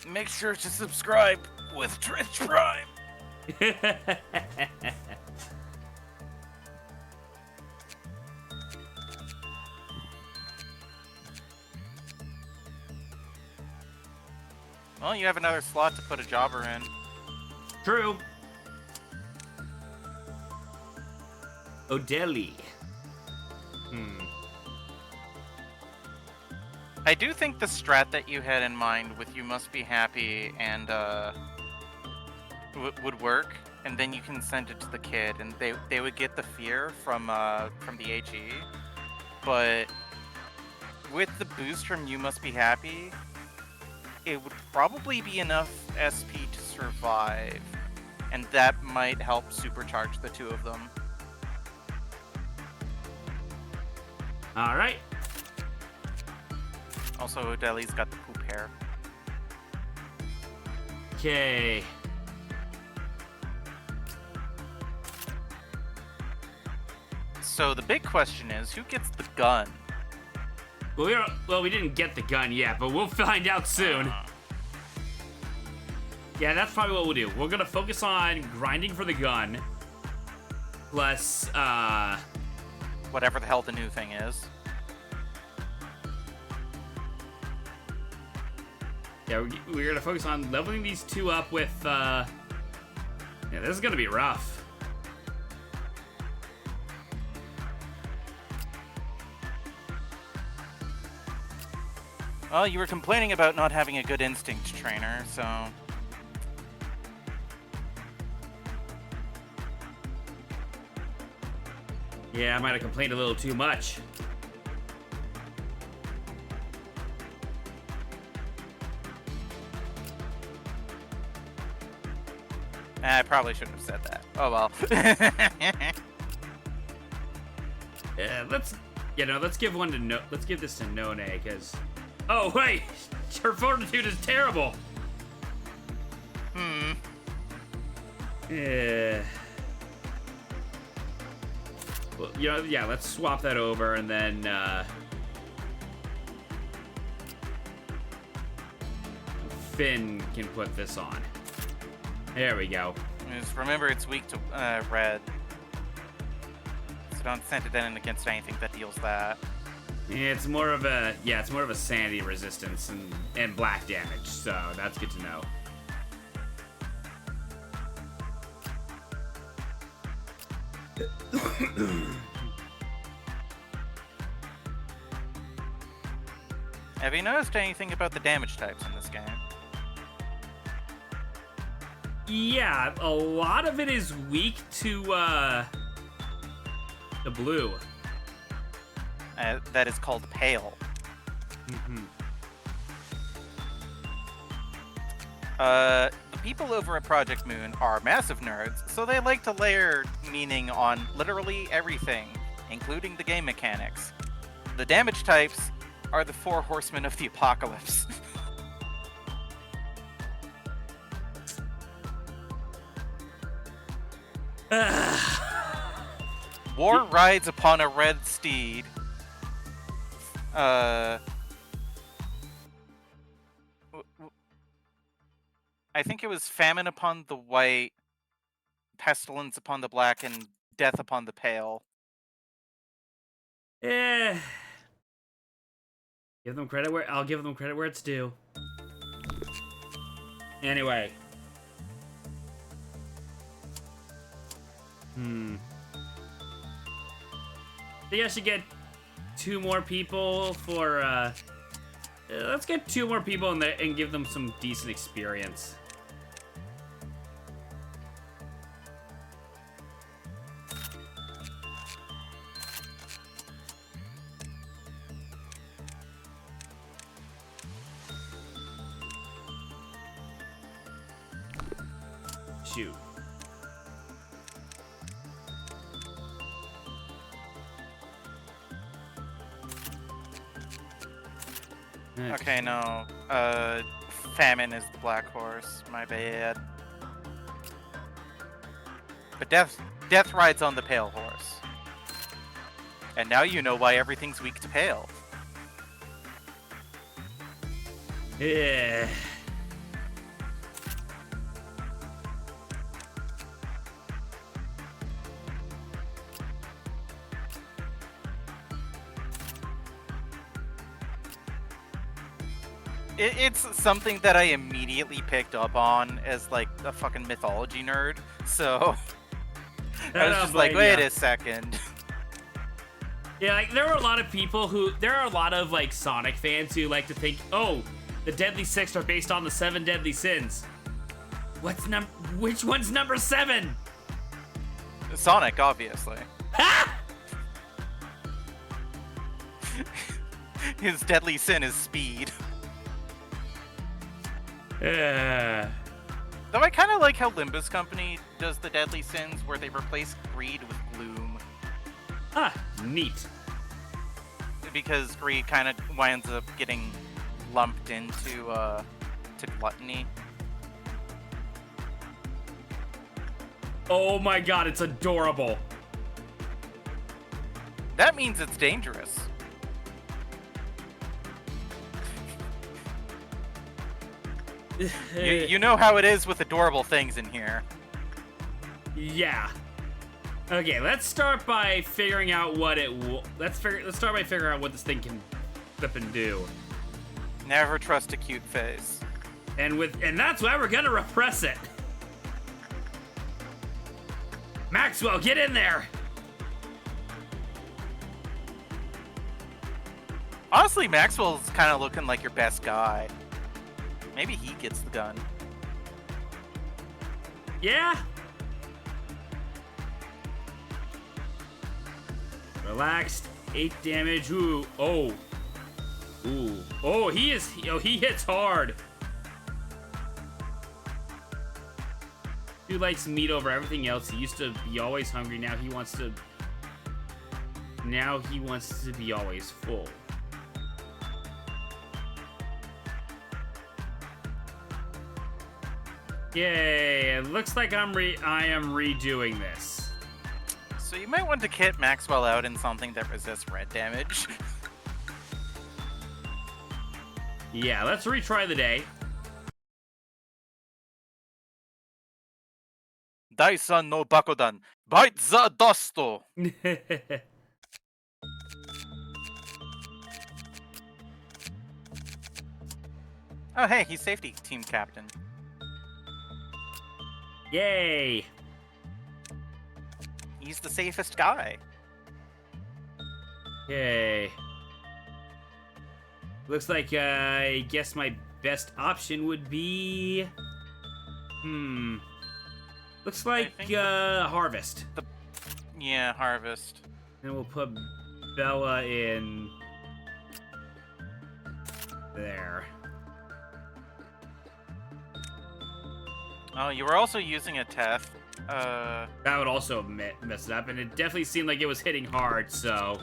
Make sure to subscribe with Twitch Prime. Well, you have another slot to put a jobber in. True. Odeli. I do think the strat that you had in mind with You Must Be Happy and would work, and then you can send it to the kid, and they would get the fear from the AG. But with the boost from You Must Be Happy, it would probably be enough SP to survive, and that might help supercharge the two of them. All right. Also, Odeli's got the poop hair. Okay. So the big question is, who gets the gun? Well, we didn't get the gun yet, but we'll find out soon. Yeah, that's probably what we'll do. We're gonna focus on grinding for the gun. Plus, Whatever the hell the new thing is. yeah, we're gonna focus on leveling these two up with, yeah, this is gonna be rough. Well, you were complaining about not having a good instinct trainer, so... Yeah, I might have complained a little too much. I probably shouldn't have said that. Oh well. Yeah, let's give this to None, because Oh, wait. Her fortitude is terrible. Yeah. Well, yeah, let's swap that over and then, Finn can put this on. There we go. Just remember, it's weak to red. So don't send it in against anything that deals that. It's more of a sanity resistance and black damage, so that's good to know. Have you noticed anything about the damage types in this game? Yeah, a lot of it is weak to the blue. That is called pale. The people over at Project Moon are massive nerds, so they like to layer meaning on literally everything, including the game mechanics. The damage types are the 4 horsemen of the apocalypse. War rides upon a red steed. I think it was famine upon the white, pestilence upon the black, and death upon the pale. Yeah. Give them credit where I'll give them credit where it's due. Anyway. I think I should get 2 more people for let's get 2 more people in there and give them some decent experience. Shoot. Okay, no. Famine is the black horse. My bad. But Death rides on the pale horse. And now you know why everything's weak to pale. Yeah. It's something that I immediately picked up on as, like, a fucking mythology nerd, so... I was just like, wait a second. Yeah, like, there are a lot of people who... There are a lot of, like, Sonic fans who like to think, oh, the Deadly Six are based on the 7 deadly sins. Which one's number 7? Sonic, obviously. Ha! His deadly sin is speed. Yeah. Though I kind of like how Limbus Company does the deadly sins, where they replace greed with gloom. Ah, neat. Because greed kind of winds up getting lumped into to gluttony. Oh my god, it's adorable. That means it's dangerous. You know how it is with adorable things in here. Yeah. Okay, let's start by figuring out what it let's start by figuring out what this thing can flip and do. Never trust a cute face. And that's why we're gonna repress it. Maxwell, get in there. Honestly, Maxwell's kind of looking like your best guy. Maybe he gets the gun. Yeah. Relaxed. 8 damage. Ooh. Oh. Ooh. Oh, he hits hard. Dude likes meat over everything else. He used to be always hungry. Now he wants to be always full. Yay! It looks like I am redoing this. So you might want to kit Maxwell out in something that resists red damage. Yeah, let's retry the day. Daisan no Bakudan, bite the dusto! Oh hey, he's safety team captain. Yay! He's the safest guy. Yay. Looks like, I guess my best option would be... Looks like, Harvest. Yeah, Harvest. And we'll put Bella in... there. Oh, you were also using a Teth. That would also mess it up, and it definitely seemed like it was hitting hard, so...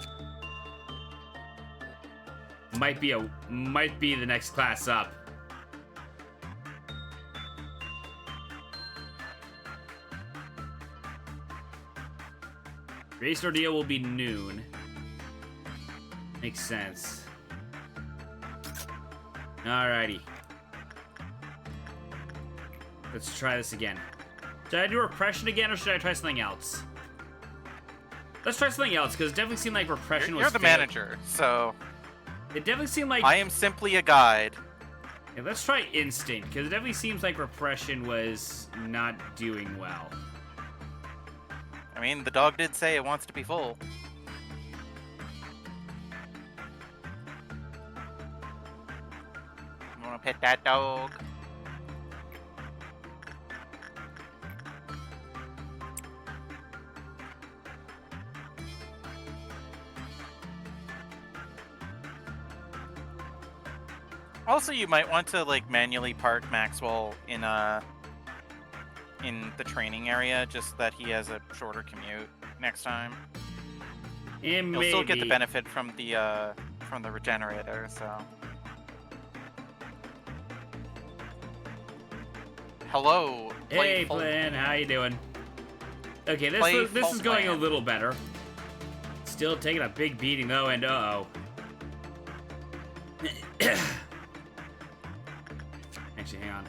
Might be the next class up. Race ordeal will be noon. Makes sense. Alrighty. Let's try this again. Should I do repression again, or should I try something else? Let's try something else, because it definitely seemed like repression was... You're the manager, so... It definitely seemed like... I am simply a guide. Yeah, let's try instinct, because it definitely seems like repression was not doing well. I mean, the dog did say it wants to be full. You wanna pet that dog? Also, you might want to like manually park Maxwell in the training area, just so that he has a shorter commute next time. And He'll still get the benefit from the regenerator. So, hello. Hey, Playful. Plan, how you doing? Okay, this Playful is going a Plan. little better. Still taking a big beating though, and uh-oh. Actually, hang on.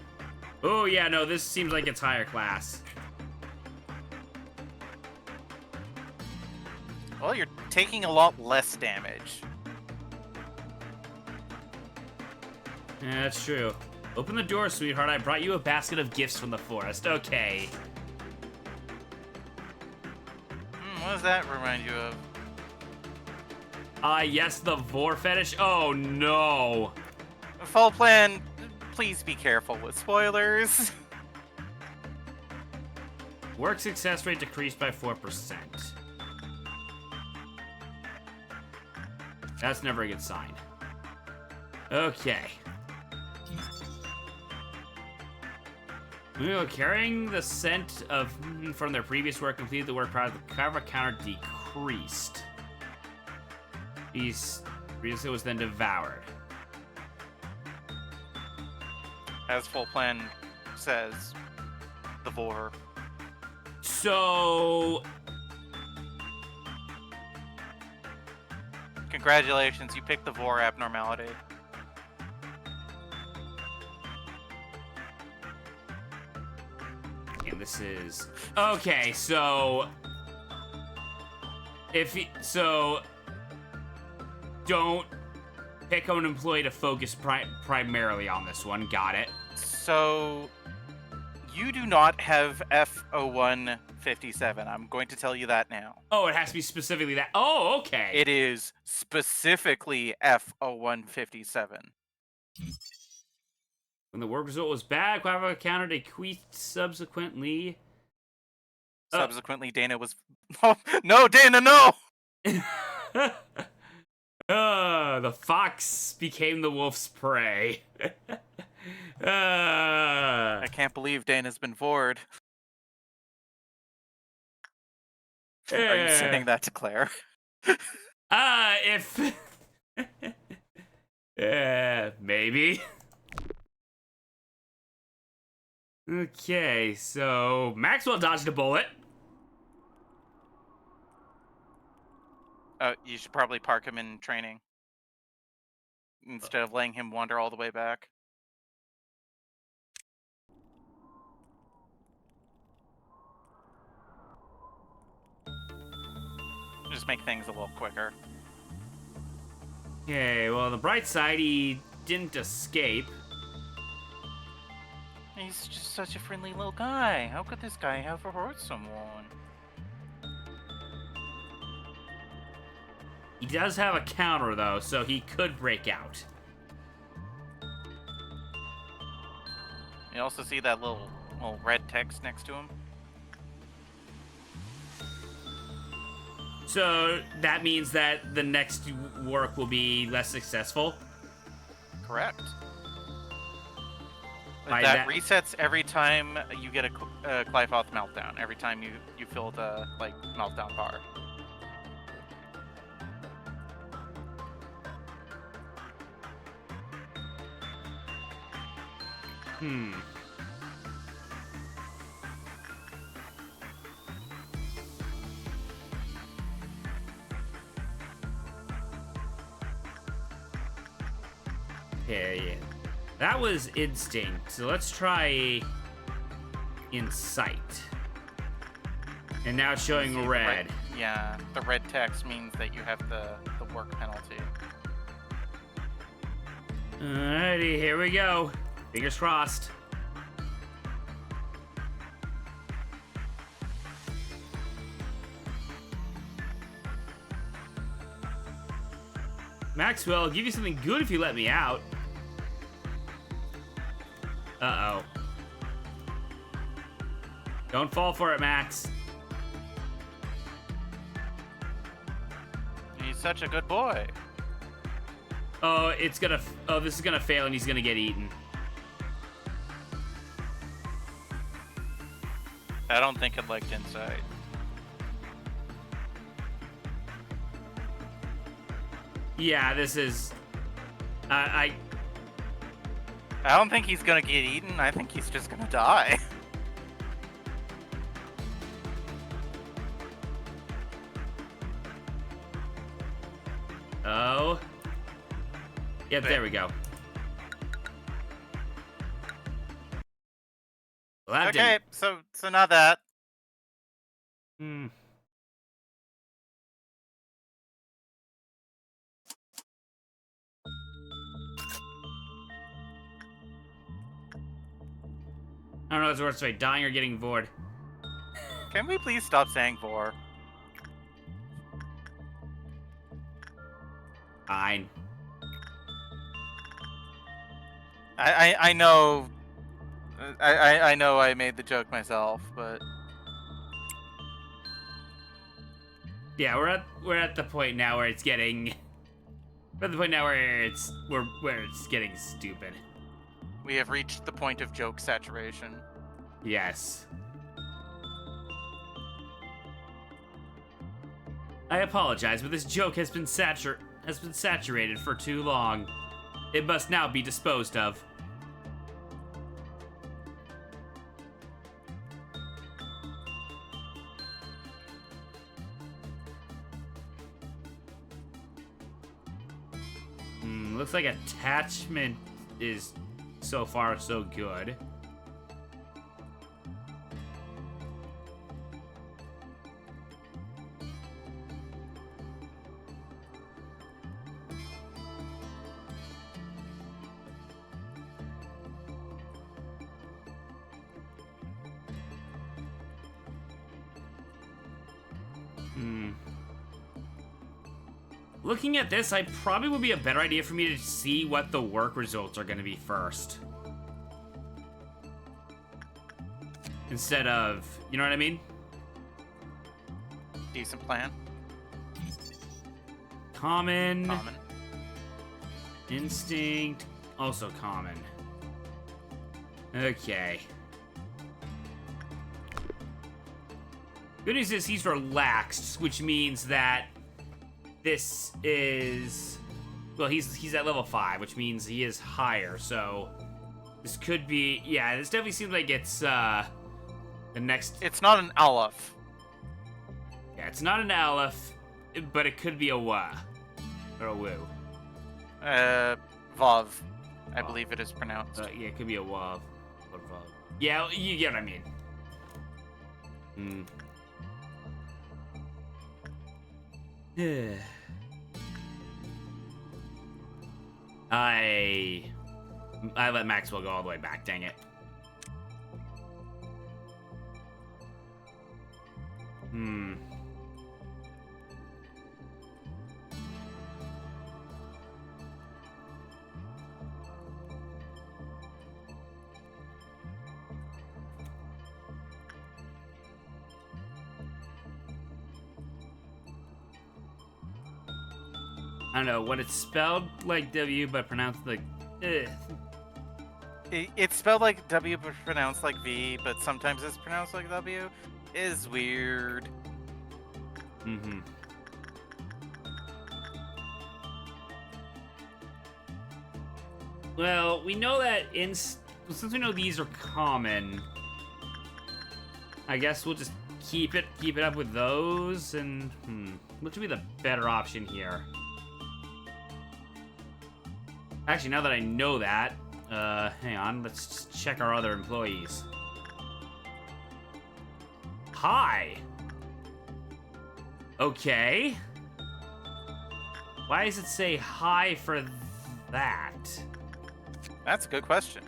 Oh yeah, no, this seems like it's higher class. Well, you're taking a lot less damage. Yeah, that's true. Open the door, sweetheart. I brought you a basket of gifts from the forest. Okay. What does that remind you of? Yes, the vor fetish. Oh no. Full Plan, please be careful with spoilers. Work success rate decreased by 4%. That's never a good sign. Okay. Carrying the scent of from their previous work completed the work product. The cover counter decreased. Beast previously was then devoured. As Full Plan says, the vor. So Congratulations, you picked the vor abnormality. and this is okay. So don't pick an employee to focus primarily on this one. Got it. So, you do not have F0157. I'm going to tell you that now. Oh, it has to be specifically that. Oh, okay. It is specifically F0157. When the work result was bad, Quavo countered a tweet subsequently. Subsequently, Dana was... Oh, no, Dana, no! The fox became the wolf's prey. I can't believe Dana's been vored. Are you sending that to Claire? If... maybe. Okay, so Maxwell dodged a bullet. You should probably park him in training instead of letting him wander all the way back. Just make things a little quicker. Okay, well, on the bright side, he didn't escape. He's just such a friendly little guy. How could this guy ever hurt someone? He does have a counter, though, so he could break out. You also see that little red text next to him? So that means that the next work will be less successful? Correct. By That resets every time you get a Clifoth meltdown. Every time you fill the meltdown bar. Yeah. That was instinct. So let's try insight. And now it's showing See, red. The red text means that you have the work penalty. Alrighty, here we go. Fingers crossed. Maxwell, I'll give you something good if you let me out. Uh-oh. Don't fall for it, Max. He's such a good boy. Oh, this is gonna fail and he's gonna get eaten. I don't think it liked insight. Yeah, this is... I don't think he's gonna get eaten. I think he's just gonna die. Oh. Yep, there we go. Well, that Okay, so not that. didn't... I don't know what's worse, dying or getting bored. Can we please stop saying vor? Fine. I know. I know I made the joke myself, but Yeah, we're at the point now where it's getting... We're at the point now where it's getting stupid. we have reached the point of joke saturation. Yes. I apologize, but this joke has been saturated for too long. It must now be disposed of. Looks like attachment is so far so good. Looking at this, I probably would be a better idea for me to see what the work results are going to be first. Instead of, you know what I mean? Decent plan. Common. Common. Instinct. Also common. Okay. Good news is he's relaxed, which means that this is... Well, he's at level 5, which means he is higher, so... This could be... Yeah, this definitely seems like it's, the next... It's not an Aleph. Yeah, it's not an Aleph, but it could be a Wa. Or a Woo. Vav. I believe it is pronounced. Yeah, it could be a Wav. Or Vav. Yeah, you get what I mean. Hmm. Yeah. I let Maxwell go all the way back, dang it. Hmm. I don't know, when it's spelled like W but pronounced like It's spelled like W but pronounced like V, but sometimes it's pronounced like W. Is weird. Mm-hmm. Well, we know that since we know these are common, I guess we'll just keep it up with those, and what should be the better option here? Actually, now that I know that, hang on, let's just check our other employees. Hi. Okay. Why does it say hi for that? That's a good question.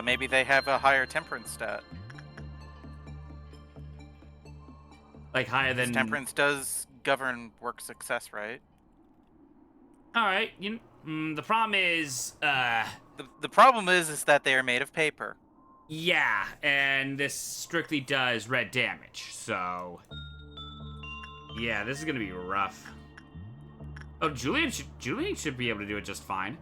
Maybe they have a higher temperance stat. Like higher than... Temperance does govern work success, right? Alright, the problem is, The problem is that they are made of paper. yeah, and this strictly does red damage, so... Yeah, this is gonna be rough. Oh, Julian should be able to do it just fine.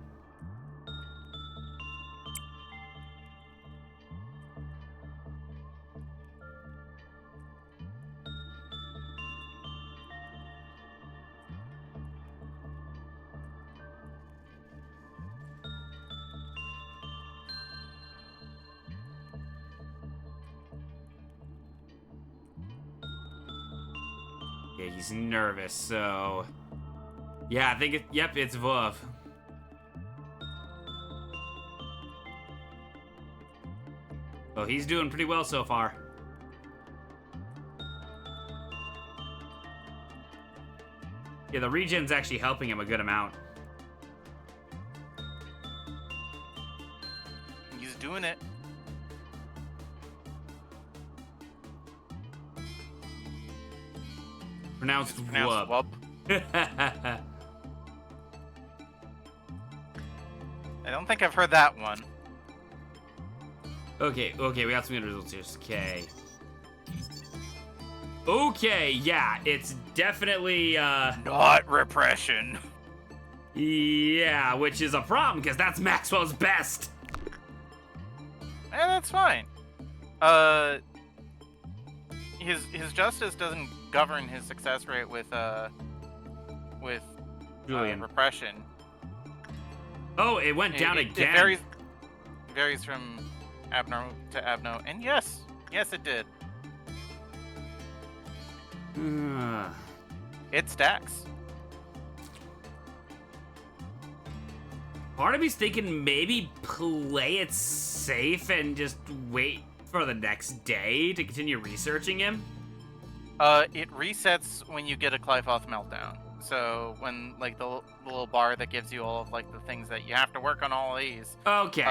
Yeah, he's nervous, so... Yeah, I think yep, it's Vov. Well, he's doing pretty well so far. Yeah, the regen's actually helping him a good amount. He's doing it. Pronounced Pronounced wub. wub. I don't think I've heard that one. Okay, we got some good results here. Okay. Okay, yeah, it's definitely, Not repression. yeah, which is a problem, because that's Maxwell's best. That's fine. His justice doesn't govern his success rate with Julian. repression. Oh, it went down again. It varies from abnormal to abno, and yes, it did. It stacks. Part of me's thinking maybe play it safe and just wait for the next day to continue researching him. It resets when you get a Clifoth meltdown. So when like the little bar that gives you all of like the things that you have to work on all of these. Okay.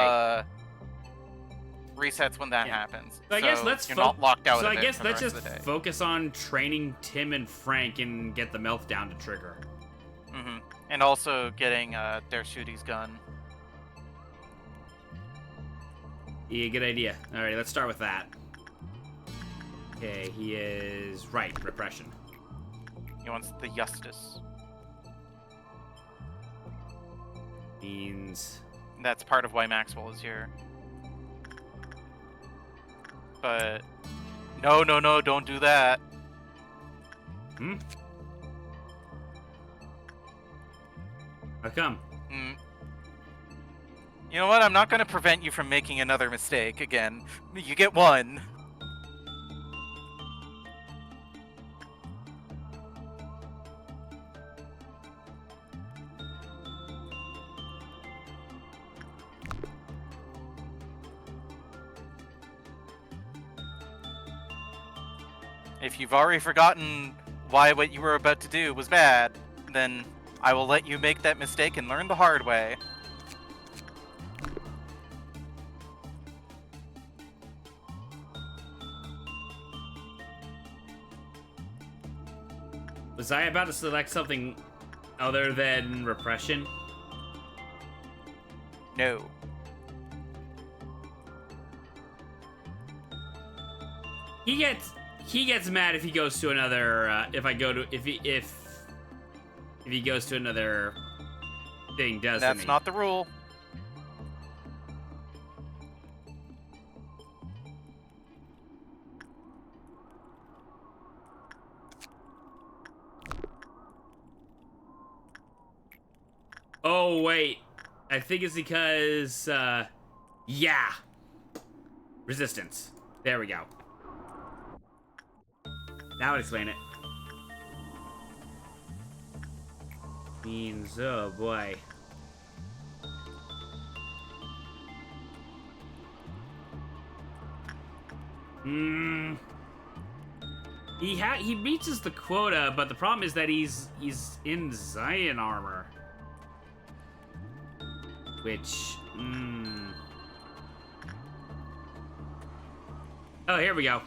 Resets when that happens. So I guess let's you're not locked out. So of I it guess for the let's rest just of the day. focus on training Tim and Frank and get the meltdown to trigger. Mm-hmm. And also getting their shooties gun. Yeah, good idea. All right, let's start with that. Okay, he is right. Repression. He wants the justice. Means. That's part of why Maxwell is here. But no, don't do that. How come? You know what? I'm not going to prevent you from making another mistake again. You get one. If you've already forgotten why what you were about to do was bad, then I will let you make that mistake and learn the hard way. Was I about to select something other than repression? No. He gets mad if he goes to another. If he goes to another thing, doesn't he? That's not the rule. Oh wait, I think it's because yeah, resistance. There we go. Now I'll explain it. Means, oh boy. He reaches the quota, but the problem is that he's in Zion armor. Which, Oh, here we go.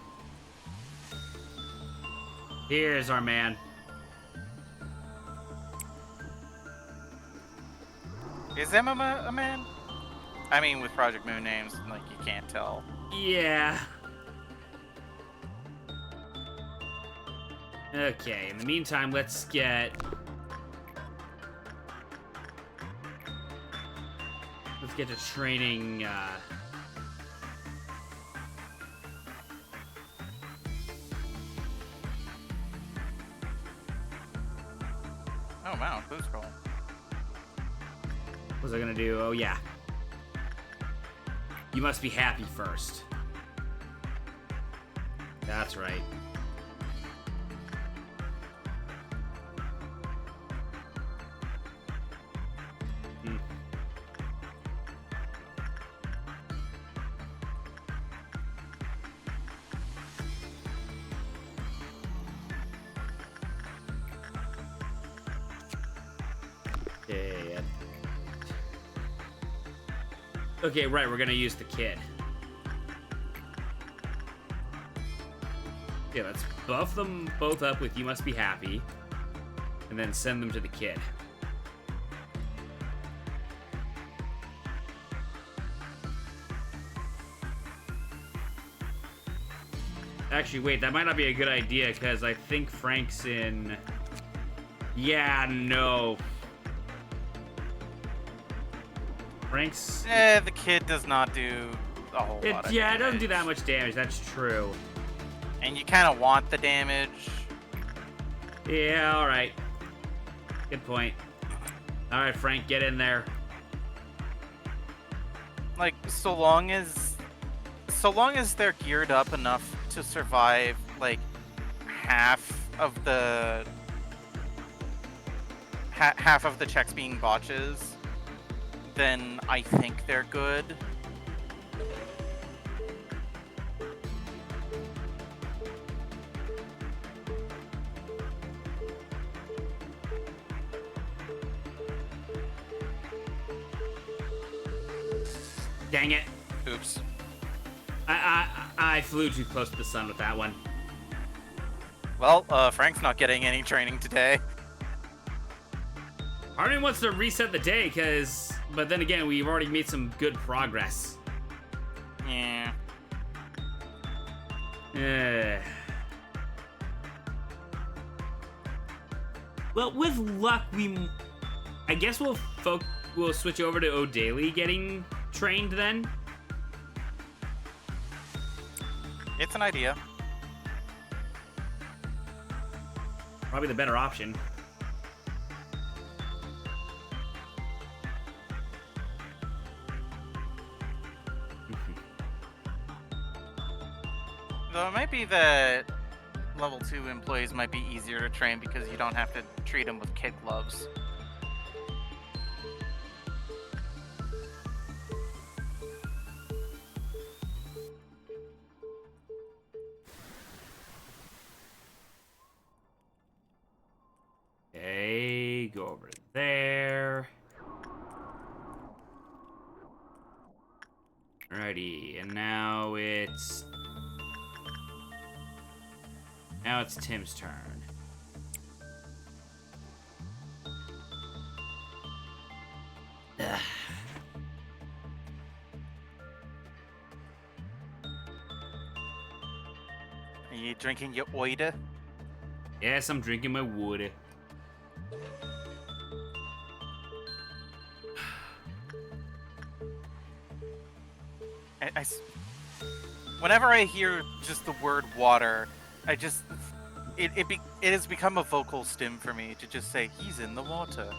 Here's our man. Is Emma a man? I mean, with Project Moon names, like, you can't tell. Yeah. Okay, in the meantime, let's get to training, Oh, wow, who's scrolling? what was I gonna do? Oh, yeah. You must be happy first. That's right. Okay, right, we're gonna use the kid. Yeah, let's buff them both up with "You Must Be Happy," and then send them to the kid. Actually, wait, that might not be a good idea, because I think Frank's in... Yeah, no. Frank's... The kid does not do a whole lot of Yeah, damage. it doesn't do that much damage, that's true. And you kind of want the damage. Yeah, alright. Good point. Alright, Frank, get in there. Like, so long as they're geared up enough to survive, like, half of the checks being botches, then I think they're good. Dang it. Oops. I flew too close to the sun with that one. Well, Frank's not getting any training today. Hardin wants to reset the day, but then again, we've already made some good progress. Yeah. Well, with luck, I guess we'll switch over to O'Daly getting trained then. It's an idea. Probably the better option. Though it might be that level 2 employees might be easier to train because you don't have to treat them with kid gloves. Okay, go over there. Alrighty, and now it's Tim's turn. Ugh. Are you drinking your oida? Yes, I'm drinking my water. Whenever I hear just the word water, it has become a vocal stim for me to just say he's in the water.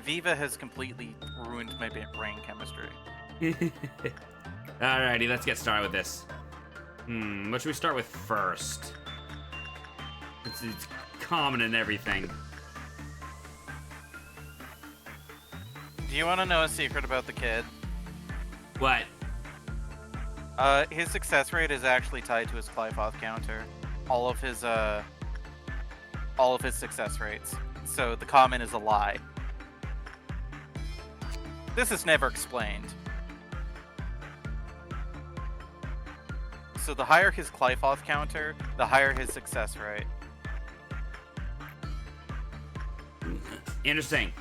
Viva has completely ruined my brain chemistry. Alrighty, let's get started with this. What should we start with first? It's common in everything. Do you want to know a secret about the kid? What? His success rate is actually tied to his Clive-Off counter. All of his success rates. So the comment is a lie. This is never explained. So the higher his Clive-Off counter, the higher his success rate. Interesting.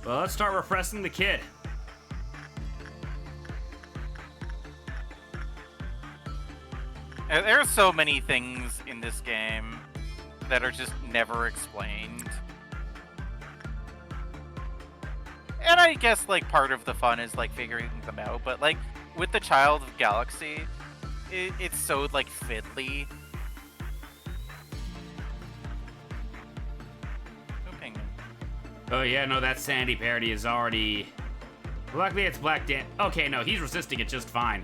Well, let's start refreshing the kid. There are so many things in this game that are just never explained. And I guess, like, part of the fun is, like, figuring them out. But, like, with the Child of Galaxy, it's so, like, fiddly. Oh yeah, no, that Sandy parody is already... Luckily it's Black Dan... Okay, no, he's resisting it just fine.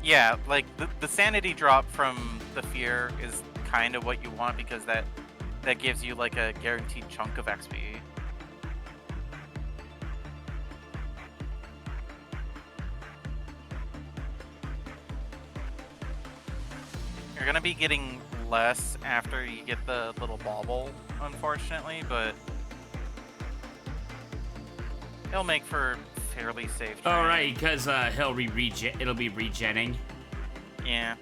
Yeah, like, the sanity drop from the fear is kind of what you want because that gives you, like, a guaranteed chunk of XP. You're gonna be getting less after you get the little bauble, unfortunately, but it'll make for fairly safe training. Oh right, because it'll be regenning. Yeah.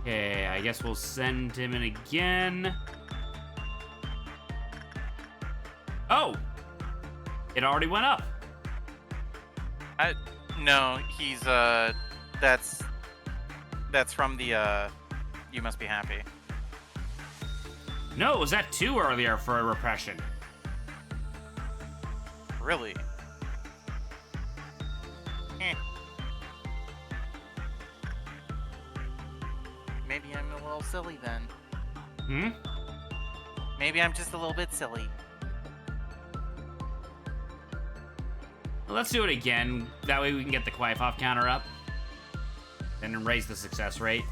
Okay, I guess we'll send him in again. Oh! It already went up. No, he's that's from the You Must Be Happy. No, it was that 2 earlier for a repression. Really? Maybe I'm a little silly then. Maybe I'm just a little bit silly. Well, let's do it again. That way we can get the Clive-Off counter up. And raise the success rate.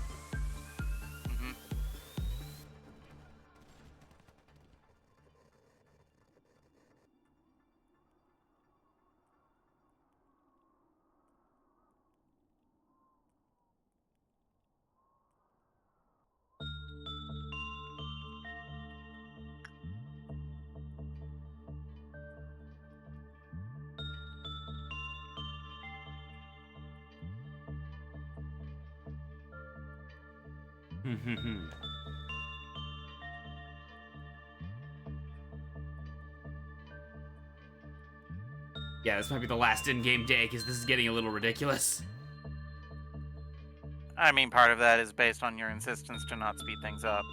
Yeah, this might be the last in-game day, because this is getting a little ridiculous. I mean, part of that is based on your insistence to not speed things up.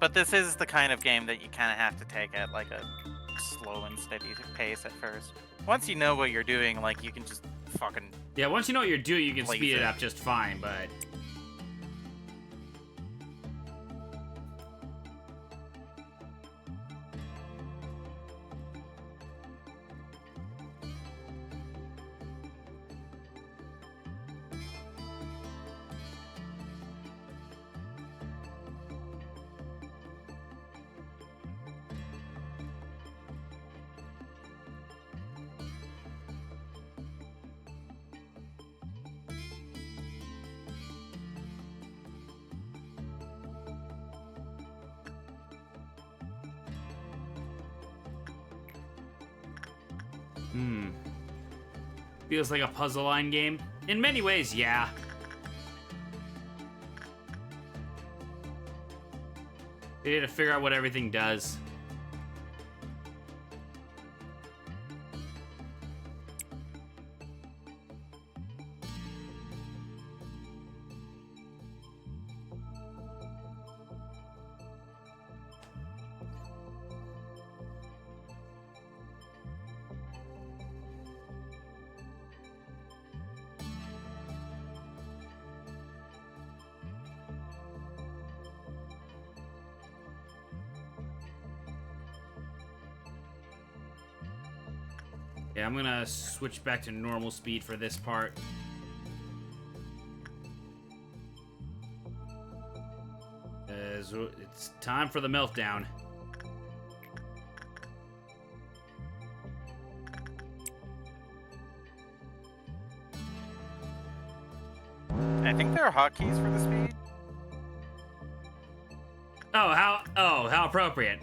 But this is the kind of game that you kind of have to take at like a slow and steady pace at first. Once you know what you're doing, like you can just fucking... Yeah, once you know what you're doing, you can Blaze speed it it. up just fine, but... Feels like a puzzle line game. In many ways, yeah. They need to figure out what everything does. Yeah, I'm gonna switch back to normal speed for this part. As it's time for the meltdown. I think there are hotkeys for the speed. Oh, how appropriate.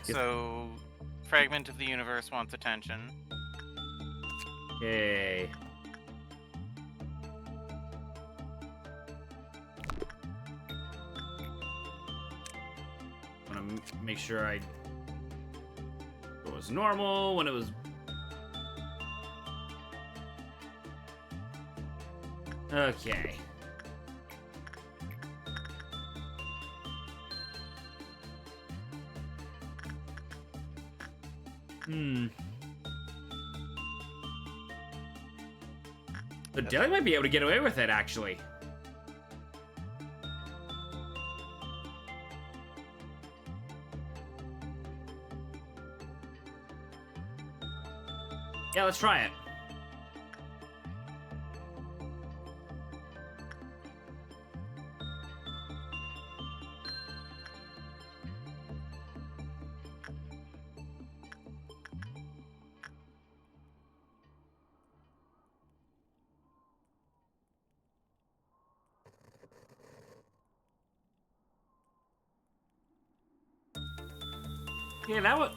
So, fragment of the universe wants attention. Okay. I want to make sure it was normal when it was. Okay. But Deli might be able to get away with it, actually. Yeah, let's try it. Yeah,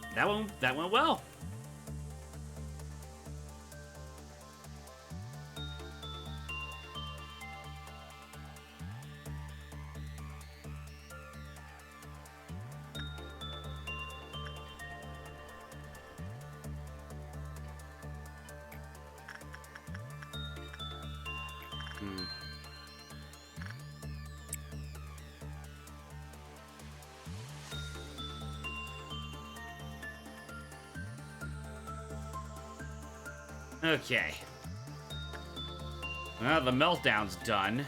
that went well. Okay. Well, the meltdown's done.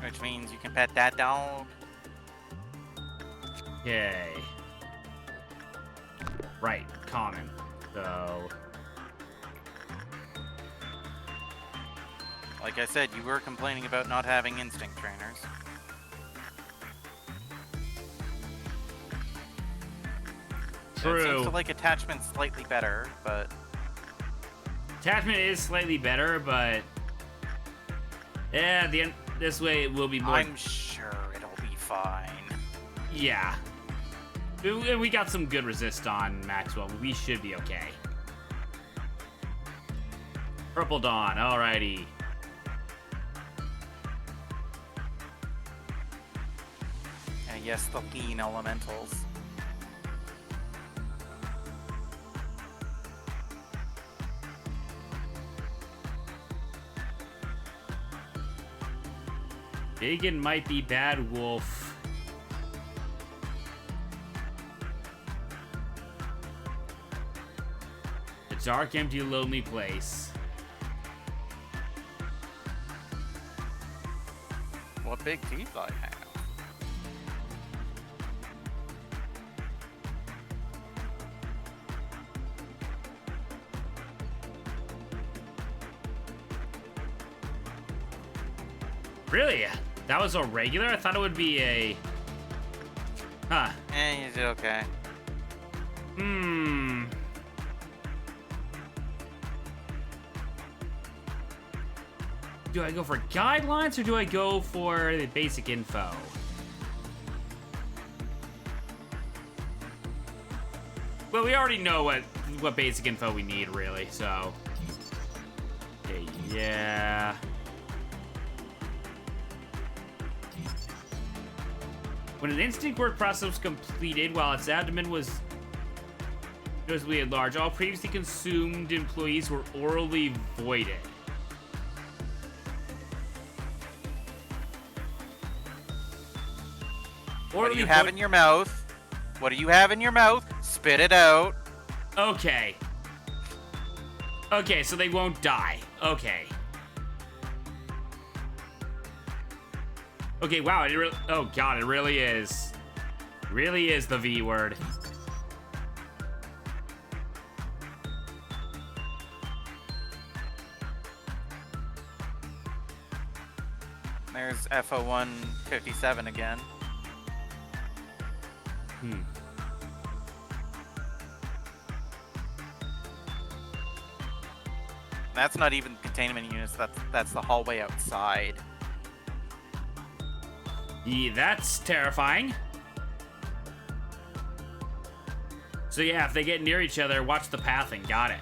Which means you can pet that dog. Okay. Right, common. So... Like I said, you were complaining about not having instinct trainers. True. It seems to like attachment slightly better, but... Attachment is slightly better, but... Yeah, at the end, this way it will be more... I'm sure it'll be fine. Yeah. We got some good resist on Maxwell. We should be okay. Purple Dawn, alrighty. And yes, the lean elementals. Bacon might be bad, Wolf. The dark, empty, lonely place. What big teeth I have. Really? That was a regular? I thought it would be a... Huh. You did okay. Hmm. Do I go for guidelines or do I go for the basic info? Well, we already know what basic info we need, really, so... Okay, yeah... When an instinct word process was completed while its abdomen was noticeably enlarged, all previously consumed employees were orally voided. What do you have in your mouth? What do you have in your mouth? Spit it out. Okay. Okay, so they won't die. Okay. Okay, wow, oh god, it really is. Really is the V word. There's FO157 again. That's not even containment units, that's the hallway outside. Yeah, that's terrifying. So yeah, if they get near each other, watch the pathing. Got it.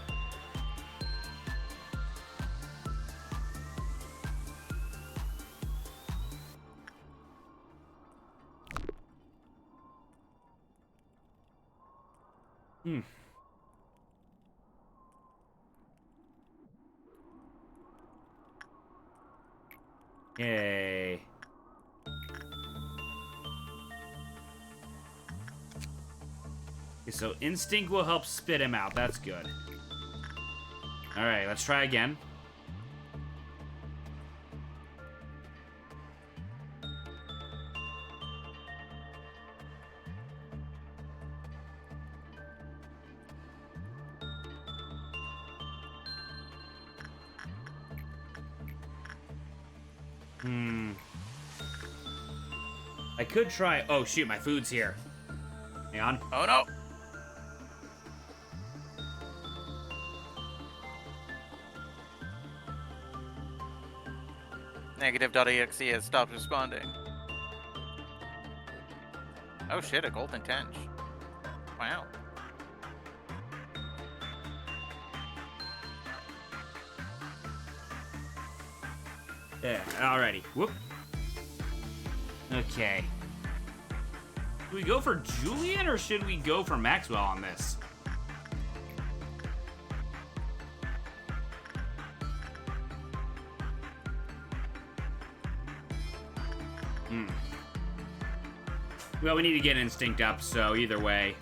Yay. Okay, so instinct will help spit him out. That's good. Alright, let's try again. I could try... Oh, shoot, my food's here. Hang on. Oh, no. Negative.exe has stopped responding. Oh shit, a golden tench. Wow. Yeah, alrighty. Whoop. Okay. Should we go for Julian or should we go for Maxwell on this? Well, we need to get instinct up, so either way.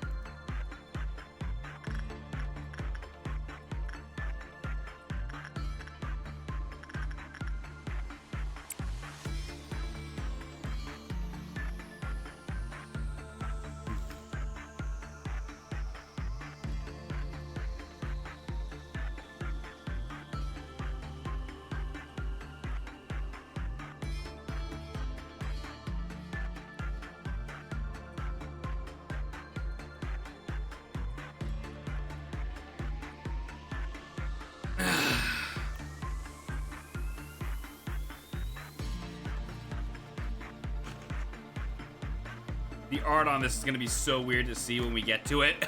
The art on this is gonna be so weird to see when we get to it.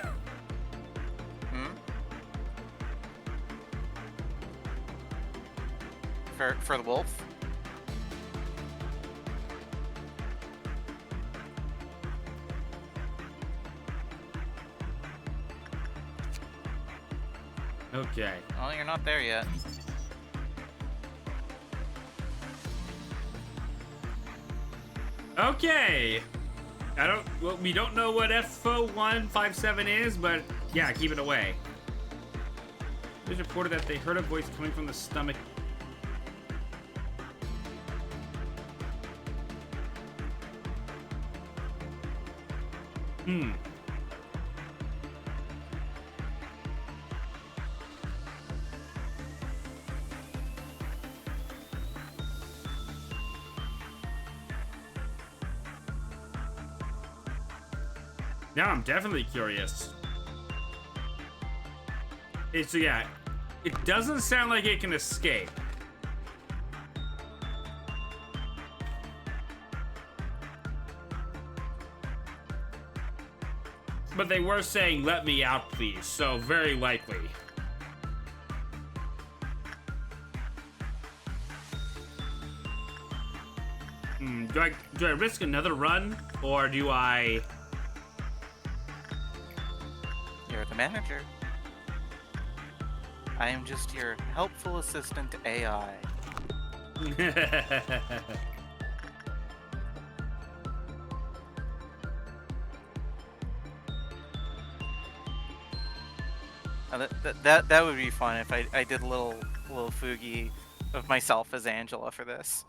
For the wolf? Okay. Well, you're not there yet. Okay. Well, we don't know what FO157 is, but yeah, keep it away. It was reported that they heard a voice coming from the stomach. Now I'm definitely curious. So yeah, it doesn't sound like it can escape. But they were saying, let me out, please, so very likely. Do I risk another run, or do I... You're the manager. I am just your helpful assistant AI. That would be fun if I did a little foogie of myself as Angela for this.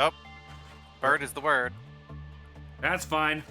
Oh, bird is the word. That's fine.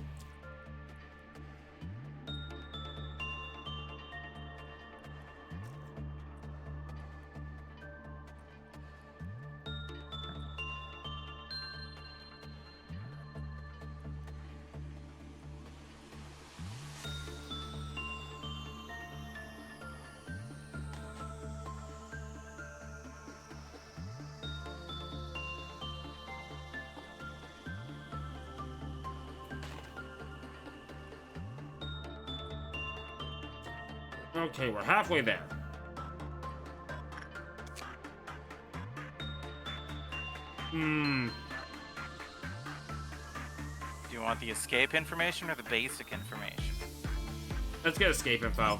Okay, we're halfway there. Do you want the escape information or the basic information? Let's get escape info.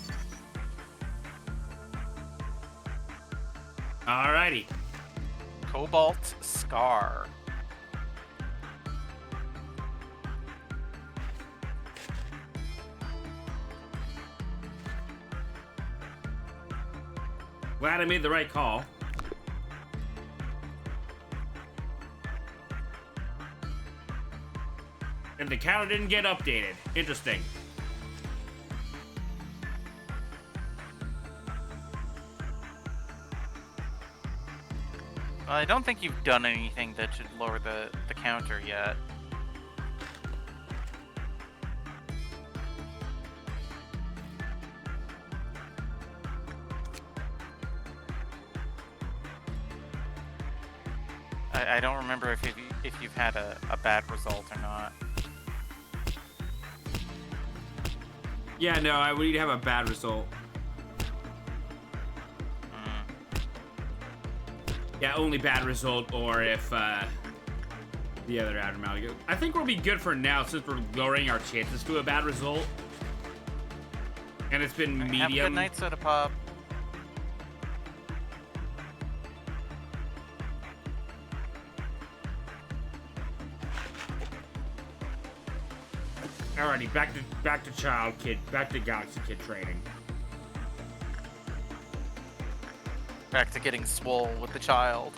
Alrighty. Cobalt Scar. Glad I made the right call. And the counter didn't get updated. Interesting. Well, I don't think you've done anything that should lower the counter yet. I don't remember if you've had a bad result or not. Yeah, no, I would need to have a bad result. Yeah, only bad result, or if the other abnormality goes. I think we'll be good for now since we're lowering our chances to a bad result. And it's been medium. Have a good night, Soda Pop. Alrighty, back to Galaxy Kid training. Back to getting swole with the child.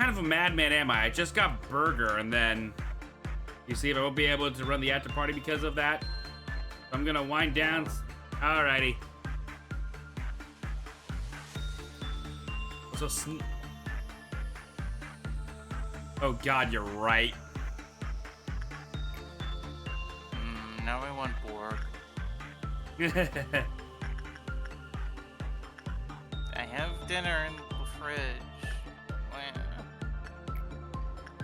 kind of a madman am I? I just got burger, and then you see if I won't be able to run the after party because of that. I'm gonna wind down. Alrighty. So oh God, you're right. Now I want Borg. I have dinner in the fridge.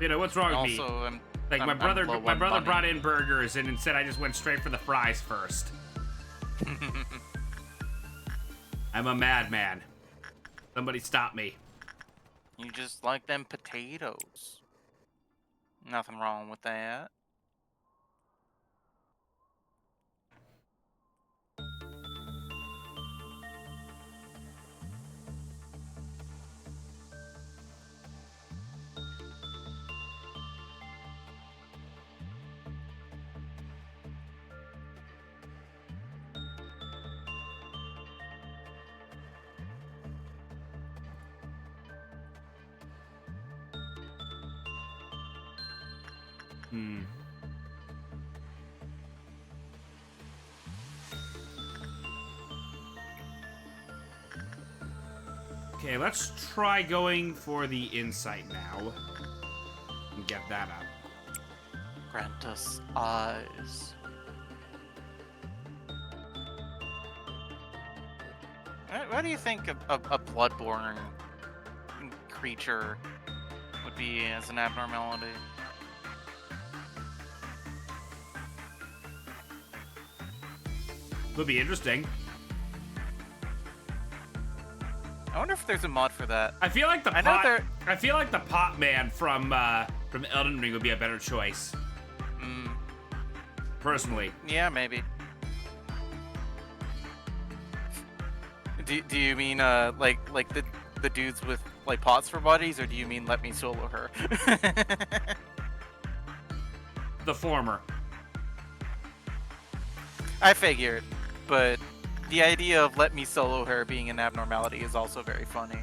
You know what's wrong with me? Also, My brother money. brought in burgers, and instead I just went straight for the fries first. I'm a madman. Somebody stop me. You just like them potatoes. Nothing wrong with that. Okay, let's try going for the insight now. And get that up. Grant us eyes. What do you think a bloodborne creature would be as an abnormality? Would be interesting. I wonder if there's a mod for that. I feel like the I know pot. there- I feel like the pot man from Elden Ring would be a better choice. Personally. Yeah, maybe. Do you mean like the dudes with like pots for bodies, or do you mean let me solo her? The former. I figured, but the idea of let me solo her being an abnormality is also very funny.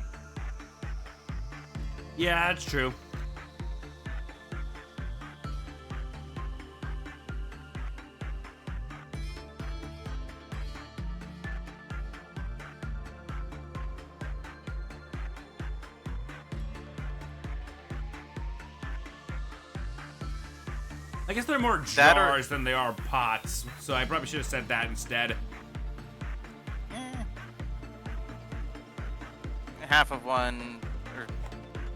Yeah, that's true. I guess they're more That or- jars than they are pots, so I probably should have said that instead. Half of one, or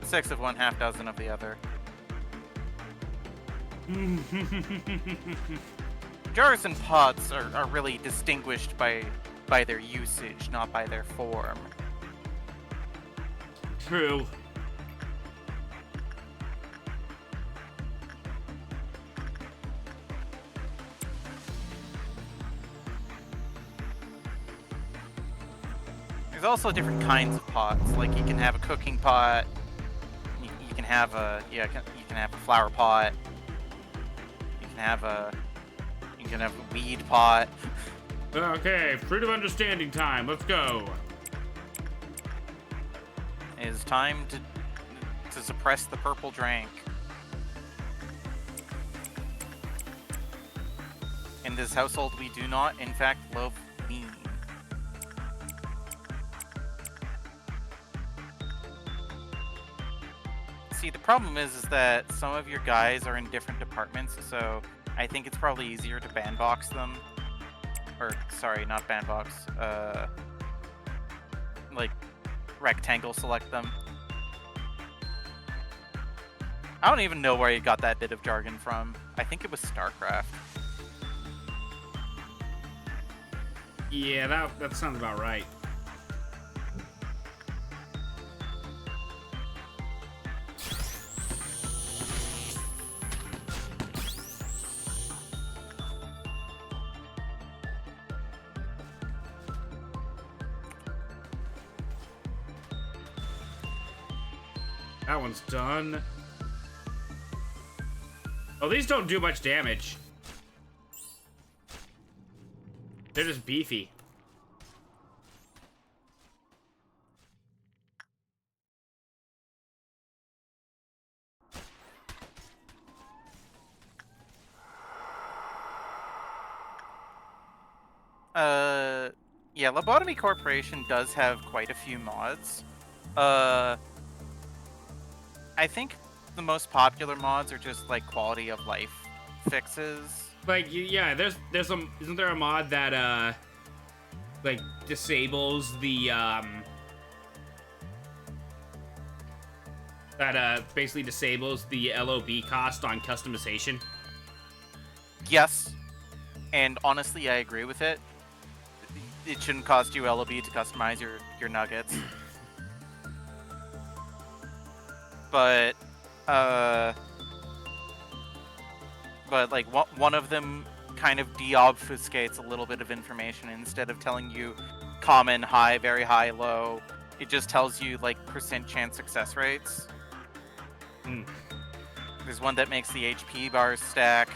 6 of one, half dozen of the other. Jars and pots are really distinguished by their usage, not by their form. True. There's also different kinds of pots. Like you can have a cooking pot. You can have a you can have a flower pot. You can have a weed pot. Okay, fruit of understanding time. Let's go. It is time to suppress the purple drank. In this household, we do not, in fact, love lean. See, the problem is that some of your guys are in different departments, so I think it's probably easier to bandbox them. Or, sorry, not bandbox. Like, rectangle select them. I don't even know where you got that bit of jargon from. I think it was StarCraft. Yeah, that sounds about right. That one's done. Oh, these don't do much damage. They're just beefy. Yeah, Lobotomy Corporation does have quite a few mods. I think the most popular mods are just like quality of life fixes. Like, yeah, there's some. Isn't there a mod that like disables the that basically disables the LOB cost on customization? Yes, and honestly, I agree with it. It shouldn't cost you LOB to customize your nuggets. But like one of them kind of deobfuscates a little bit of information. Instead of telling you common, high, very high, low, it just tells you like percent chance success rates. There's one that makes the HP bars stack,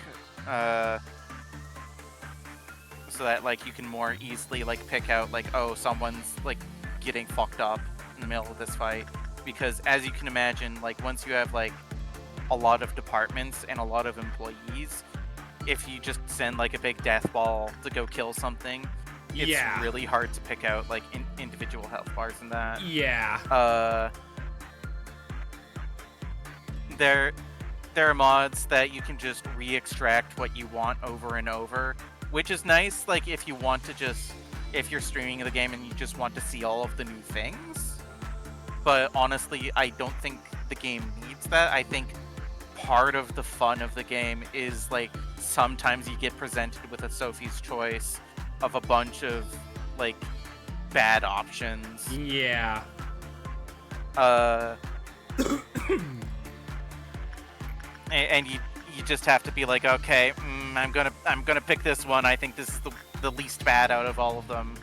so that like you can more easily like pick out like, oh, someone's like getting fucked up in the middle of this fight. Because as you can imagine, like once you have like a lot of departments and a lot of employees, if you just send like a big death ball to go kill something, it's really hard to pick out like individual health bars in that. Yeah. There are mods that you can just re-extract what you want over and over, which is nice. Like if you want to if you're streaming the game and you just want to see all of the new things. But honestly, I don't think the game needs that. I think part of the fun of the game is like sometimes you get presented with a Sophie's choice of a bunch of like bad options. Yeah. And you just have to be like, okay, I'm gonna pick this one. I think this is the least bad out of all of them.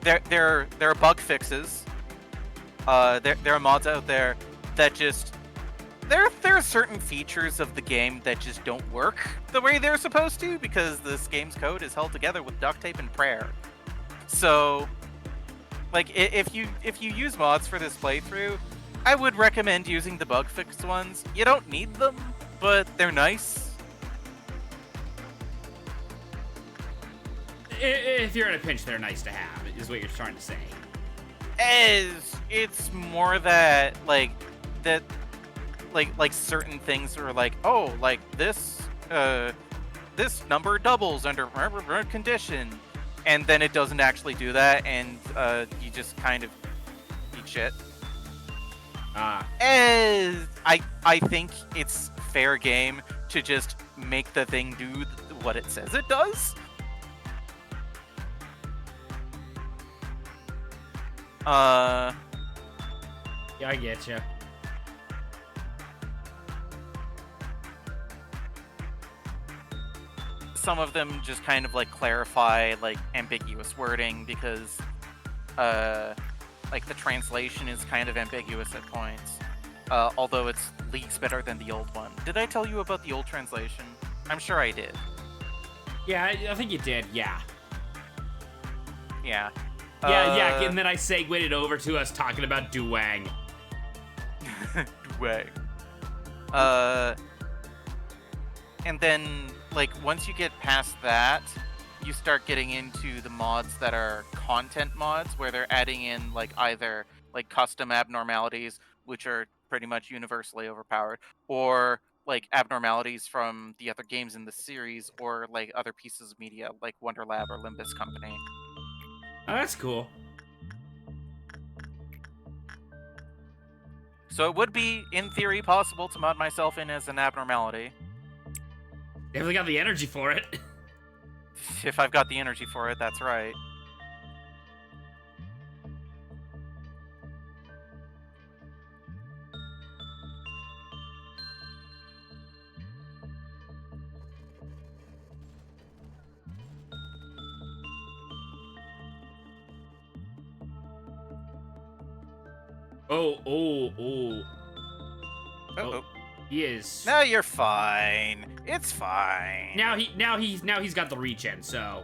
There are bug fixes. There are mods out there that just there are certain features of the game that just don't work the way they're supposed to, because this game's code is held together with duct tape and prayer. So, like, if you use mods for this playthrough, I would recommend using the bug fixed ones. You don't need them, but they're nice. If you're in a pinch, they're nice to have, is what you're trying to say. It's more that like certain things are like, oh, like this number doubles under condition, and then it doesn't actually do that, and you just kind of eat shit. I think it's fair game to just make the thing do what it says it does. Yeah, I get you. Some of them just kind of like clarify like ambiguous wording, because like the translation is kind of ambiguous at points. Although it's leagues better than the old one. Did I tell you about the old translation? I'm sure I did. Yeah, I think you did. Yeah. Yeah. Yeah, and then I segued it over to us talking about Duwang. Duwang. And then, like, once you get past that, you start getting into the mods that are content mods, where they're adding in, like, either, like, custom abnormalities, which are pretty much universally overpowered, or, like, abnormalities from the other games in the series, or, like, other pieces of media, like Wonder Lab or Limbus Company. Oh, that's cool. So it would be, in theory, possible to mod myself in as an abnormality. Definitely got the energy for it. If I've got the energy for it, that's right. Oh, he is. No, you're fine. It's fine. Now he's got the regen, so.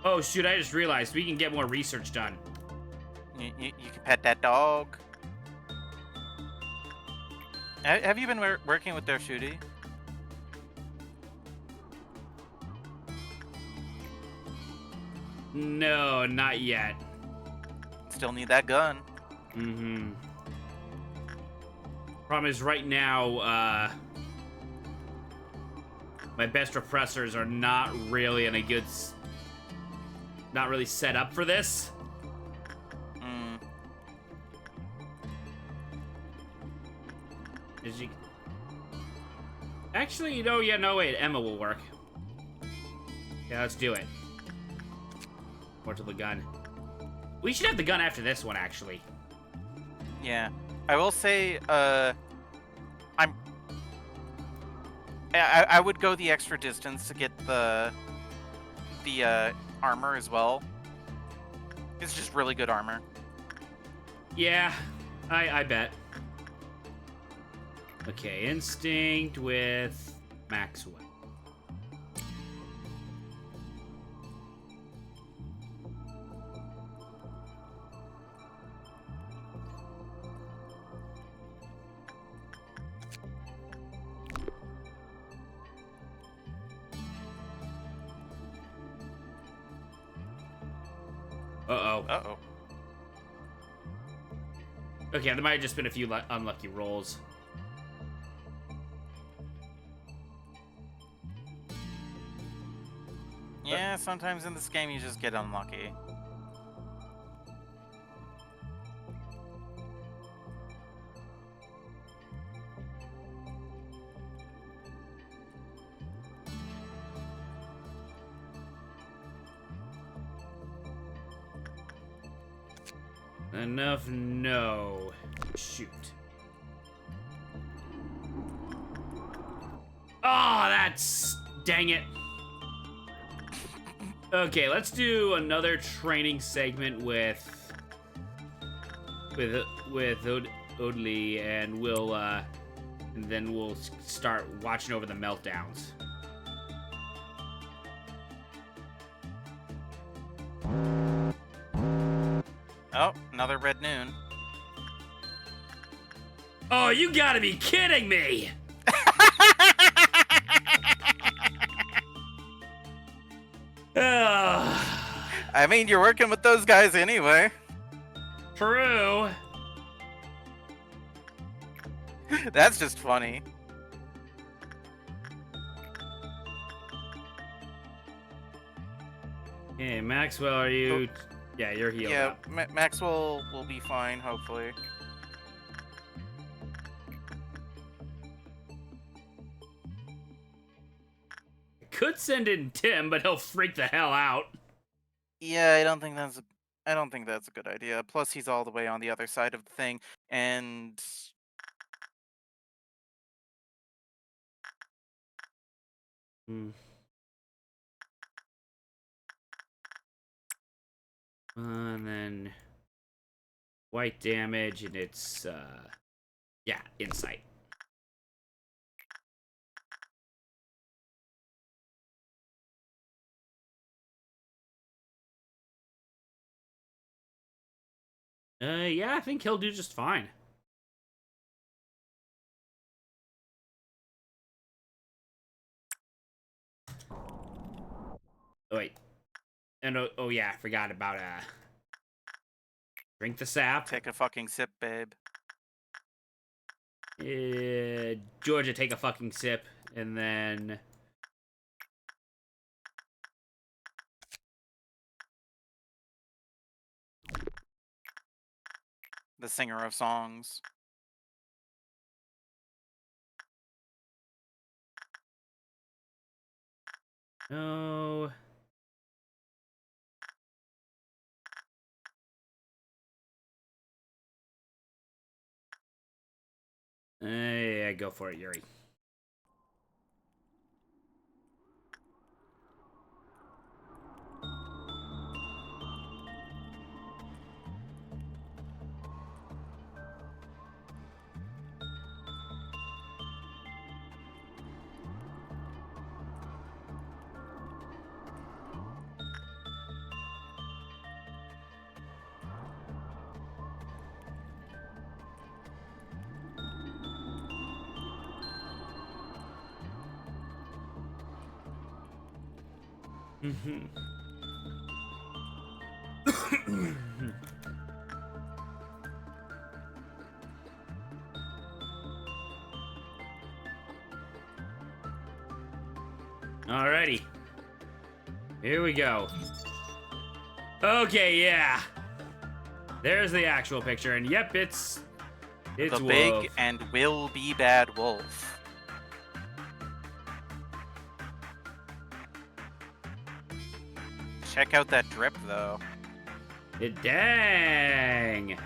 Oh shoot! I just realized we can get more research done. You can pet that dog. Have you been working with their shooty? No, not yet. Still need that gun. Mm-hmm. Problem is, right now, my best repressors are not really in a good... not really set up for this. Mm. Did you... Actually, yeah, no, wait. Emma will work. Yeah, let's do it. More to the gun. We should have the gun after this one, actually. Yeah. I will say, I would go the extra distance to get the armor as well. It's just really good armor. Yeah, I bet. Okay, instinct with Maxwell. Uh-oh. Uh-oh. Okay, there might have just been a few unlucky rolls. Yeah, sometimes in this game you just get unlucky. Enough, no. Shoot. Oh, that's... Dang it. Okay, let's do another training segment with Odley, and then we'll start watching over the meltdowns. Oh, another red noon. Oh, you gotta be kidding me! I mean, you're working with those guys anyway. True. That's just funny. Hey, Maxwell, are you... Yeah, you're healed Yeah, up. Maxwell will be fine, hopefully. Could send in Tim, but he'll freak the hell out. Yeah, I don't think that's a good idea. Plus, he's all the way on the other side of the thing, and Hmm. And then white damage, and it's yeah, insight. Yeah, I think he'll do just fine. Oh, wait. And oh yeah, I forgot about drink the sap. take a fucking sip, babe. Georgia, take a fucking sip, and then The singer of songs. no. Yeah, go for it, Yuri. Alrighty. Here we go. Okay, yeah. There's the actual picture, and yep, it's The wolf. big and will be bad wolf. Check out that drip, though. Dang.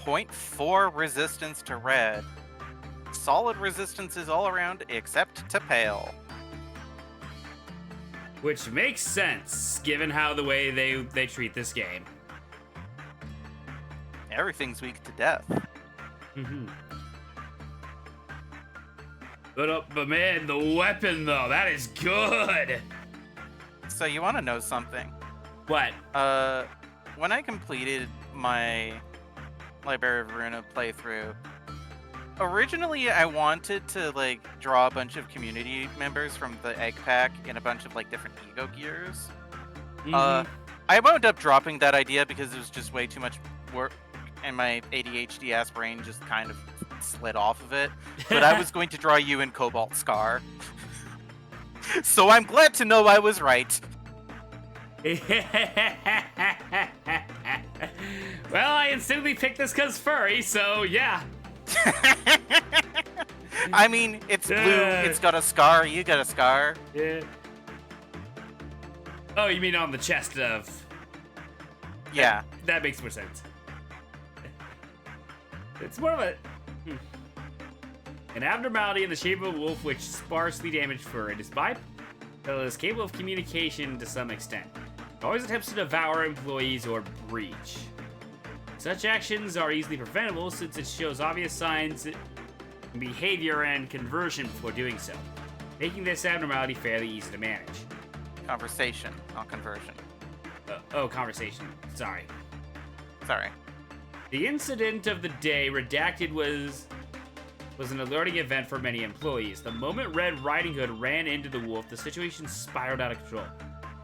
0.4 resistance to red. Solid resistances all around except to pale. Which makes sense, given how the way they treat this game. Everything's weak to death. But man, the weapon though, that is good. So you want to know something? What? When I completed my Library of Runa playthrough, originally I wanted to like draw a bunch of community members from the egg pack in a bunch of like different ego gears. I wound up dropping that idea because it was just way too much work, and my ADHD ass brain just kind of slid off of it. But I was going to draw you in Cobalt Scar. So I'm glad to know I was right. Well, I instantly picked this because furry, so yeah. I mean, it's blue, it's got a scar, you got a scar. Yeah. Oh, you mean on the chest of... Yeah. That makes more sense. It's more of a... An abnormality in the shape of a wolf which sparsely damaged fur. It is bipedal, it is capable of communication to some extent. It always attempts to devour employees or breach. Such actions are easily preventable since it shows obvious signs in behavior and conversion before doing so, making this abnormality fairly easy to manage. Conversation, not conversion. Conversation. Sorry. Sorry. The incident of the day redacted was an alerting event for many employees. The moment Red Riding Hood ran into the wolf, the situation spiraled out of control.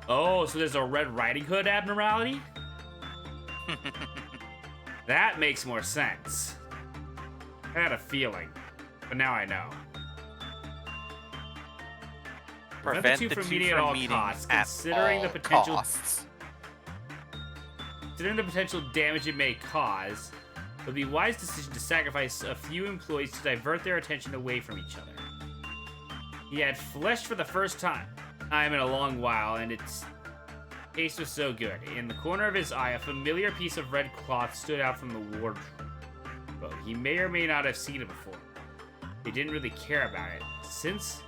Oh, so there's a Red Riding Hood abnormality? That makes more sense. I had a feeling, but now I know. Prevent the two from meeting at all costs, considering the potential costs. Considering the potential damage it may cause, it would be a wise decision to sacrifice a few employees to divert their attention away from each other. He had flesh for the first time in a long while, and its taste was so good. In the corner of his eye, a familiar piece of red cloth stood out from the wardrobe. He may or may not have seen it before. He didn't really care about it. Since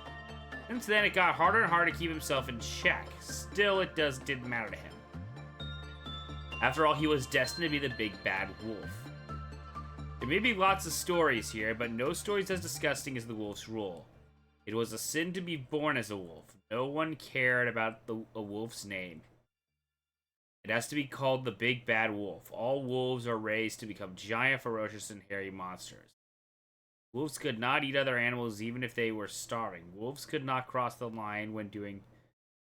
then, it got harder and harder to keep himself in check. Still, it didn't matter to him. After all, he was destined to be the big bad wolf. There may be lots of stories here, but no stories as disgusting as the wolf's rule. It was a sin to be born as a wolf. No one cared about a wolf's name. It has to be called the big bad wolf. All wolves are raised to become giant, ferocious, and hairy monsters. Wolves could not eat other animals even if they were starving. Wolves could not cross the line when doing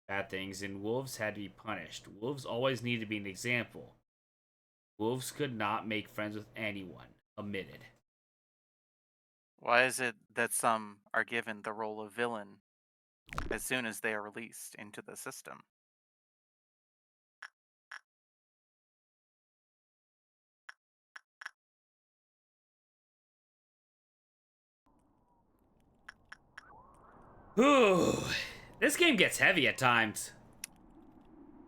bad things, and wolves had to be punished. Wolves always needed to be an example. Wolves could not make friends with anyone. Omitted. Why is it that some are given the role of villain as soon as they are released into the system? Whew. This game gets heavy at times.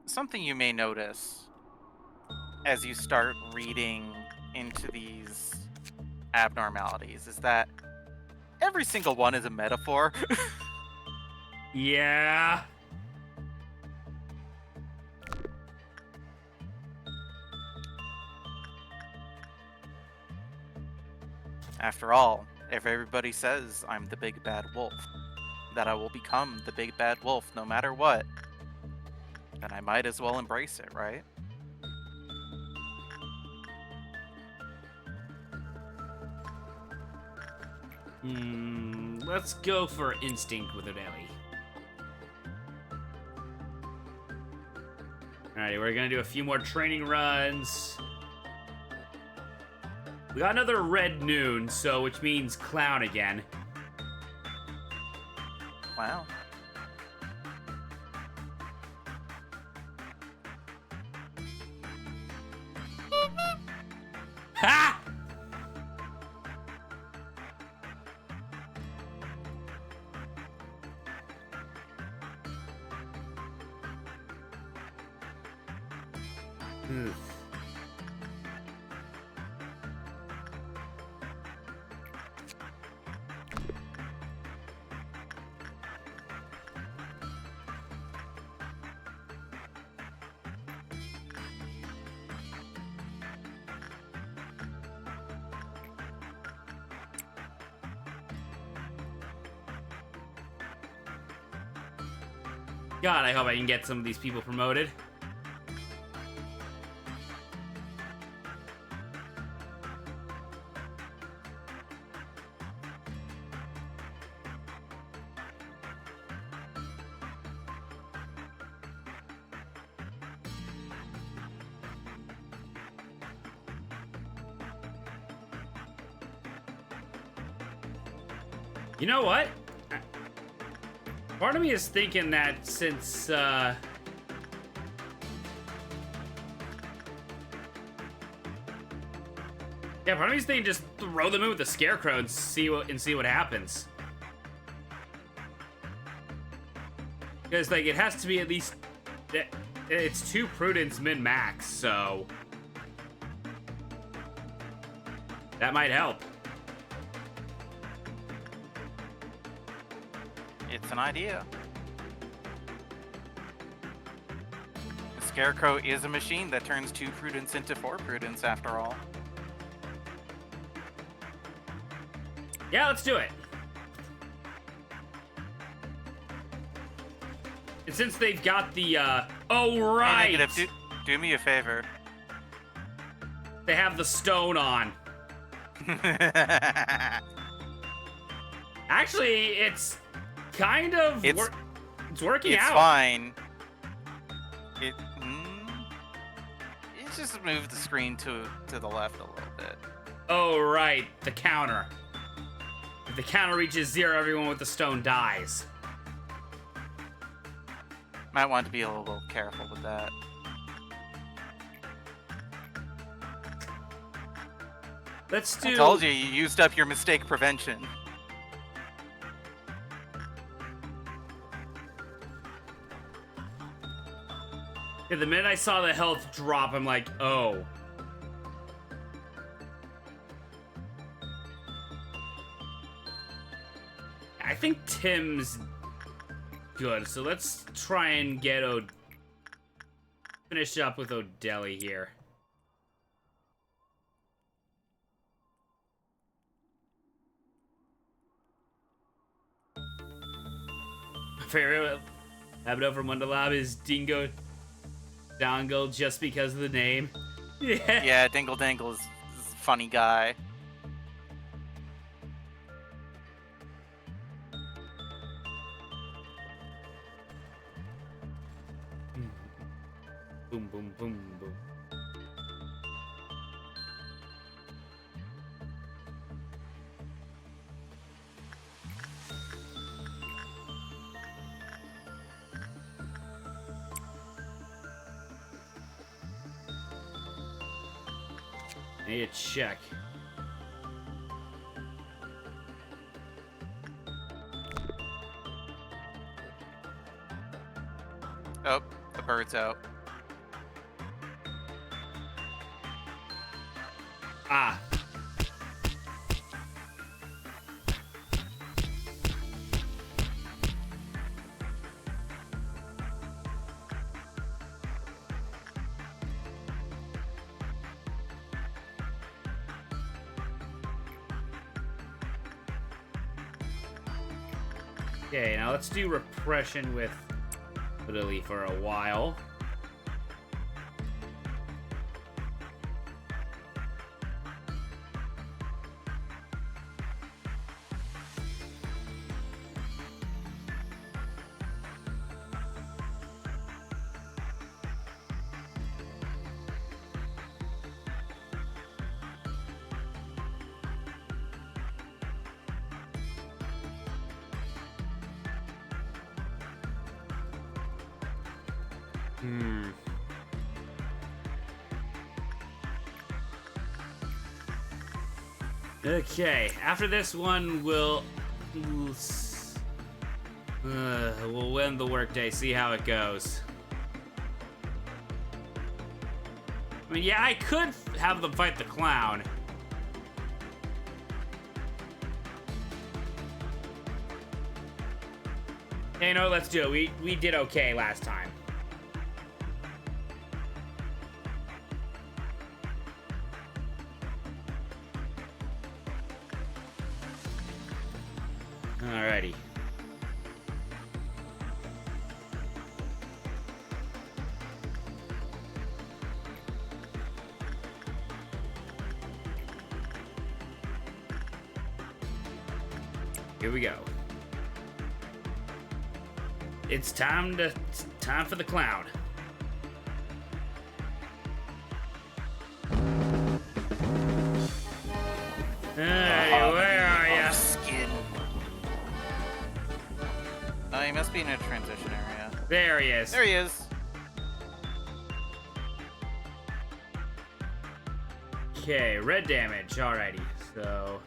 Something you may notice as you start reading into these abnormalities is that every single one is a metaphor. Yeah. After all, if everybody says I'm the big bad wolf, that I will become the big bad wolf no matter what, then I might as well embrace it, right? let's go for instinct with Odeli. Alrighty, we're gonna do a few more training runs. We got another red noon, so which means clown again. Wow. Ha! Ugh. God, I hope I can get some of these people promoted. You know what? Part of me is thinking that since, yeah, part of me is thinking just throw them in with the Scarecrow and see what happens. Because, like, it has to be at least, it's 2 Prudence min-max, so that might help. It's an idea. The Scarecrow is a machine that turns 2 Prudence into 4 Prudence, after all. Yeah, let's do it. And since they've got the, oh, right! Hey, Negative, do me a favor. They have the stone on. Actually, it's kind of it's working out. It's fine. It's just move the screen to the left a little bit. Oh, right, the counter. If the counter reaches 0, everyone with the stone dies. Might want to be a little careful with that. Let's do. I told you, you used up your mistake prevention. Yeah, the minute I saw the health drop, I'm like, oh. I think Tim's good, so let's try and get finish up with Odeli here. My favorite habit from Wonderlab is Dingo Dangle just because of the name. Yeah. Yeah, Dingle Dangle is a funny guy. Boom, boom, boom, boom. I need to check. Oh, the bird's out. Ah. Okay, now let's do repression with Lily for a while. Hmm. Okay, after this one, we'll end the workday, see how it goes. I mean, yeah, I could have them fight the clown. Hey, no, let's do it. We did okay last time. Alrighty. Here we go. It's time for the clown. Alrighty, where are ya? Skin. Oh, he must be in a transition area. There he is. There he is. Okay, red damage. Alrighty, so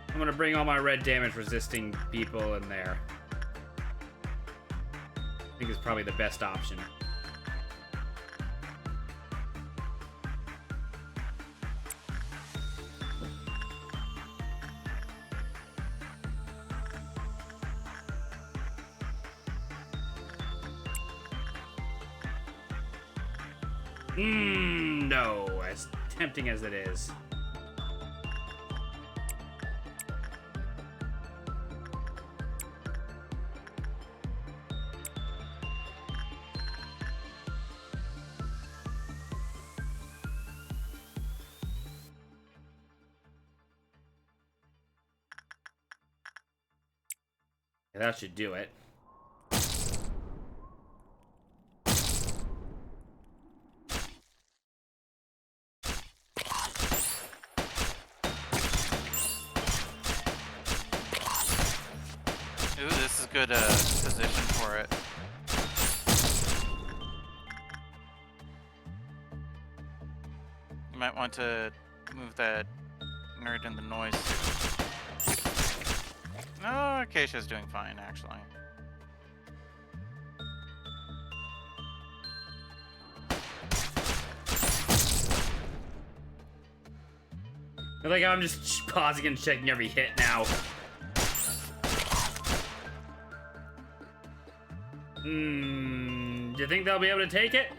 I'm gonna bring all my red damage resisting people in there. I think it's probably the best option. No, as tempting as it is. Yeah, that should do it. Ooh, this is good position for it. You might want to move that nerd in the noise. No, Acacia's doing fine, actually. I feel like I'm just pausing and checking every hit now. Do you think they'll be able to take it?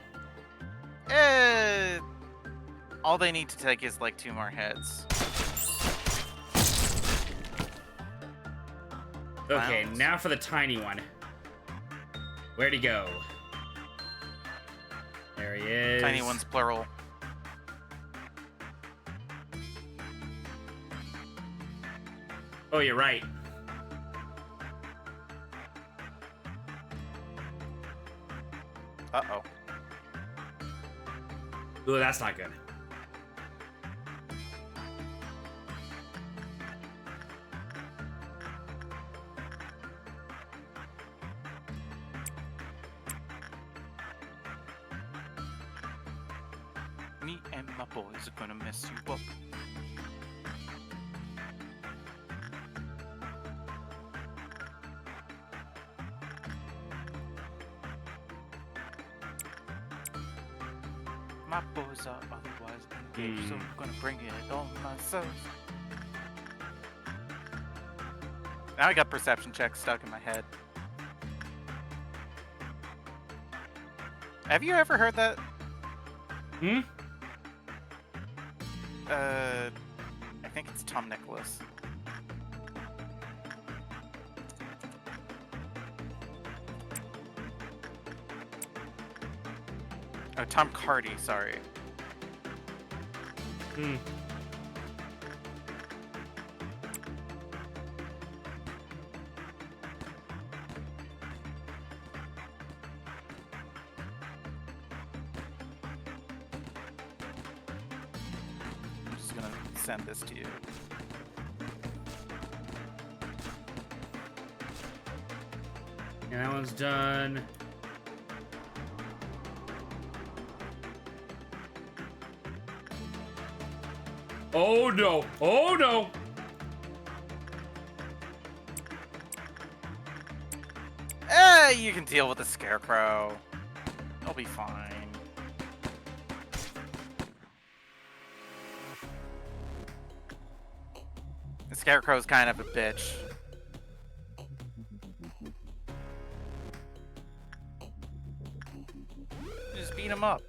All they need to take is like 2 more hits. Okay, Clowns. now for the tiny one. Where'd he go? There he is. Tiny one's plural. Oh, you're right. Uh-oh. Ooh, that's not good. Me and my boys are gonna mess you up. My boys are otherwise engaged, so I'm gonna bring it on myself. Now I got perception checks stuck in my head. Have you ever heard that? I think it's Tom Nicholas. Oh, Tom Cardy, sorry. I'm just gonna send this to you. And that one's done. Oh no! Oh no! You can deal with the scarecrow. It'll be fine. The scarecrow's kind of a bitch. Just beat him up.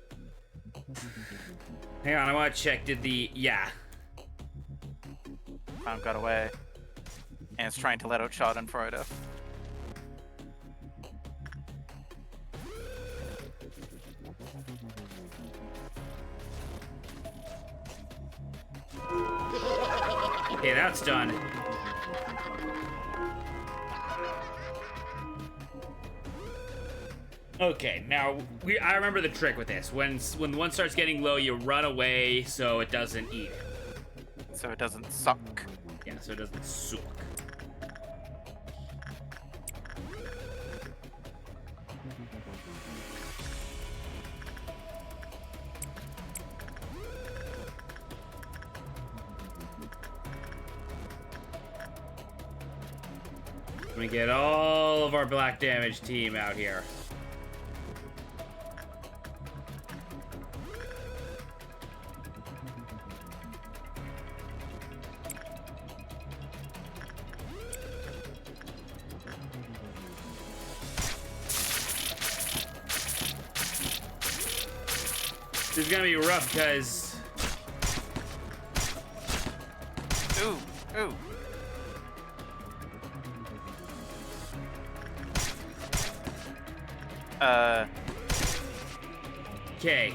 Hang on, I want to check. Did the... Yeah. Clown got away. And it's trying to let out Schadenfreude. Okay, that's done. Okay, now I remember the trick with this. When the one starts getting low, you run away so it doesn't eat it. So it doesn't suck. Yeah, so it doesn't suck. Let me get all of our black damage team out here. This is gonna be rough because... Ooh, ooh. Okay.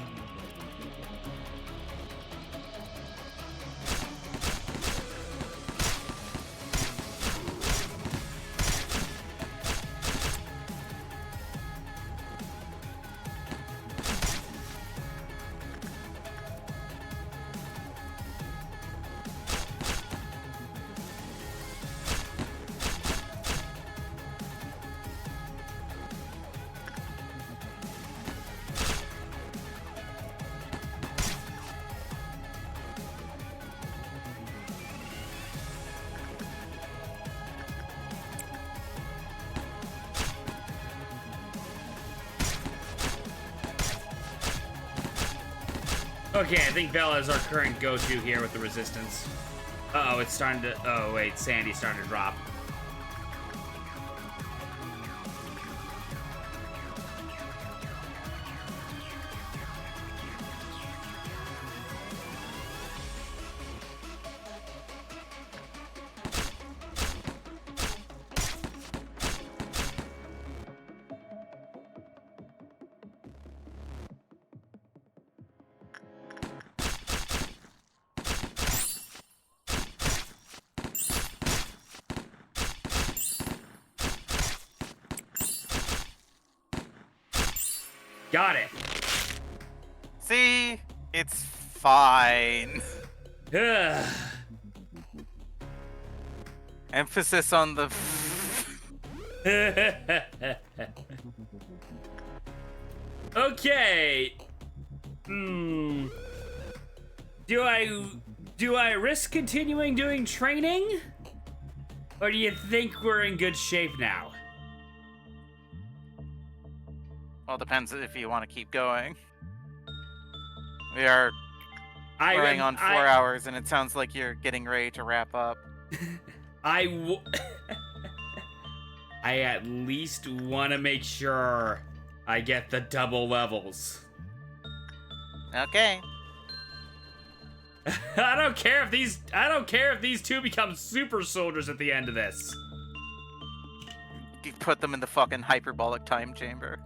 Okay, I think Bella is our current go-to here with the resistance. Uh-oh, it's starting to... Oh, wait, Sandy's starting to drop. Got it. See? It's fine. Ugh. Emphasis on the... Okay. Do I risk continuing doing training? Or do you think we're in good shape now? Well, depends if you want to keep going. We are running on 4 hours, and it sounds like you're getting ready to wrap up. I at least want to make sure I get the double levels. Okay. I don't care if these two become super soldiers at the end of this. You put them in the fucking hyperbolic time chamber.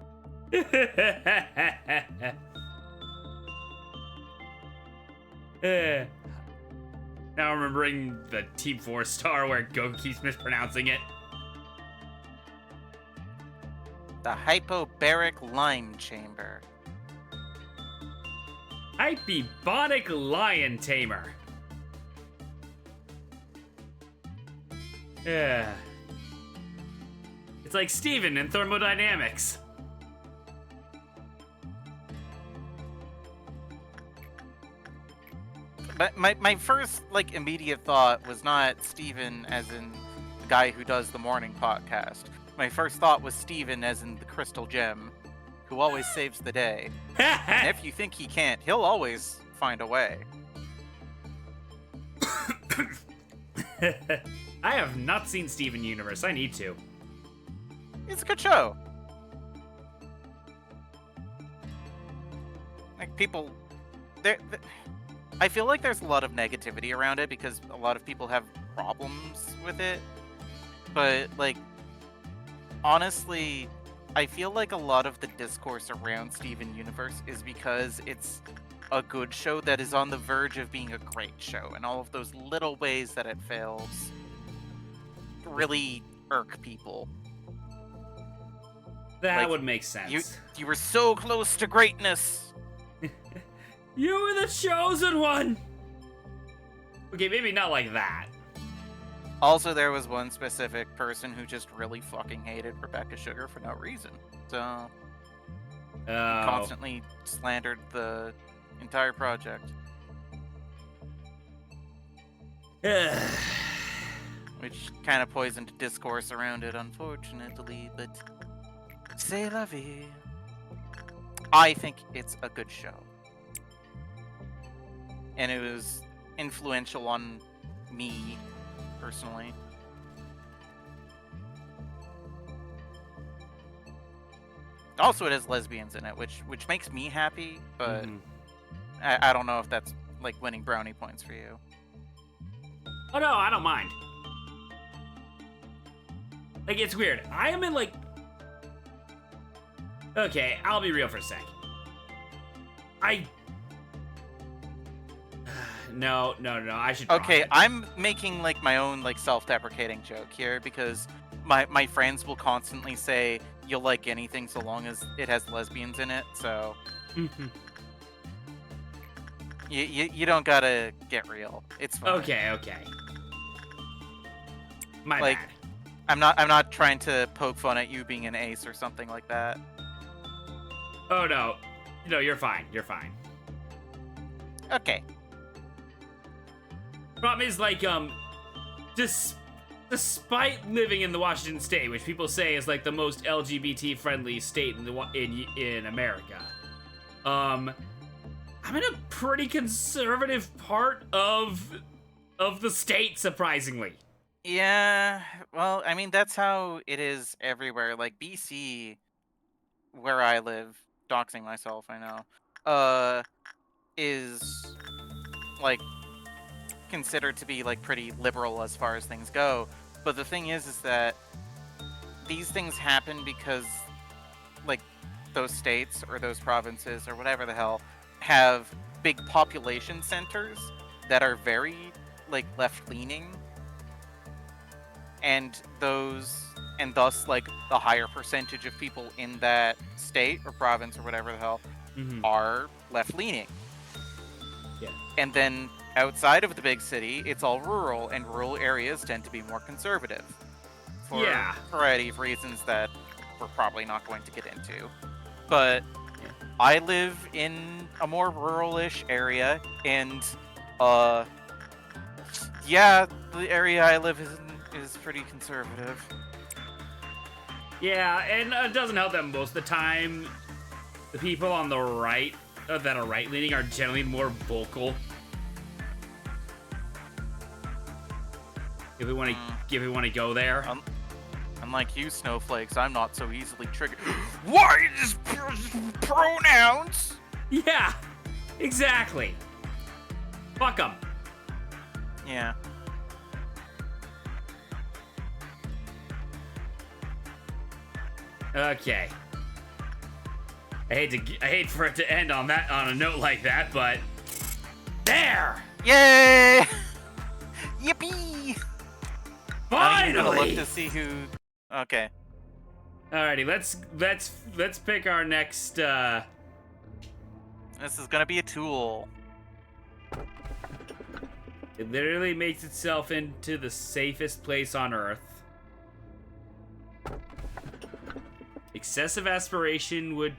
Now remembering the Team 4 star where Goku keeps mispronouncing it. The hypobaric lime chamber. Hypebonic Lion Tamer. Yeah. It's like Steven in thermodynamics. But my first like immediate thought was not Steven as in the guy who does the morning podcast. My first thought was Steven as in the crystal gem, who always saves the day. And if you think he can't, he'll always find a way. I have not seen Steven Universe. I need to. It's a good show. Like people, I feel like there's a lot of negativity around it because a lot of people have problems with it. But like, honestly, I feel like a lot of the discourse around Steven Universe is because it's a good show that is on the verge of being a great show, and all of those little ways that it fails really irk people. That Like, would make sense. You were so close to greatness. You were the chosen one! Okay, maybe not like that. Also, there was one specific person who just really fucking hated Rebecca Sugar for no reason. So, constantly slandered the entire project. Which kind of poisoned discourse around it, unfortunately, but c'est la vie. I think it's a good show. And it was influential on me, personally. Also, it has lesbians in it, which makes me happy, but I don't know if that's like winning brownie points for you. Oh no, I don't mind. Like, it's weird. I am in like... Okay, I'll be real for a sec. No, I should Okay, probably- I'm making like my own like self-deprecating joke here because my friends will constantly say you'll like anything so long as it has lesbians in it. So you don't gotta get real. It's fine. Okay. My Like, bad. I'm not trying to poke fun at you being an ace or something like that. Oh no. No, you're fine. Okay. Problem is, like, despite living in the Washington State, which people say is like the most LGBT-friendly state in America, I'm in a pretty conservative part of the state, surprisingly. Yeah, well, I mean, that's how it is everywhere. Like, BC, where I live, doxing myself, I know, is, like, considered to be, like, pretty liberal as far as things go. But the thing is that these things happen because, like, those states or those provinces or whatever the hell have big population centers that are very, like, left-leaning. And thus, like, the higher percentage of people in that state or province or whatever the hell are left-leaning. Yeah. And then outside of the big city, it's all rural, and rural areas tend to be more conservative. For a variety of reasons that we're probably not going to get into. But I live in a more rural-ish area, and, yeah, the area I live in is pretty conservative. Yeah, and it doesn't help that most of the time, the people on the right that are right-leaning are generally more vocal. If we want to go there. Unlike you, snowflakes, I'm not so easily triggered. Why is pronouns? Yeah, exactly. Fuck them. Yeah. Okay. I hate for it to end on a note like that, but there. Yay! Yippee! I'm gonna look Finally. to see who. Okay. Alrighty, let's pick our next. This is gonna be a tool. It literally makes itself into the safest place on Earth. excessive aspiration would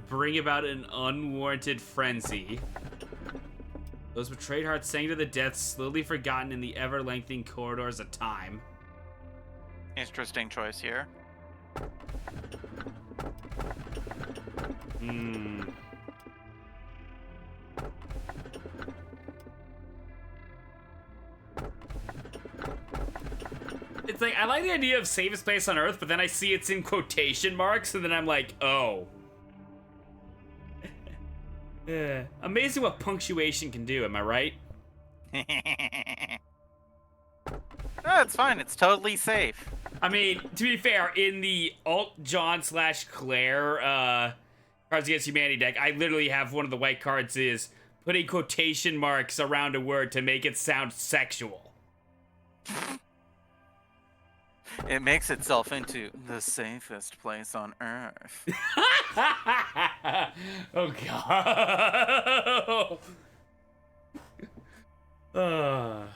bring about an unwarranted frenzy. Those betrayed hearts sank to the depths, slowly forgotten in the ever-lengthening corridors of time. Interesting choice here. It's like, I like the idea of safest place on Earth, but then I see it's in quotation marks, and then I'm like, oh. Amazing what punctuation can do, am I right? No, it's fine. It's totally safe. I mean, to be fair, in the Alt John / Claire Cards Against Humanity deck, I literally have one of the white cards is putting quotation marks around a word to make it sound sexual. It makes itself into the safest place on Earth. Oh, God.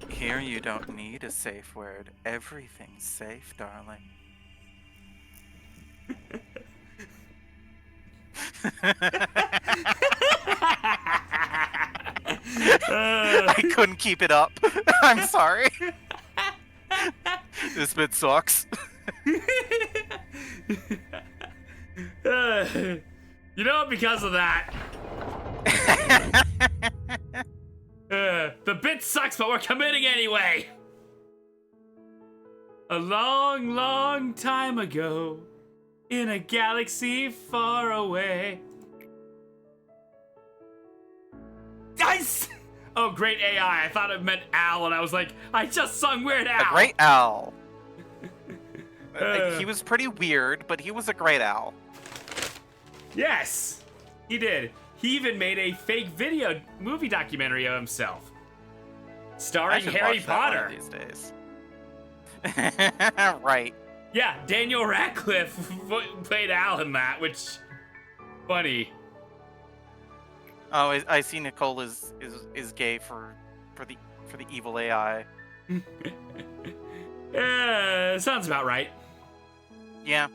Here you don't need a safe word. Everything's safe, darling. I couldn't keep it up. I'm sorry. This bit sucks. You know, because of that. The bit sucks, but we're committing anyway. A long, long time ago, in a galaxy far away. Oh, great AI. I thought it meant Al, and I was like, I just sung Weird Al. A great owl. He was pretty weird, but he was a great owl. Yes, he did. He even made a fake video movie documentary of himself, starring Harry Potter. These days. Right. Yeah, Daniel Radcliffe played Al in that, which funny. Oh, I see Nicole is gay for the evil AI. Sounds about right. Yeah.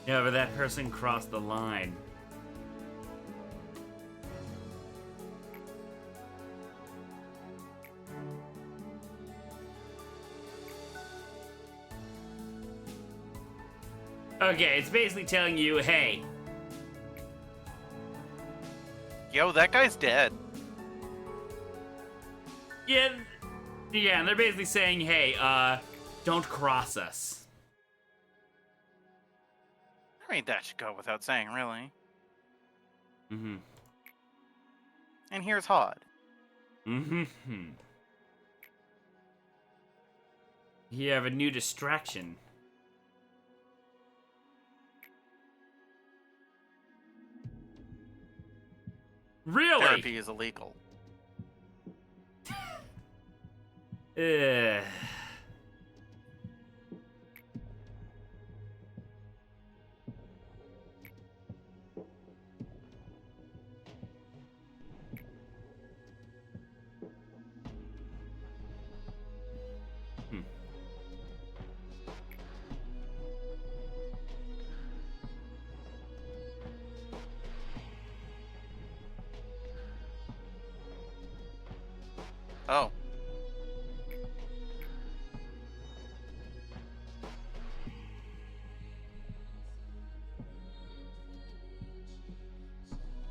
Yeah, but that person crossed the line. Okay, it's basically telling you, hey. Yo, that guy's dead. Yeah, and they're basically saying, hey, don't cross us. I mean, that should go without saying, really. Mm-hmm. And here's Hod. Mm-hmm. You have a new distraction. Really? Therapy is illegal. Ugh. Oh.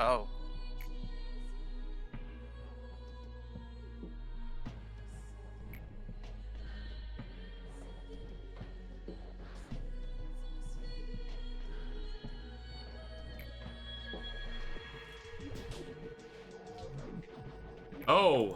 Oh. Oh.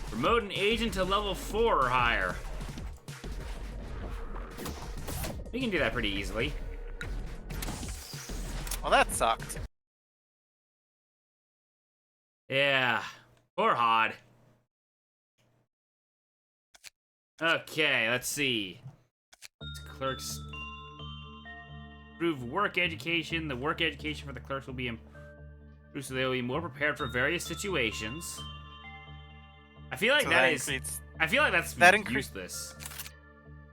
Promote an agent to level 4 or higher. We can do that pretty easily. Well, that sucked. Yeah. Poor Hod. Okay, let's see. Clerks. Improve work education. The work education for the clerks will be improved so they will be more prepared for various situations. I feel like So that that is. increases- I feel like that's that useless.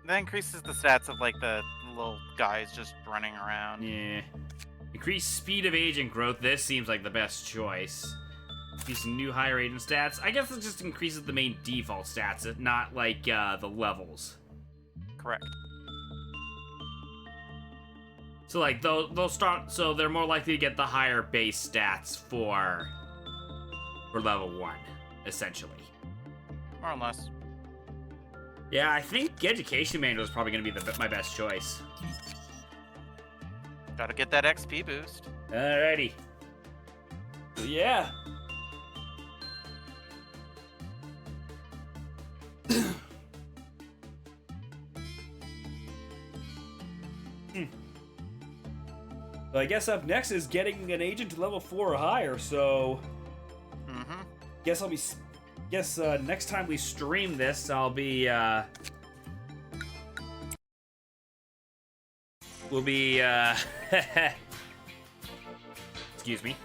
That increases the stats of like the little guys just running around. Yeah. Increase speed of agent growth. This seems like the best choice. Increase new higher agent stats. I guess it just increases the main default stats, not like the levels. Correct. So like they'll start. So they're more likely to get the higher base stats for level 1, essentially. More or less. Yeah, I think education manual is probably going to be my best choice. Gotta get that XP boost. Alrighty. So, yeah. So I guess up next is getting an agent to level 4 or higher. So, guess I'll be. Next time we stream this, I'll be. We'll be. Excuse me.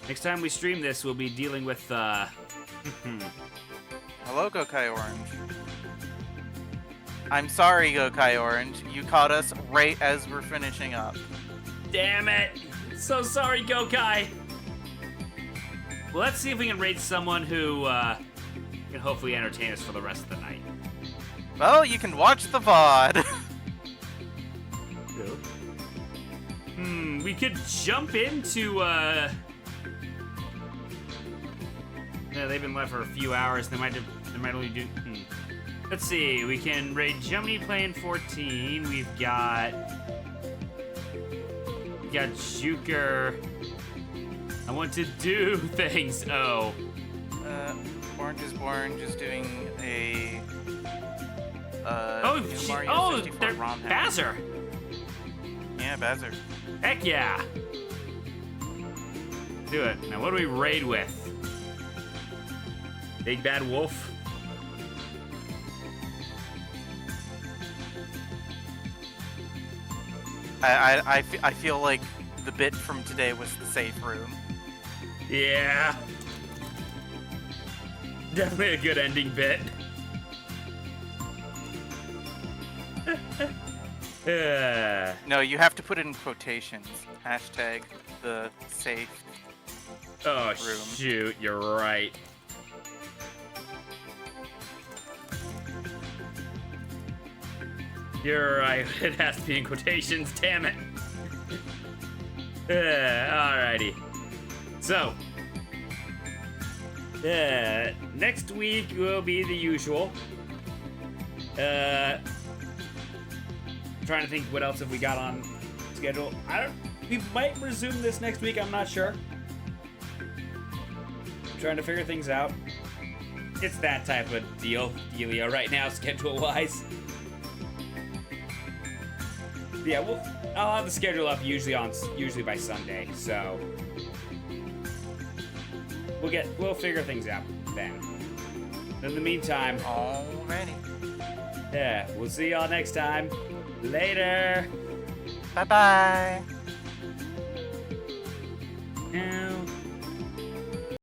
Next time we stream this, we'll be dealing with. Hello, Gokai Orange. I'm sorry, Gokai Orange. You caught us right as we're finishing up. Damn it! So sorry, Gokai. Well, let's see if we can raid someone who can hopefully entertain us for the rest of the night. Well, you can watch the VOD. We could jump into yeah, they've been left for a few hours. They might only do. Let's see. We can raid Jumny playing 14. We've got Juker. I want to do things. Oh. Orange is Born just doing a Oh, new she, Mario oh, 64 they're ROM hack. Bazzer. Yeah, Bazzer. Heck yeah. Do it. Now, what do we raid with? Big Bad Wolf? I feel like the bit from today was the safe room. Yeah. Definitely a good ending bit. No, you have to put it in quotations. Hashtag the safe Oh, room. shoot. You're right. You're right. It has to be in quotations. Damn it. Alrighty. So, next week will be the usual. Trying to think what else have we got on schedule. We might resume this next week. I'm not sure. Trying to figure things out. It's that type of dealio right now, schedule-wise. Yeah, I'll have the schedule up usually by Sunday, so we'll figure things out then. In the meantime, Alrighty. yeah, we'll see y'all next time. Later. Bye-bye. And